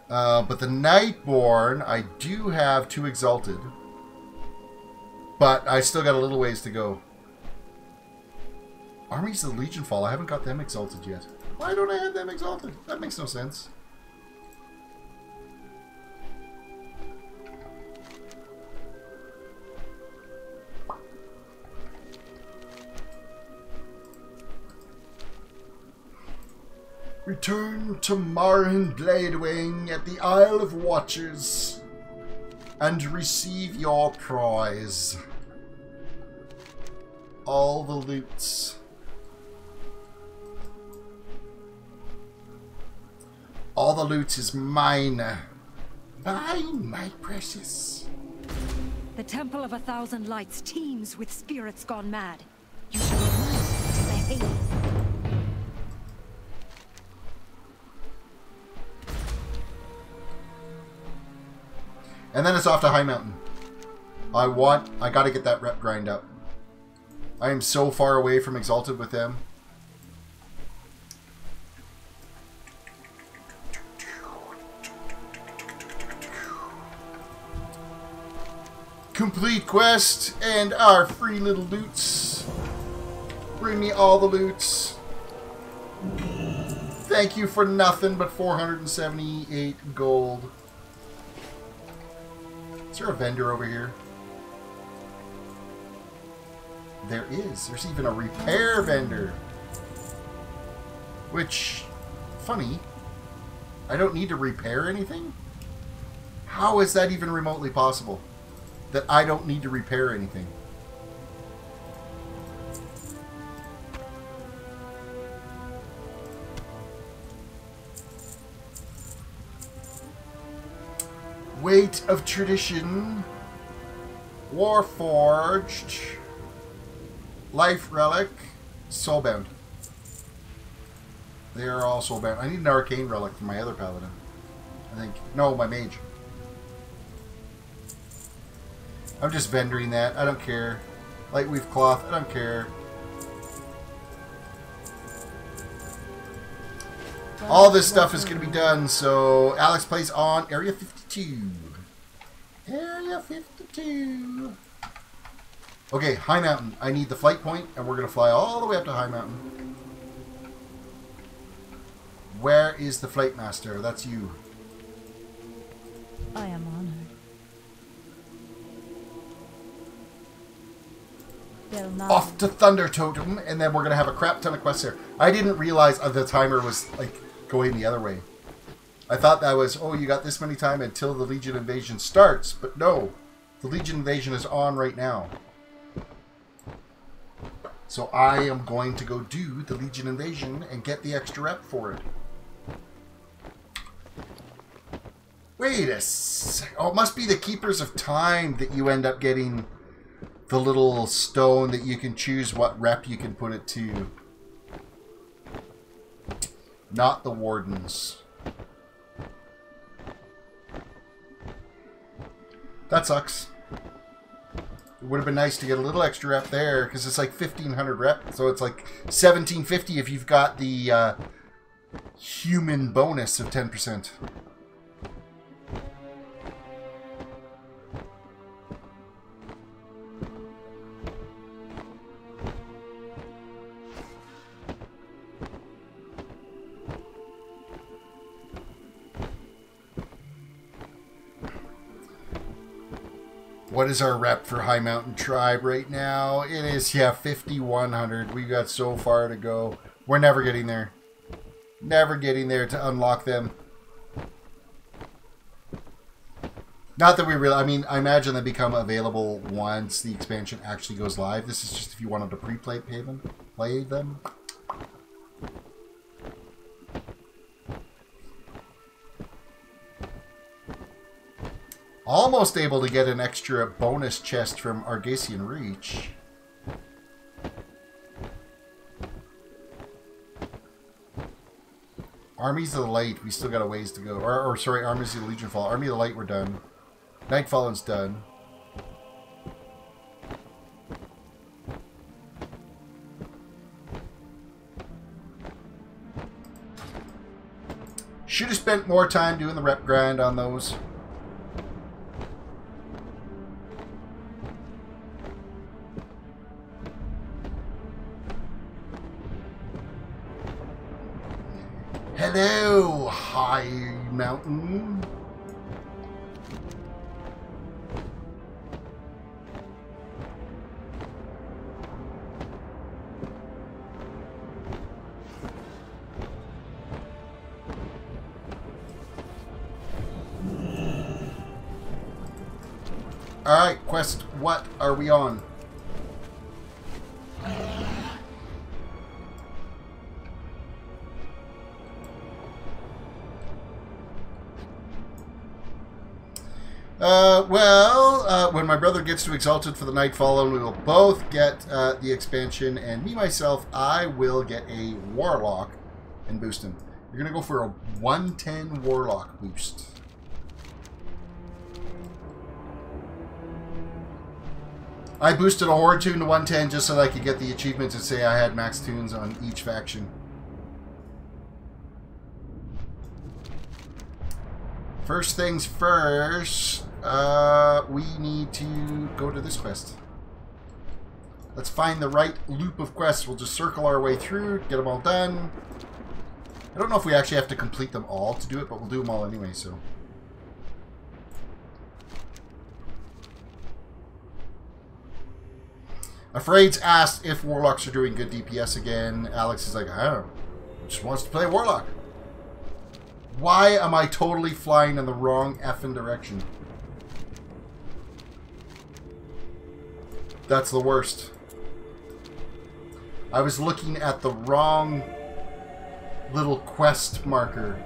But the Nightborn, I do have 2 Exalted. But I still got a little ways to go. Armies of the Legion Fall, I haven't got them Exalted yet. Why don't I have them Exalted? That makes no sense. Return to Marin Bladewing at the Isle of Watchers and receive your prize. All the loots. All the loot is mine. Mine, my precious. The Temple of 1,000 Lights teems with spirits gone mad. You shall move to the haven. And then it's off to High Mountain. I gotta get that rep grind up. I am so far away from Exalted with them. Complete quest and our free little loots. Bring me all the loots. Thank you for nothing but 478 gold. Is there a vendor over here? There is. There's even a repair vendor. Which, funny, I don't need to repair anything? How is that even remotely possible? That I don't need to repair anything? Weight of Tradition, Warforged, Life Relic, Soulbound. They are all soulbound. I need an Arcane Relic for my other Paladin. I think. No, my Mage. I'm just vendoring that. I don't care. Lightweave Cloth. I don't care. All this stuff is going to be done, so Alex plays on Area 52. Area 52. Okay, High Mountain. I need the flight point, and we're going to fly all the way up to High Mountain. Where is the Flight Master? That's you. I am honored. Off to Thunder Totem, and then we're going to have a crap ton of quests here. I didn't realize the timer was like going the other way. I thought that was, oh, you got this many time until the Legion Invasion starts, but no. The Legion Invasion is on right now. So I am going to go do the Legion Invasion and get the extra rep for it. Wait a sec. Oh, it must be the Keepers of Time that you end up getting the little stone that you can choose what rep you can put it to. Not the Wardens. That sucks. It would have been nice to get a little extra rep there, because it's like 1,500 rep, so it's like 1,750 if you've got the human bonus of 10%. What is our rep for High Mountain Tribe right now? It is, yeah, 5,100. We've got so far to go. We're never getting there. Never getting there to unlock them. Not that we really... I mean, I imagine they become available once the expansion actually goes live. This is just if you wanted to pre-play them. Play them. Almost able to get an extra bonus chest from Argasian Reach. Armies of the Light, we still got a ways to go. Or sorry, Armies of the Legion Fall. Army of the Light, we're done. Nightfallen's done. Should have spent more time doing the rep grind on those. Hello, High Mountain. Alright, quest, what are we on? When my brother gets to Exalted for the Nightfallen, we will both get the expansion, and me, myself, I will get a Warlock and boost him. You're going to go for a 110 Warlock boost. I boosted a Horde Toon to 110 just so that I could get the achievement to say I had max tunes on each faction. First things first, We need to go to this quest. Let's find the right loop of quests. We'll just circle our way through, get them all done. I don't know if we actually have to complete them all to do it, but we'll do them all anyway, so. Afraid's asked if Warlocks are doing good DPS again. Alex is like, I don't know. Just wants to play Warlock. Why am I totally flying in the wrong effing direction? That's the worst. I was looking at the wrong little quest marker.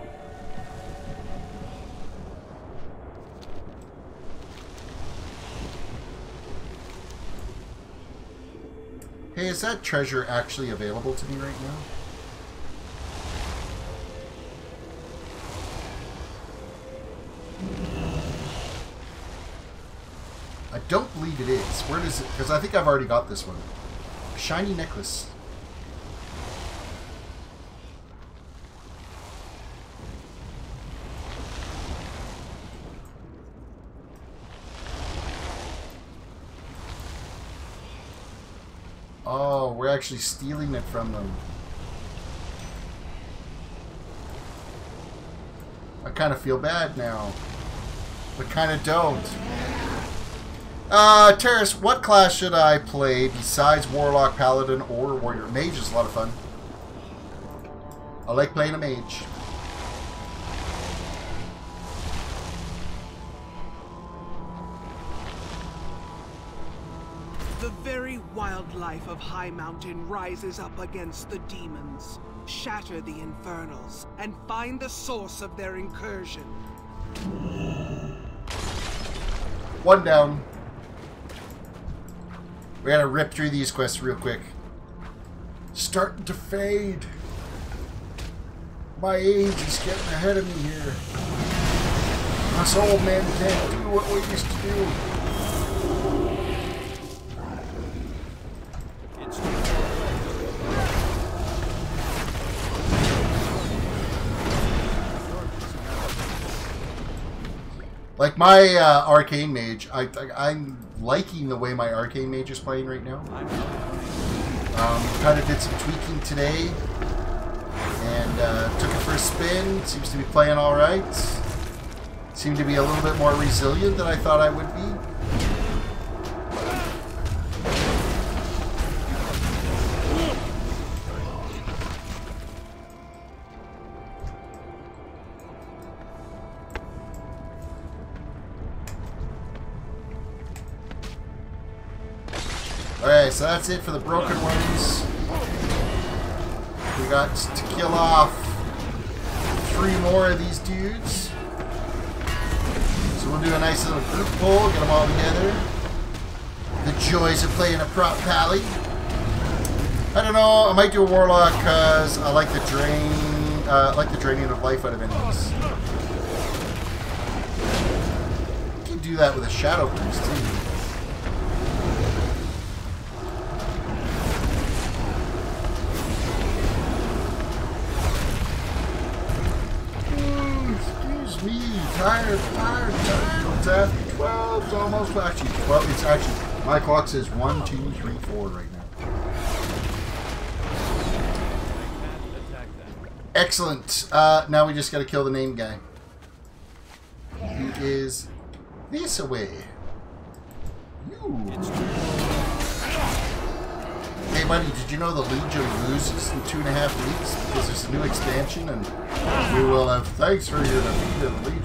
Hey, is that treasure actually available to me right now? I don't believe it is. Where does it? Because I think I've already got this one. Shiny necklace. Oh, we're actually stealing it from them. I kind of feel bad now, but kind of don't. Terris, what class should I play besides Warlock, Paladin, or Warrior? Mage is a lot of fun. I like playing a mage. The very wildlife of High Mountain rises up against the demons, shatter the infernals, and find the source of their incursion. One down. We gotta rip through these quests real quick. Starting to fade. My age is getting ahead of me here. Us old men can't do what we used to do. Like my Arcane Mage, I'm liking the way my Arcane Mage is playing right now. Kind of did some tweaking today and took it for a spin. Seems to be playing all right. Seemed to be a little bit more resilient than I thought I would be. Alright, so that's it for the broken ones. We got to kill off 3 more of these dudes. So we'll do a nice little group pull, get them all together. The joys of playing a prop pally. I don't know, I might do a Warlock because I like the the draining of life out of enemies. You can do that with a Shadow Priest too. Tired. It's after 12. It's almost actually 12. It's actually, my clock says 1, 2, 3, 4 right now. Excellent. Now we just got to kill the name guy. He is this away. Hey buddy, did you know the Legion loses in 2.5 weeks because there's a new expansion and we will have thanks for your defeat of the Legion.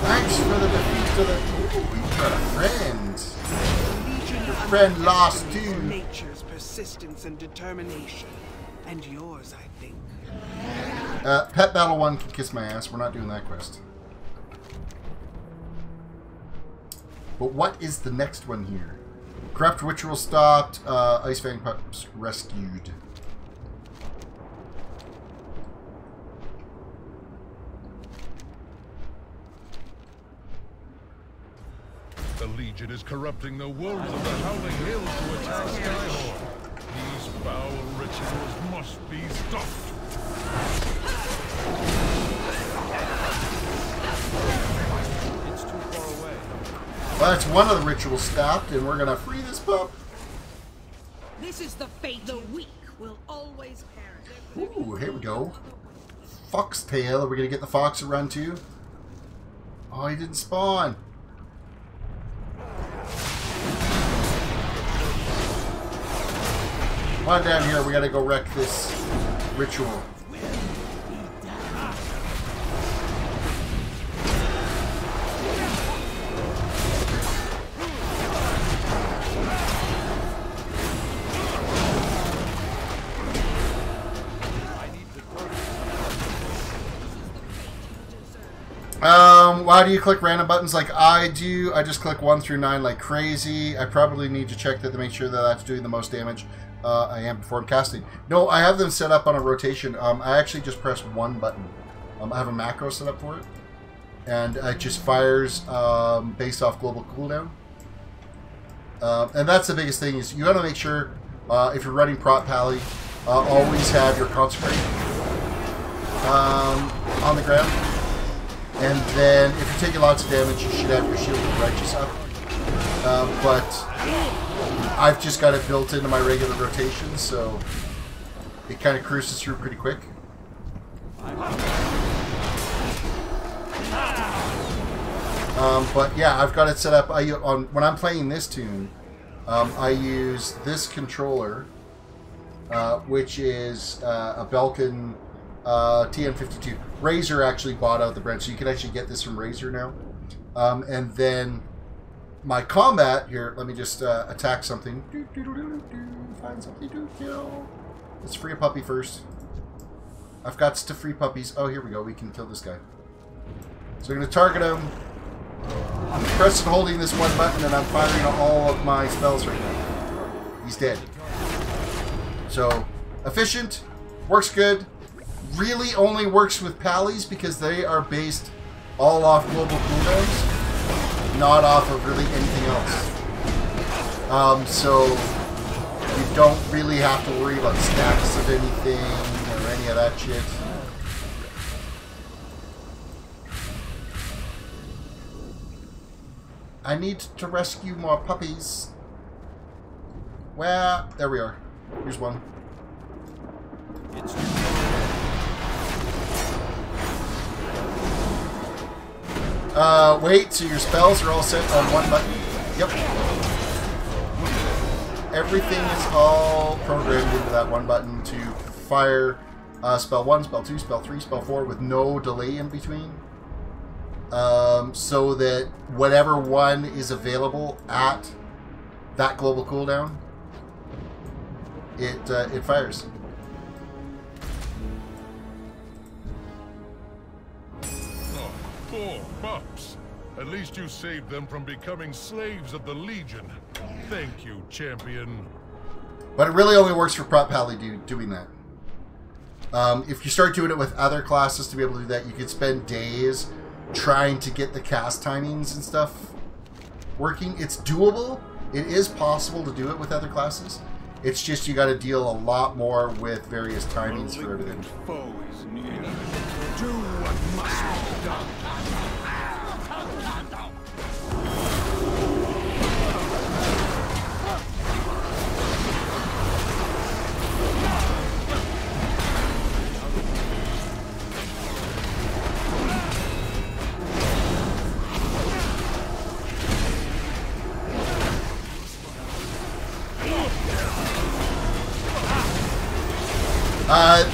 Thanks for the defeat of the... Ooh, you've got a friend. Your friend lost too. Nature's persistence and determination. And yours, I think. Pet Battle 1 can kiss my ass. We're not doing that quest. But what is the next one here? Corrupt Ritual stopped. Ice Fang Pups rescued. The Legion is corrupting the wolves of the Howling Hills to attack Skyhorn. These foul rituals must be stopped. It's too far away. Well, that's one of the rituals stopped, and we're gonna free this pup. This is the fate. The weak will always perish. Ooh, here we go. Foxtail. Are we gonna get the fox to run too? Oh, he didn't spawn. Come on down here. We gotta go wreck this ritual. Why do you click random buttons like I do? I just click 1 through 9 like crazy. I probably need to check that to make sure that that's doing the most damage I am before I'm casting. No, I have them set up on a rotation. I actually just press 1 button. I have a macro set up for it. And it just fires based off global cooldown. And that's the biggest thing is you got to make sure if you're running Prot Pally, always have your Consecrate on the ground. And then, if you're taking lots of damage, you should have your Shield of Righteous up. But I've just got it built into my regular rotation, so it kind of cruises through pretty quick. But yeah, I've got it set up. When I'm playing this tune, I use this controller, which is a Belkin TN52. Razer actually bought out the brand, so you can actually get this from Razer now. And then my combat here, let me just attack something. Find something to kill. Let's free a puppy first. I've got to free puppies. Oh, here we go. We can kill this guy. So I'm going to target him. I'm pressing and holding this one button, and I'm firing all of my spells right now. He's dead. So, efficient. Works good. Really only works with Pallies because they are based all off global cooldowns, not off of really anything else. So you don't really have to worry about stacks of anything or any of that shit. I need to rescue more puppies. Well, there we are. Here's one. Wait, so your spells are all set on one button? Yep. Everything is all programmed into that one button to fire spell 1, spell 2, spell 3, spell 4 with no delay in between. So that whatever one is available at that global cooldown, it fires. Poor pups. At least you saved them from becoming slaves of the Legion. Thank you, champion. But it really only works for Prot Pally doing that. If you start doing it with other classes to be able to do that, you could spend days trying to get the cast timings and stuff working. It's doable. It is possible to do it with other classes. It's just you got to deal a lot more with various timings for everything. Foe is near. Do what must be done.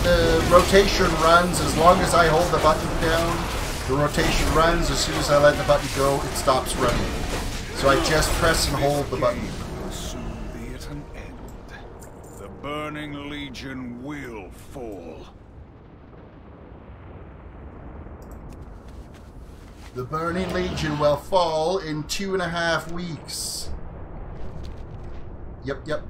The rotation runs as long as I hold the button down. The rotation runs as soon as I let the button go, it stops running. So I just press and hold the button. Will soon be at an end. The Burning Legion will fall. The Burning Legion will fall in 2.5 weeks. Yep.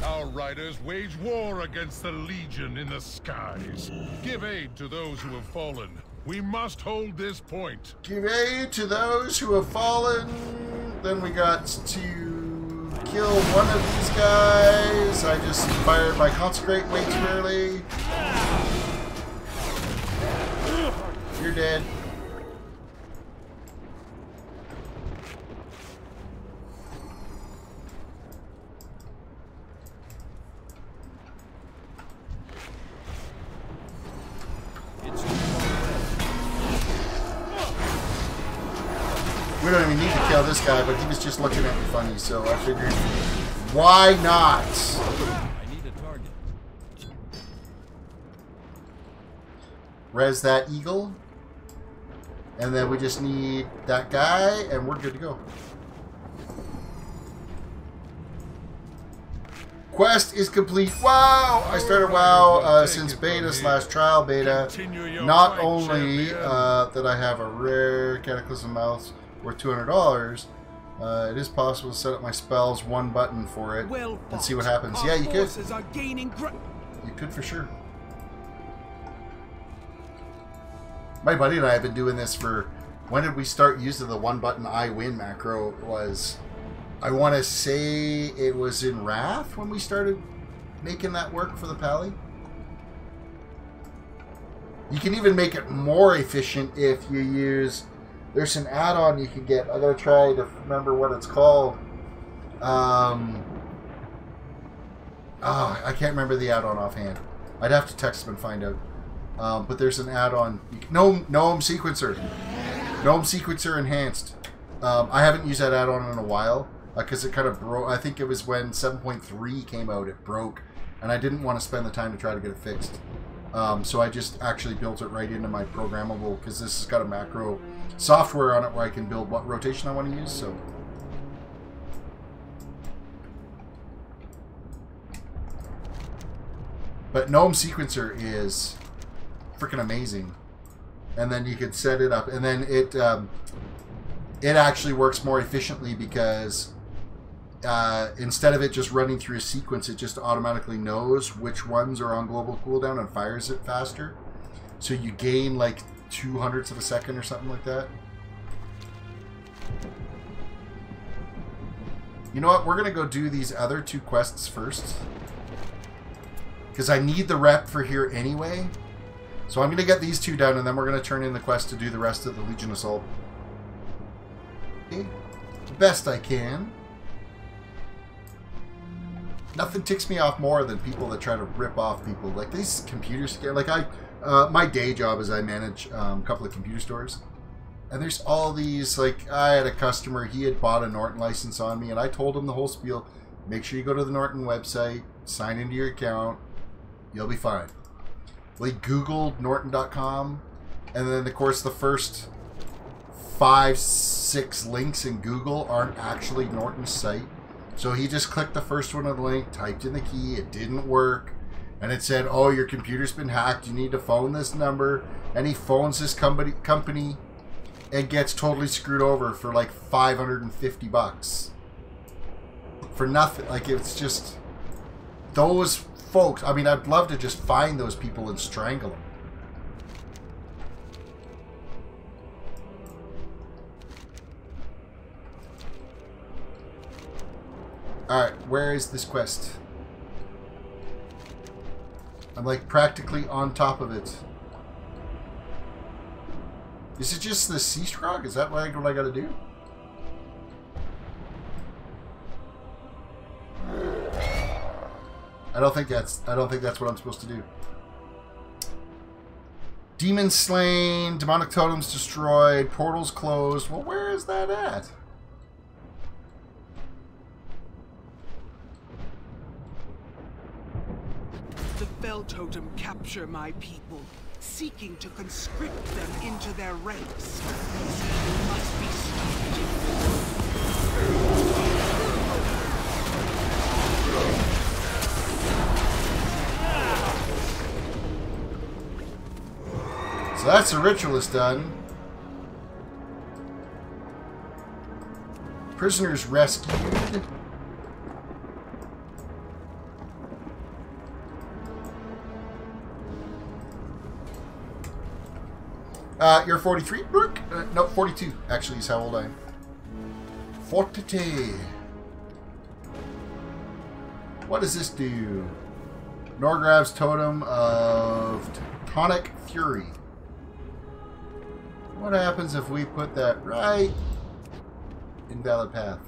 Our riders wage war against the Legion in the skies. Give aid to those who have fallen. We must hold this point. Give aid to those who have fallen. Then we got to kill one of these guys. I just fired my consecrate way too early. You're dead. We don't even need to kill this guy, but he was just looking at me funny, so I figured, why not? I need a target. Res that eagle. And then we just need that guy, and we're good to go. Quest is complete. Wow! I started WoW since beta / trial beta. Not only that I have a rare Cataclysm Mouse worth $200, it is possible to set up my spells one button for it and see what happens. Yeah, you could. You could for sure. My buddy and I have been doing this for... When did we start using the one button I win macro? It was... I want to say it was in Wrath when we started making that work for the Pally. You can even make it more efficient if you use... There's an add-on you can get. I gotta try to remember what it's called. I can't remember the add-on offhand. I'd have to text them and find out. But there's an add-on. Gnome Sequencer. Gnome Sequencer Enhanced. I haven't used that add-on in a while because it kind of broke. I think it was when 7.3 came out. It broke, and I didn't want to spend the time to try to get it fixed. So I just actually built it right into my programmable because this has got a macro software on it where I can build what rotation I want to use. So. But Gnome Sequencer is freaking amazing, and then you could set it up, and then it actually works more efficiently because instead of it just running through a sequence, it just automatically knows which ones are on global cooldown and fires it faster. So you gain like 0.02 of a second or something like that. You know what? We're gonna go do these other 2 quests first because I need the rep for here anyway. So I'm going to get these 2 done, and then we're going to turn in the quest to do the rest of the Legion Assault. Okay. Best I can. Nothing ticks me off more than people that try to rip off people. Like these computer stores. Like my day job is I manage a couple of computer stores. And there's all these, like, I had a customer, he had bought a Norton license on me, and I told him the whole spiel. Make sure you go to the Norton website, sign into your account, you'll be fine. Well, he Googled Norton.com, and then, of course, the first 5-6 links in Google aren't actually Norton's site. So he just clicked the first one on the link, typed in the key, it didn't work, and it said, oh, your computer's been hacked, you need to phone this number, and he phones this company and gets totally screwed over for like $550 for nothing. Like, it's just those folks. I mean, I'd love to just find those people and strangle them. Alright, where is this quest? I'm like practically on top of it. Is it just the sea scrog? Is that what I gotta do? I don't think that's what I'm supposed to do. Demons slain, demonic totems destroyed, portals closed. Well, where is that at? The Fell Totem capture my people, seeking to conscript them into their ranks. This evil must be stopped. So that's the ritualist done. Prisoners rescued. You're 43, Brooke? No, 42, actually, is how old I am. 42. What does this do? Norgrav's Totem of Tonic Fury. What happens if we put that right in Valid Path?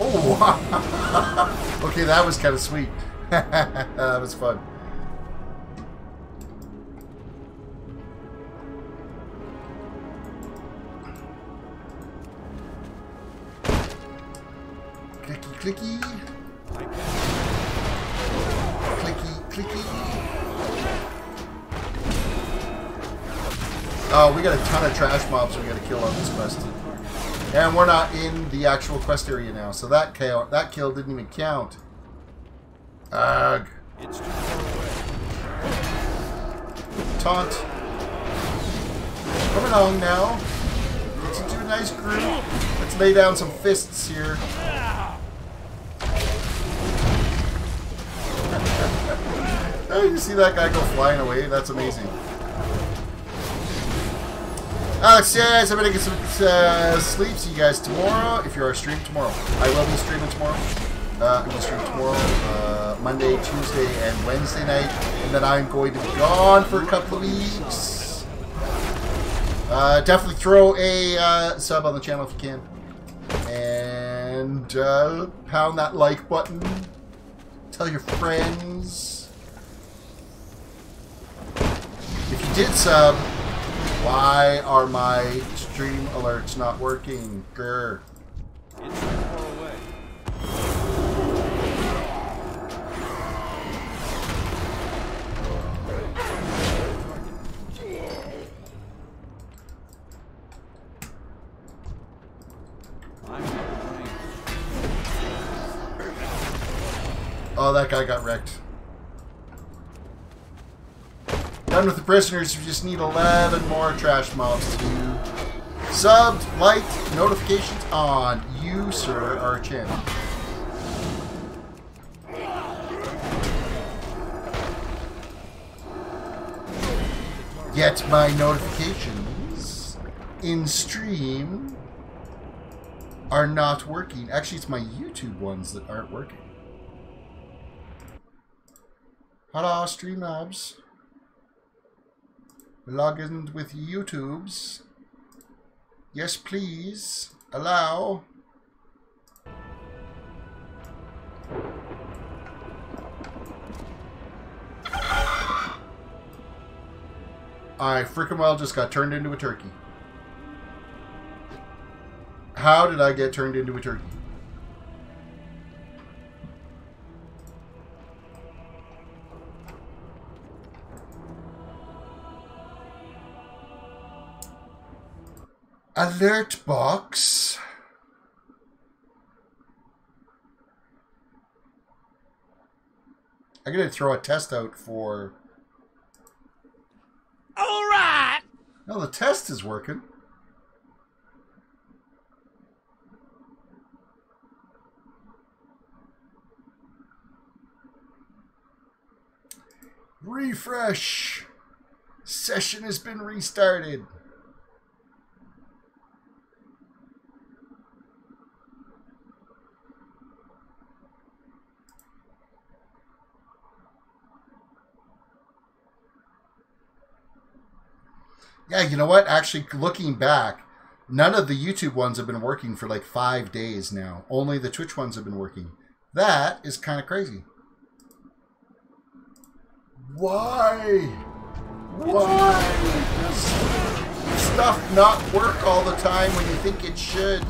Oh, wow. Okay, that was kind of sweet. That was fun. Clicky, clicky. Clicky, clicky. Oh, we got a ton of trash mobs we gotta kill on this quest. And we're not in the actual quest area now, so that kill didn't even count. Ugh. It's too far away. Taunt. Come along now. Let's do a nice group. Let's lay down some fists here. Oh, you see that guy go flying away? That's amazing. Alex says I'm gonna get some sleep. See you guys tomorrow. If you're streaming tomorrow, I will be streaming tomorrow. I'm gonna stream tomorrow, Monday, Tuesday, and Wednesday night, and then I'm going to be gone for a couple of weeks. Definitely throw a sub on the channel if you can, and pound that like button. Tell your friends. If you did sub, why are my stream alerts not working? Grr. It's too far away. Oh, that guy got wrecked. Done with the prisoners. We just need 11 more trash mobs to do. Subbed, liked, notifications on. You, sir, are a champ. Yet my notifications in stream are not working. Actually, it's my YouTube ones that aren't working. Hello, Streamlabs. Log in with YouTubes. Yes, please. Allow. I freaking well just got turned into a turkey. How did I get turned into a turkey? Alert box. I'm gonna throw a test out for. All right. No, the test is working. Refresh. Session has been restarted. Yeah, you know what? Actually, looking back, none of the YouTube ones have been working for like 5 days now. Only the Twitch ones have been working. That is kind of crazy. Why? Why does stuff not work all the time when you think it should?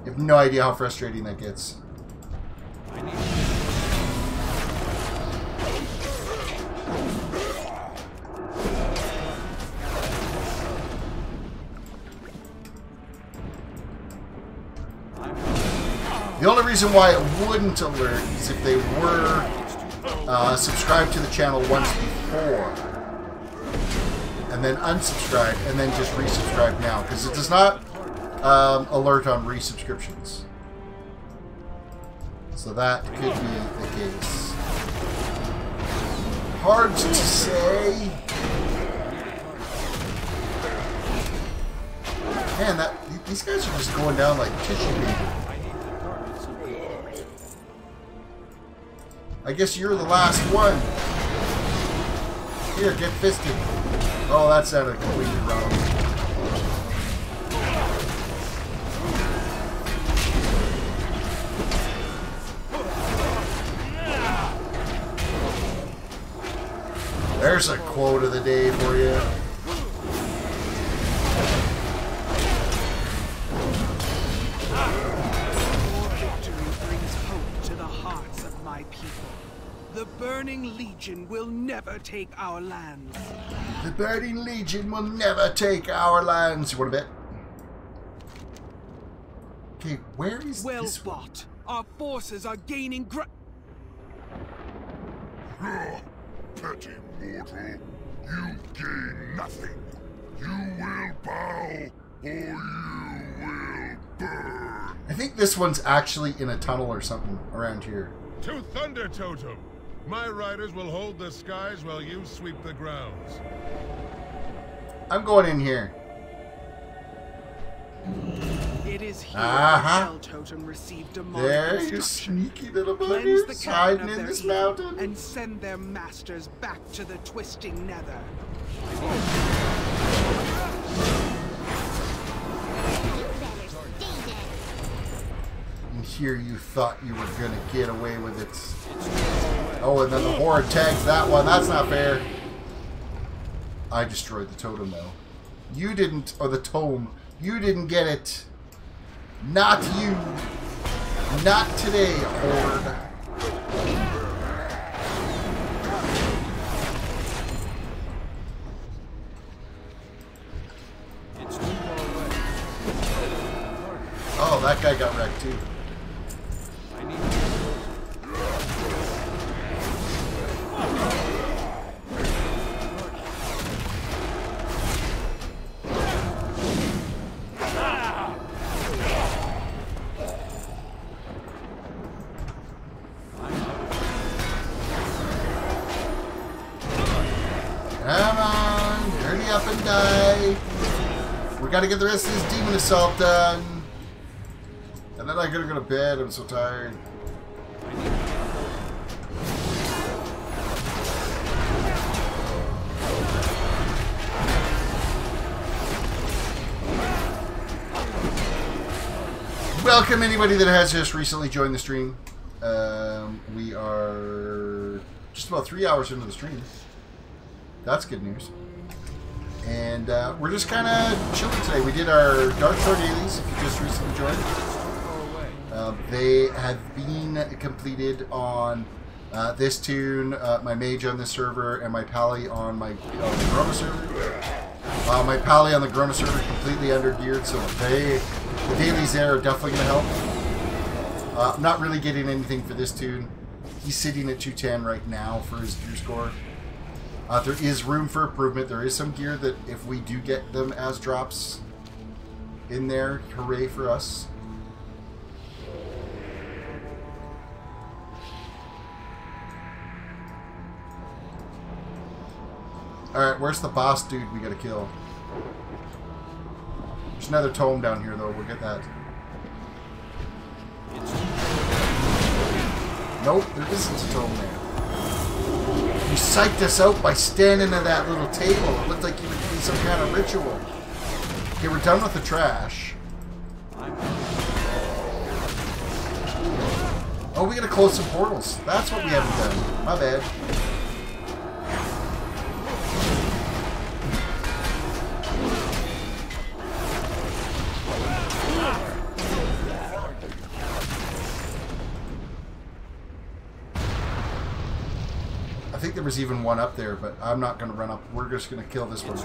You have no idea how frustrating that gets. The only reason why it wouldn't alert is if they were subscribed to the channel once before and then unsubscribe and then just resubscribe now, because it does not alert on resubscriptions. So that could be the case. Hard to say. Man, these guys are just going down like tissue paper. I guess you're the last one. Here, get fisted. Oh, that sounded completely wrong. There's a quote of the day for you. Your victory brings hope to the hearts of my people. The Burning Legion will never take our lands. The Burning Legion will never take our lands. You want to bet? Okay, where is well this one? fought. Our forces are gaining Petty mortal, you gain nothing. You will bow, or you will burn. I think this one's actually in a tunnel or something around here. To Thunder Totem! My riders will hold the skies while you sweep the grounds. I'm going in here. It is here that Hell Totem received demonic there you instruction. sneaky little Cleanse the buggers cavern hiding of in their this evil mountain. and send their masters back to the twisting nether. And here you thought you were gonna get away with it. Oh, and then the horde tags that one. That's not fair. I destroyed the totem though. You didn't, or the tome. You didn't get it. Not you. Not today, horde. Oh, that guy got wrecked too. Come on, hurry up and die. We gotta get the rest of this demon assault done. And then I gotta go to bed, I'm so tired. Welcome anybody that has just recently joined the stream. We are just about 3 hours into the stream. That's good news. And we're just kind of chilling today. We did our Dark Shore Dailies, if you just recently joined. They have been completed on this toon, my Mage on this server, and my Pally on the Garona server. My Pally on the Garona server completely undergeared, so the dailies there are definitely going to help. I'm not really getting anything for this toon. He's sitting at 210 right now for his gear score. There is room for improvement. There is some gear that if we do get them as drops in there, hooray for us. Alright, where's the boss dude we gotta kill? There's another tome down here though, we'll get that. Nope, there isn't a tome there. You psyched us out by standing at that little table. It looked like you were doing some kind of ritual. Okay, we're done with the trash. Oh, we gotta close some portals. That's what we haven't done. My bad. I think there was even one up there, but I'm not going to run up. We're just going to kill this one.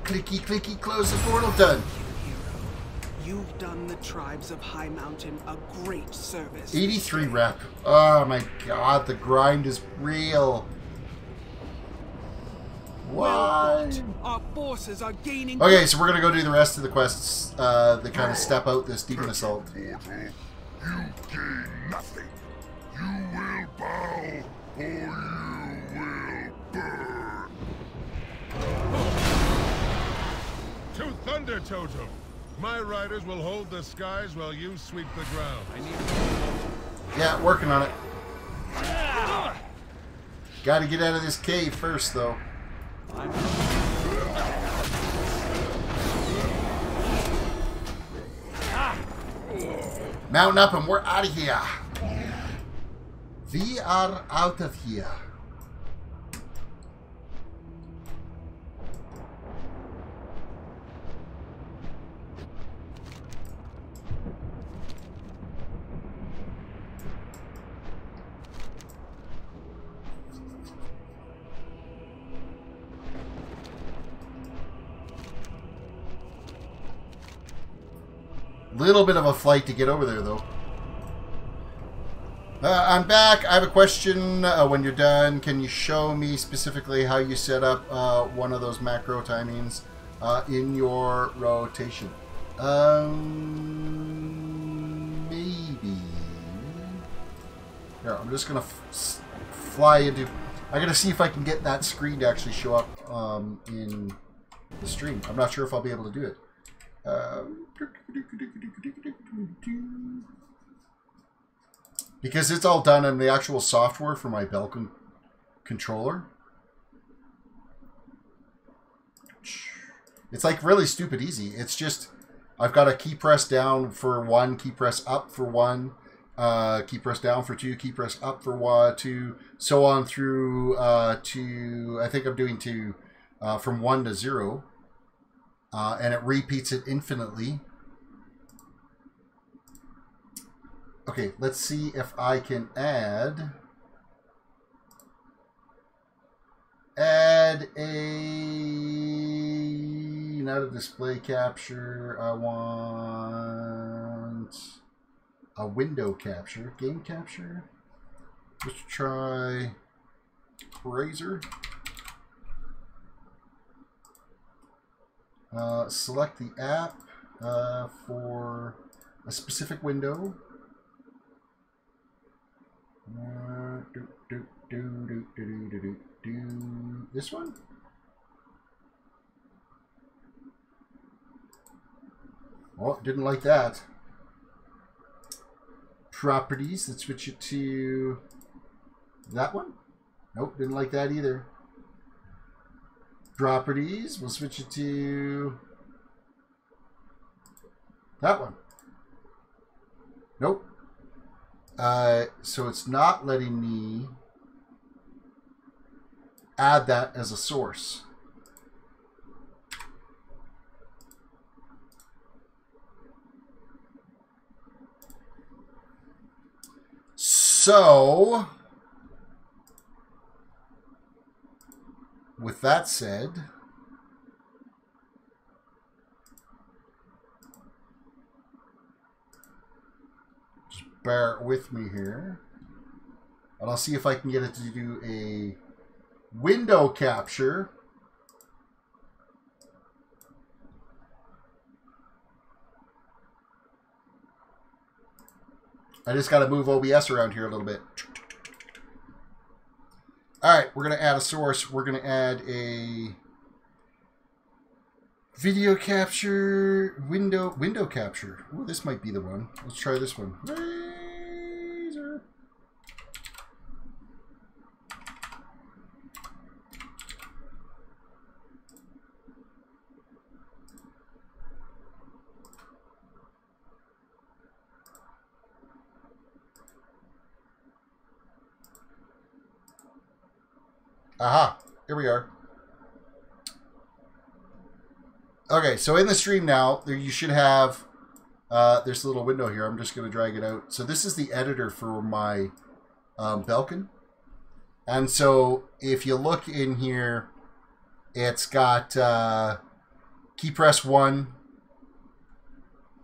Clicky, clicky, close the portal, done. You've done done the tribes of High Mountain a great service. 83 rep. Oh my god, the grind is real. Why? Our forces are gaining. Okay, so we're gonna go do the rest of the quests that kind of step out this demon assault. You gain nothing. You will bow or you will burn. To Thunder Totem! My riders will hold the skies while you sweep the ground. Yeah, working on it. Gotta get out of this cave first, though. Mountain up and we're out of here. We are out of here. Little bit of a flight to get over there, though. I'm back. I have a question. When you're done, can you show me specifically how you set up one of those macro timings in your rotation? Maybe. Here, I'm just gonna fly into. I gotta see if I can get that screen to actually show up in the stream. I'm not sure if I'll be able to do it. Because it's all done in the actual software for my Belkin controller. It's like really stupid easy. It's just I've got a key press down for 1, key press up for 1, key press down for 2, key press up for 1, 2, so on through to I think I'm doing to from 1 to 0. And it repeats it infinitely. Okay, let's see if I can add not a display capture. I want a window capture, game capture. Let's try Razor. Select the app for a specific window. This one? Oh, didn't like that. Properties, let's switch it to that one. Nope, didn't like that either. Properties, we'll switch it to that one. Nope. So it's not letting me add that as a source. So, with that said, just bear with me here, and I'll see if I can get it to do a window capture. I just got to move OBS around here a little bit. All right, we're going to add a source. We're going to add a video capture, window capture. Ooh, this might be the one. Let's try this one. Razor. Aha, here we are. Okay, so in the stream now, you should have this little window here. I'm just going to drag it out. So this is the editor for my Belkin. And so if you look in here, it's got key press 1,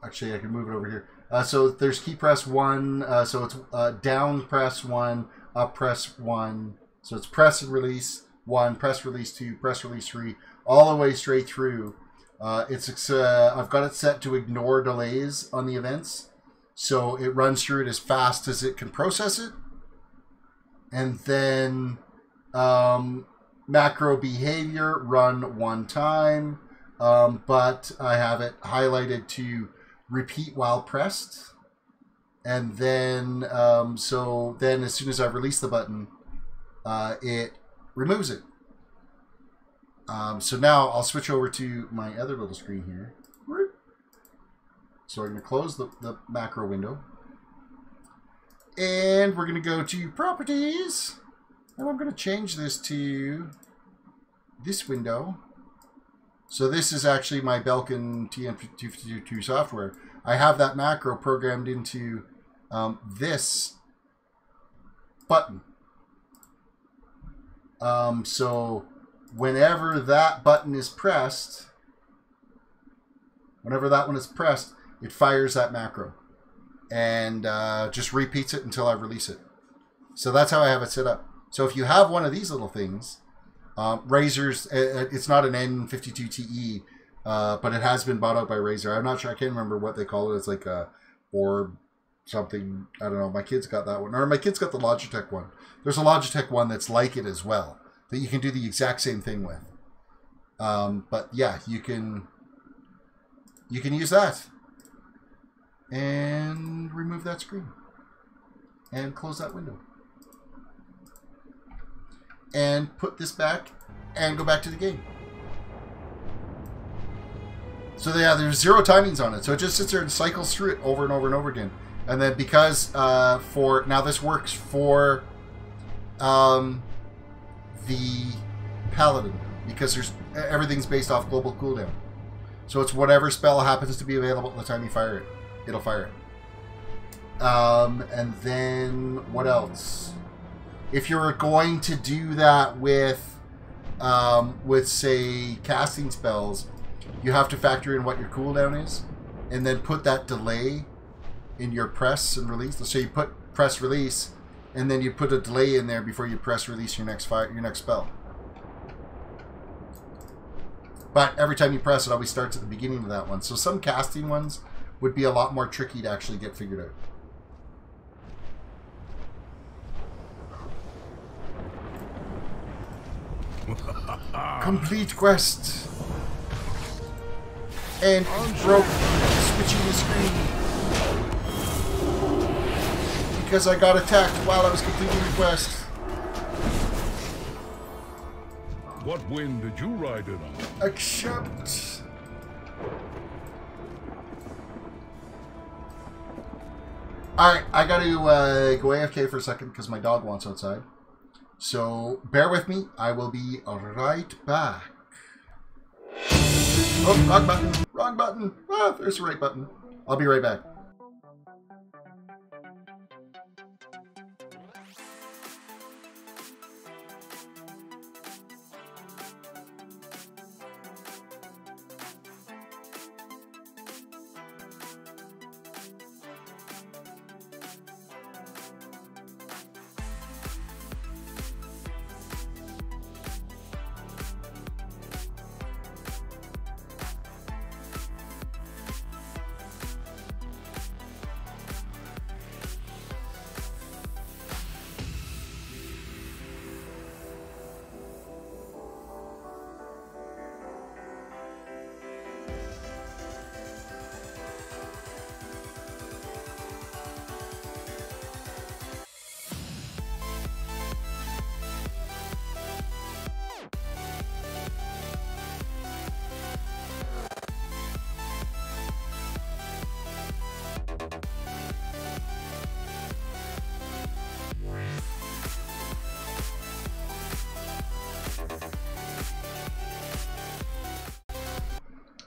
actually, I can move it over here. So there's key press 1. So it's down press 1, up press 1. So it's press and release 1, press release 2, press release 3, all the way straight through. I've got it set to ignore delays on the events. So it runs through it as fast as it can process it. And then macro behavior, run 1 time. But I have it highlighted to repeat while pressed. And then, so then as soon as I release the button, it removes it. So now I'll switch over to my other little screen here. So I'm going to close the macro window. And we're going to go to properties. And I'm going to change this to this window. So this is actually my Belkin TM252 software. I have that macro programmed into this button. So whenever that button is pressed, it fires that macro and just repeats it until I release it. So that's how I have it set up. So if you have one of these little things, Razor's, it's not an N52TE, but it has been bought out by Razer. I'm not sure, I can't remember what they call it. It's like a orb something, I don't know. My kid's got that one, or my kid's got the Logitech one. There's a Logitech one that's like it as well, that you can do the exact same thing with. But yeah, you can use that and remove that screen and close that window and put this back and go back to the game. So yeah, there's 0 timings on it, so it just sits there and cycles through it over and over and over again. And then because now this works for the Paladin, because everything's based off global cooldown. So it's whatever spell happens to be available at the time you fire it, it'll fire it. And then what else? If you're going to do that with say casting spells, you have to factor in what your cooldown is, and then put that delay in your press and release. So you put press release, and then you put a delay in there before you press release your next spell. But every time you press, it always starts at the beginning of that one. So some casting ones would be a lot more tricky to actually get figured out. Complete quest. And broke switching the screen because I got attacked while I was completing the quest. What wind did you ride it on? Accept. Alright, I gotta go AFK for a second because my dog wants outside. So bear with me, I will be right back. Oh, wrong button, wrong button. Ah, there's the right button. I'll be right back.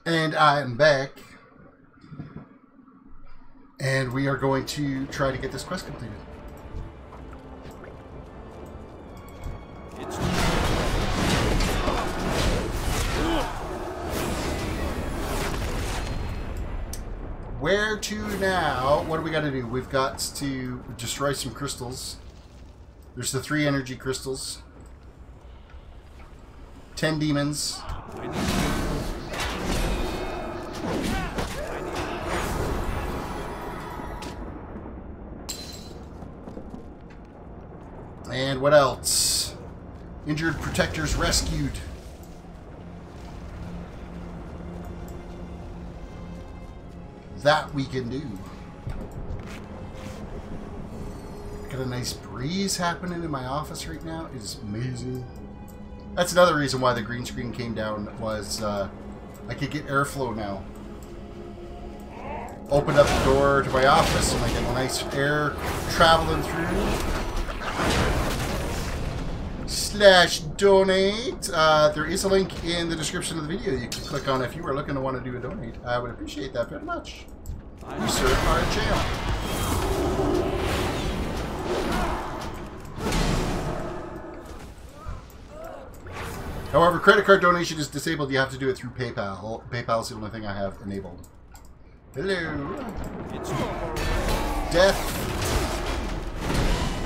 And I'm back. And we are going to try to get this quest completed. where to now? What do we got to do? We've got to destroy some crystals. There's the 3 energy crystals. 10 demons. And what else? Injured protectors rescued. That we can do. Got a nice breeze happening in my office right now. It is amazing. That's another reason why the green screen came down, was I could get airflow now. Opened up the door to my office and I get a nice air traveling through. /donate. There is a link in the description of the video you can click on if you are looking to want to do a donate. I would appreciate that very much. You serve our channel. However, credit card donation is disabled. You have to do it through PayPal. PayPal is the only thing I have enabled. Hello. Death.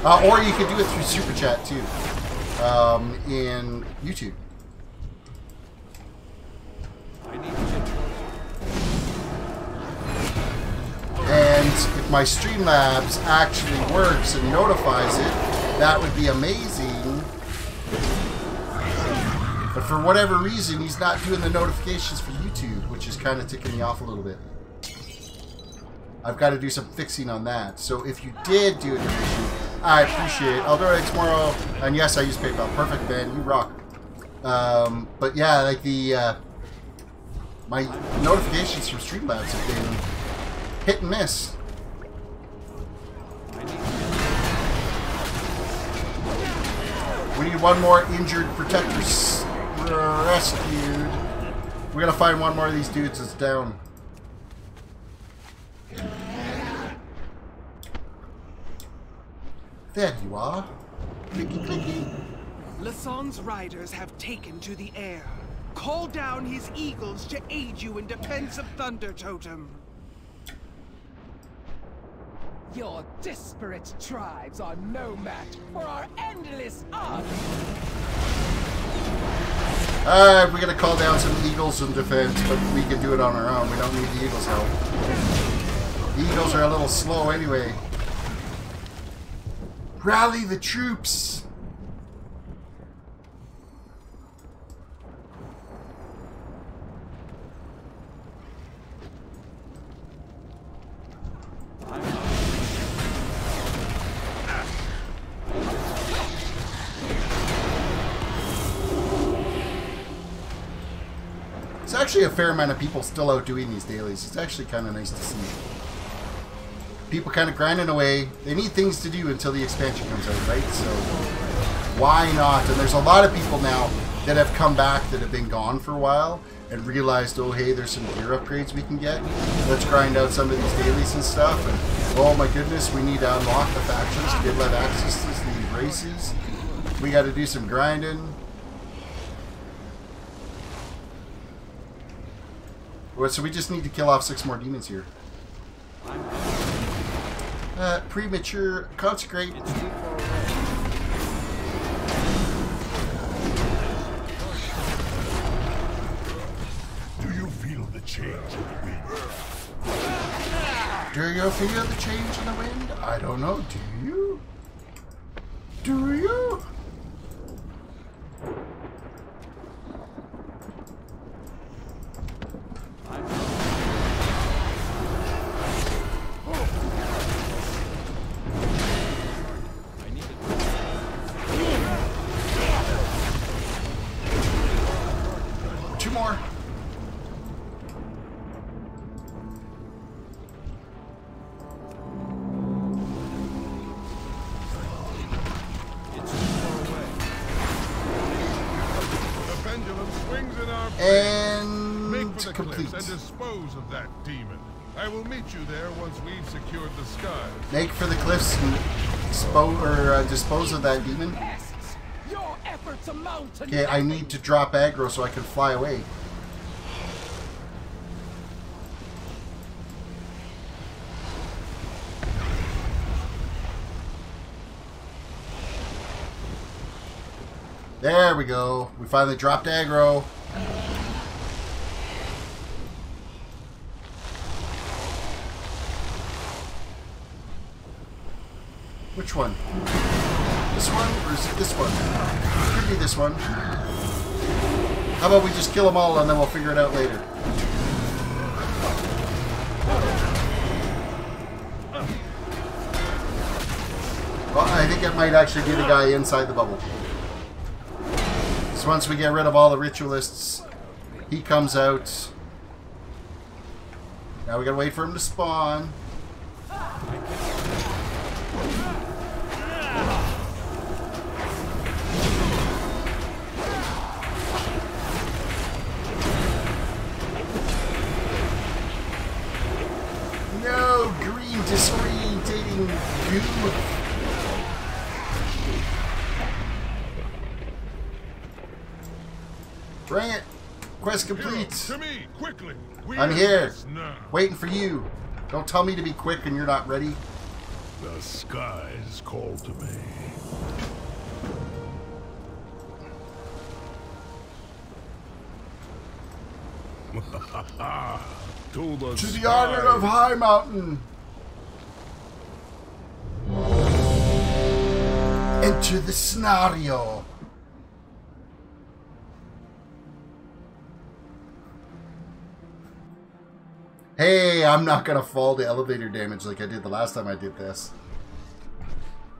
Or you could do it through Super Chat too. In YouTube. And if my Streamlabs actually works and notifies it, that would be amazing. But for whatever reason, he's not doing the notifications for YouTube, which is kind of ticking me off a little bit. I've got to do some fixing on that. So if you did do a donation, I appreciate it. I'll donate tomorrow. And yes, I use PayPal. Perfect, man. You rock. But yeah, like the my notifications from Streamlabs have been hit and miss. We need one more injured protector rescued. We gotta find one more of these dudes that's down. There you are. Clicky, clicky. Lassan's riders have taken to the air. Call down his eagles to aid you in defense of Thunder Totem. Your disparate tribes are no match for our endless army. We're gonna call down some eagles in defense, but we can do it on our own. We don't need the eagles' help. The eagles are a little slow anyway. Rally the troops! It's actually a fair amount of people still out doing these dailies. It's actually kind of nice to see. People kind of grinding away. They need things to do until the expansion comes out, right? So why not? And there's a lot of people now that have come back that have been gone for a while and realized, oh hey, there's some gear upgrades we can get. Let's grind out some of these dailies and stuff. And oh my goodness, we need to unlock the factions to be able to have access to these races. We got to do some grinding. Well, so we just need to kill off 6 more demons here. Premature consecrate. Do you feel the change in the wind? Do you feel the change in the wind? I don't know. Do you? Do you? More. The pendulum swings in our and make for the complete. cliffs and dispose of that demon. I will meet you there once we've secured the skies. Make for the cliffs and dispose of that demon. Okay, I need to drop aggro so I can fly away. There we go. We finally dropped aggro. Which one? This one? Or is it this one? Could be this one. How about we just kill them all and then we'll figure it out later? Well, I think it might actually be the guy inside the bubble. So once we get rid of all the ritualists, he comes out. Now we gotta wait for him to spawn. No, green disorientating goo. Bring it. Quest complete. To me, quickly. I'm here, waiting for you. Don't tell me to be quick and you're not ready. The skies call to me. To the honor of High Mountain. Enter the scenario. Hey, I'm not gonna fall to elevator damage like I did the last time I did this.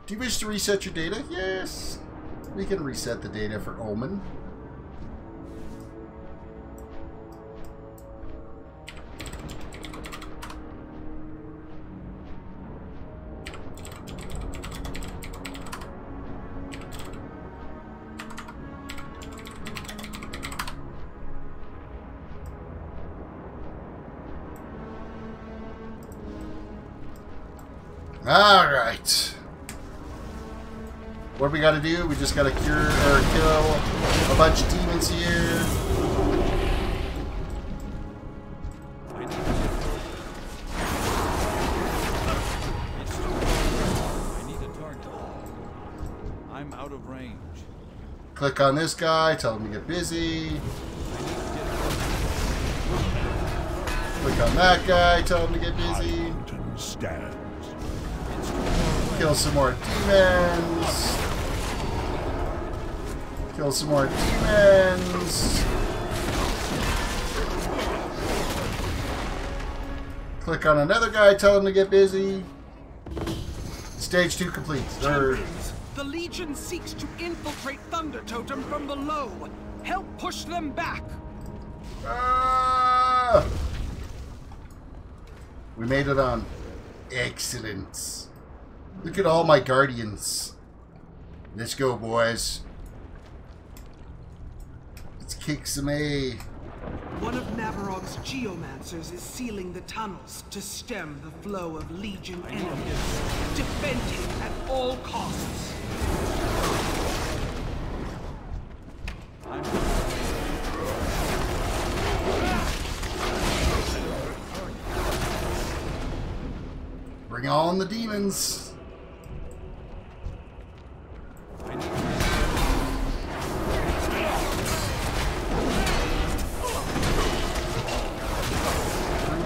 Do you wish to reset your data? Yes. We can reset the data for Omen. Alright. What we gotta do? We just gotta cure or kill a bunch of demons here. I need a target. I'm out of range. Click on this guy, tell him to get busy. Click on that guy, tell him to get busy. Kill some more demons. Kill some more demons. Click on another guy, tell him to get busy. Stage 2 complete. The Legion seeks to infiltrate Thunder Totem from below. Help push them back. Ah! We made it on. Excellent. Look at all my guardians. Let's go, boys. Let's kick some A. One of Navarog's geomancers is sealing the tunnels to stem the flow of Legion enemies, defending at all costs. Bring on the demons. Bring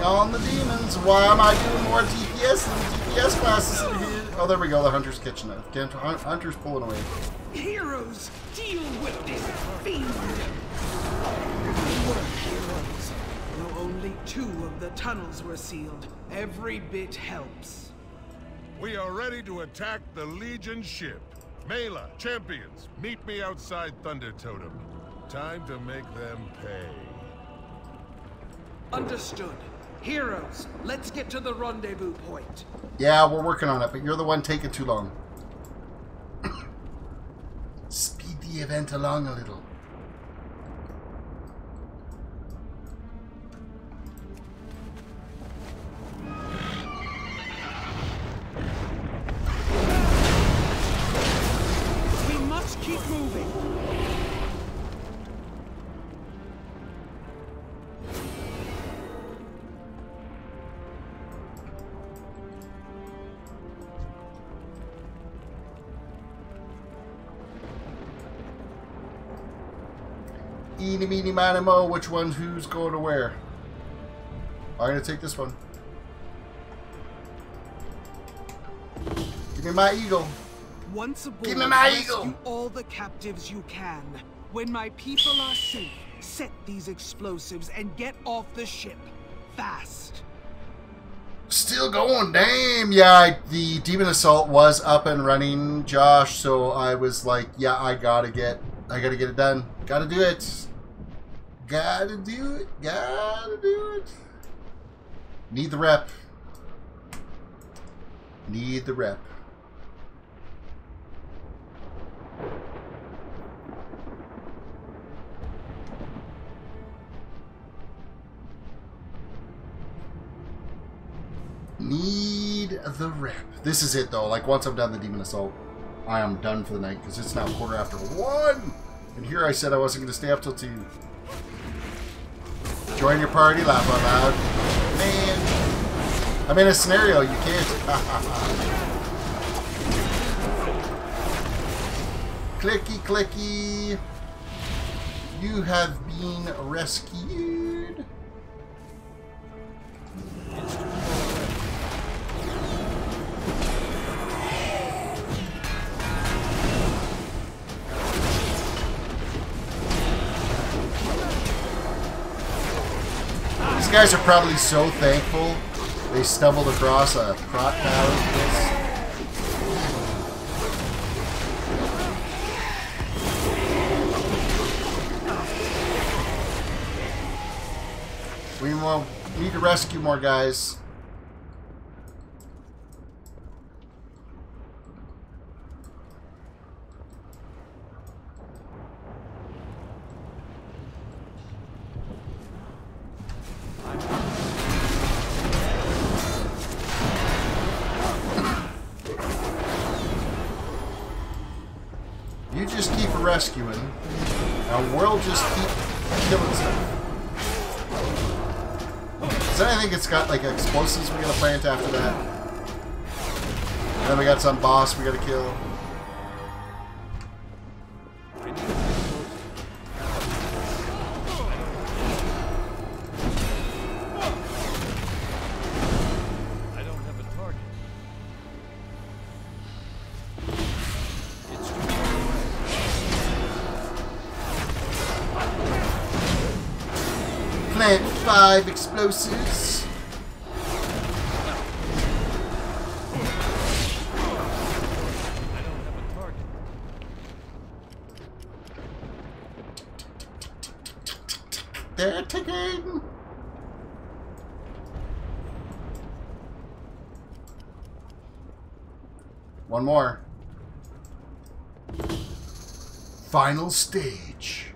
on the demons. Why am I doing more DPS than the DPS classes in here? Oh, there we go. The Hunter's kitchen. Hunter's pulling away. Heroes, deal with this fiend. Good work, heroes. Though only 2 of the tunnels were sealed, every bit helps. We are ready to attack the Legion ship. Mela, champions, meet me outside Thunder Totem. Time to make them pay. Understood. Heroes, let's get to the rendezvous point. Yeah, we're working on it, but you're the one taking too long. Speed the event along a little. We must keep moving. Eeny, meeny, miny, mo. Which one? Who's going to where? I'm going to take this one. Give me my eagle. Once aboard, give me my rescue eagle. all the captives you can. When my people are safe, set these explosives and get off the ship. Fast. Still going, damn. Yeah, the Demon Assault was up and running, Josh, so I was like, yeah, I gotta get it done. Gotta do it. Gotta do it. Gotta do it. Need the rep. Need the rep. Need the rep. This is it though. Like once I'm done the Demon Assault, I am done for the night because it's now 1:15. And here I said I wasn't going to stay up till 2. Join your party, laugh out loud. Man, I'm in a scenario you can't. Clicky, clicky. You have been rescued. These guys are probably so thankful they stumbled across a prot tower like this. We need to rescue more guys. You just keep rescuing, and we'll just keep killing stuff. So I think it's got like explosives we gotta plant after that. And then we got some boss we gotta kill. I don't have a target. Plant 5 explosives. They're ticking. One more. Final stage.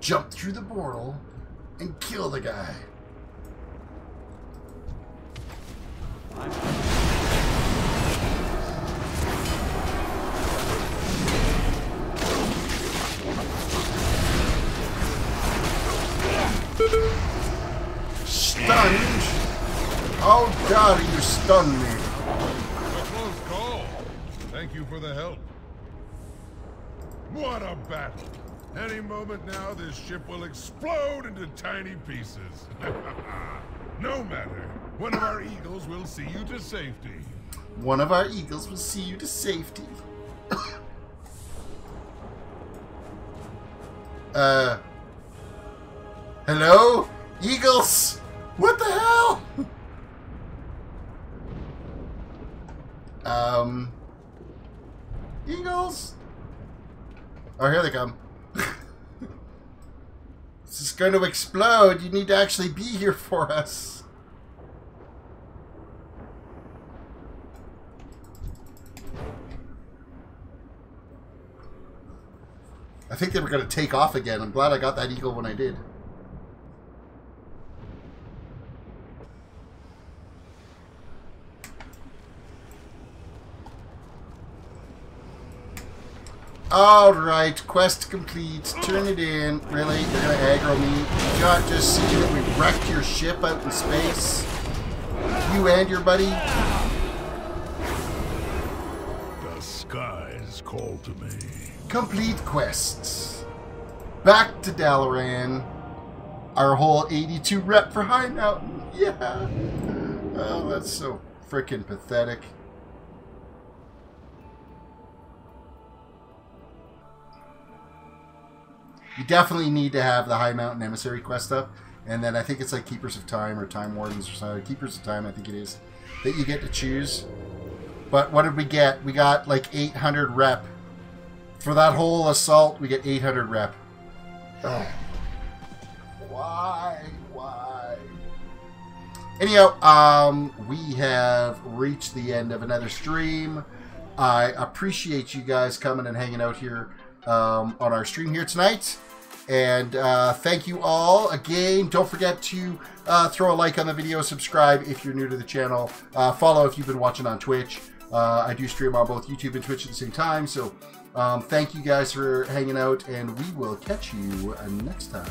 Jump through the portal and kill the guy. Stunned? How dare you stun me? A close call. Thank you for the help. What a battle! Any moment now, this ship will explode into tiny pieces. No matter. One of our eagles will see you to safety. One of our eagles will see you to safety. Hello? Eagles? What the hell? Eagles? Oh, here they come. This is going to explode. You need to actually be here for us. I think they were going to take off again. I'm glad I got that eagle when I did. Alright, quest complete. Turn it in. Really? You're gonna aggro me? Did you not just see that we wrecked your ship out in space? You and your buddy? The skies call to me. Complete quests. back to Dalaran. Our whole 82 rep for High Mountain. Yeah. Oh, that's so freaking pathetic. You definitely need to have the High Mountain Emissary quest up. And then I think it's like Keepers of Time or Time Wardens or something. Keepers of Time, I think it is, that you get to choose. But what did we get? We got like 800 rep. For that whole assault, we get 800 rep. Ugh. Why? Anyhow, we have reached the end of another stream. I appreciate you guys coming and hanging out here on our stream here tonight. And thank you all. Again, don't forget to throw a like on the video, subscribe if you're new to the channel, follow if you've been watching on Twitch. I do stream on both YouTube and Twitch at the same time, so thank you guys for hanging out, and we will catch you next time.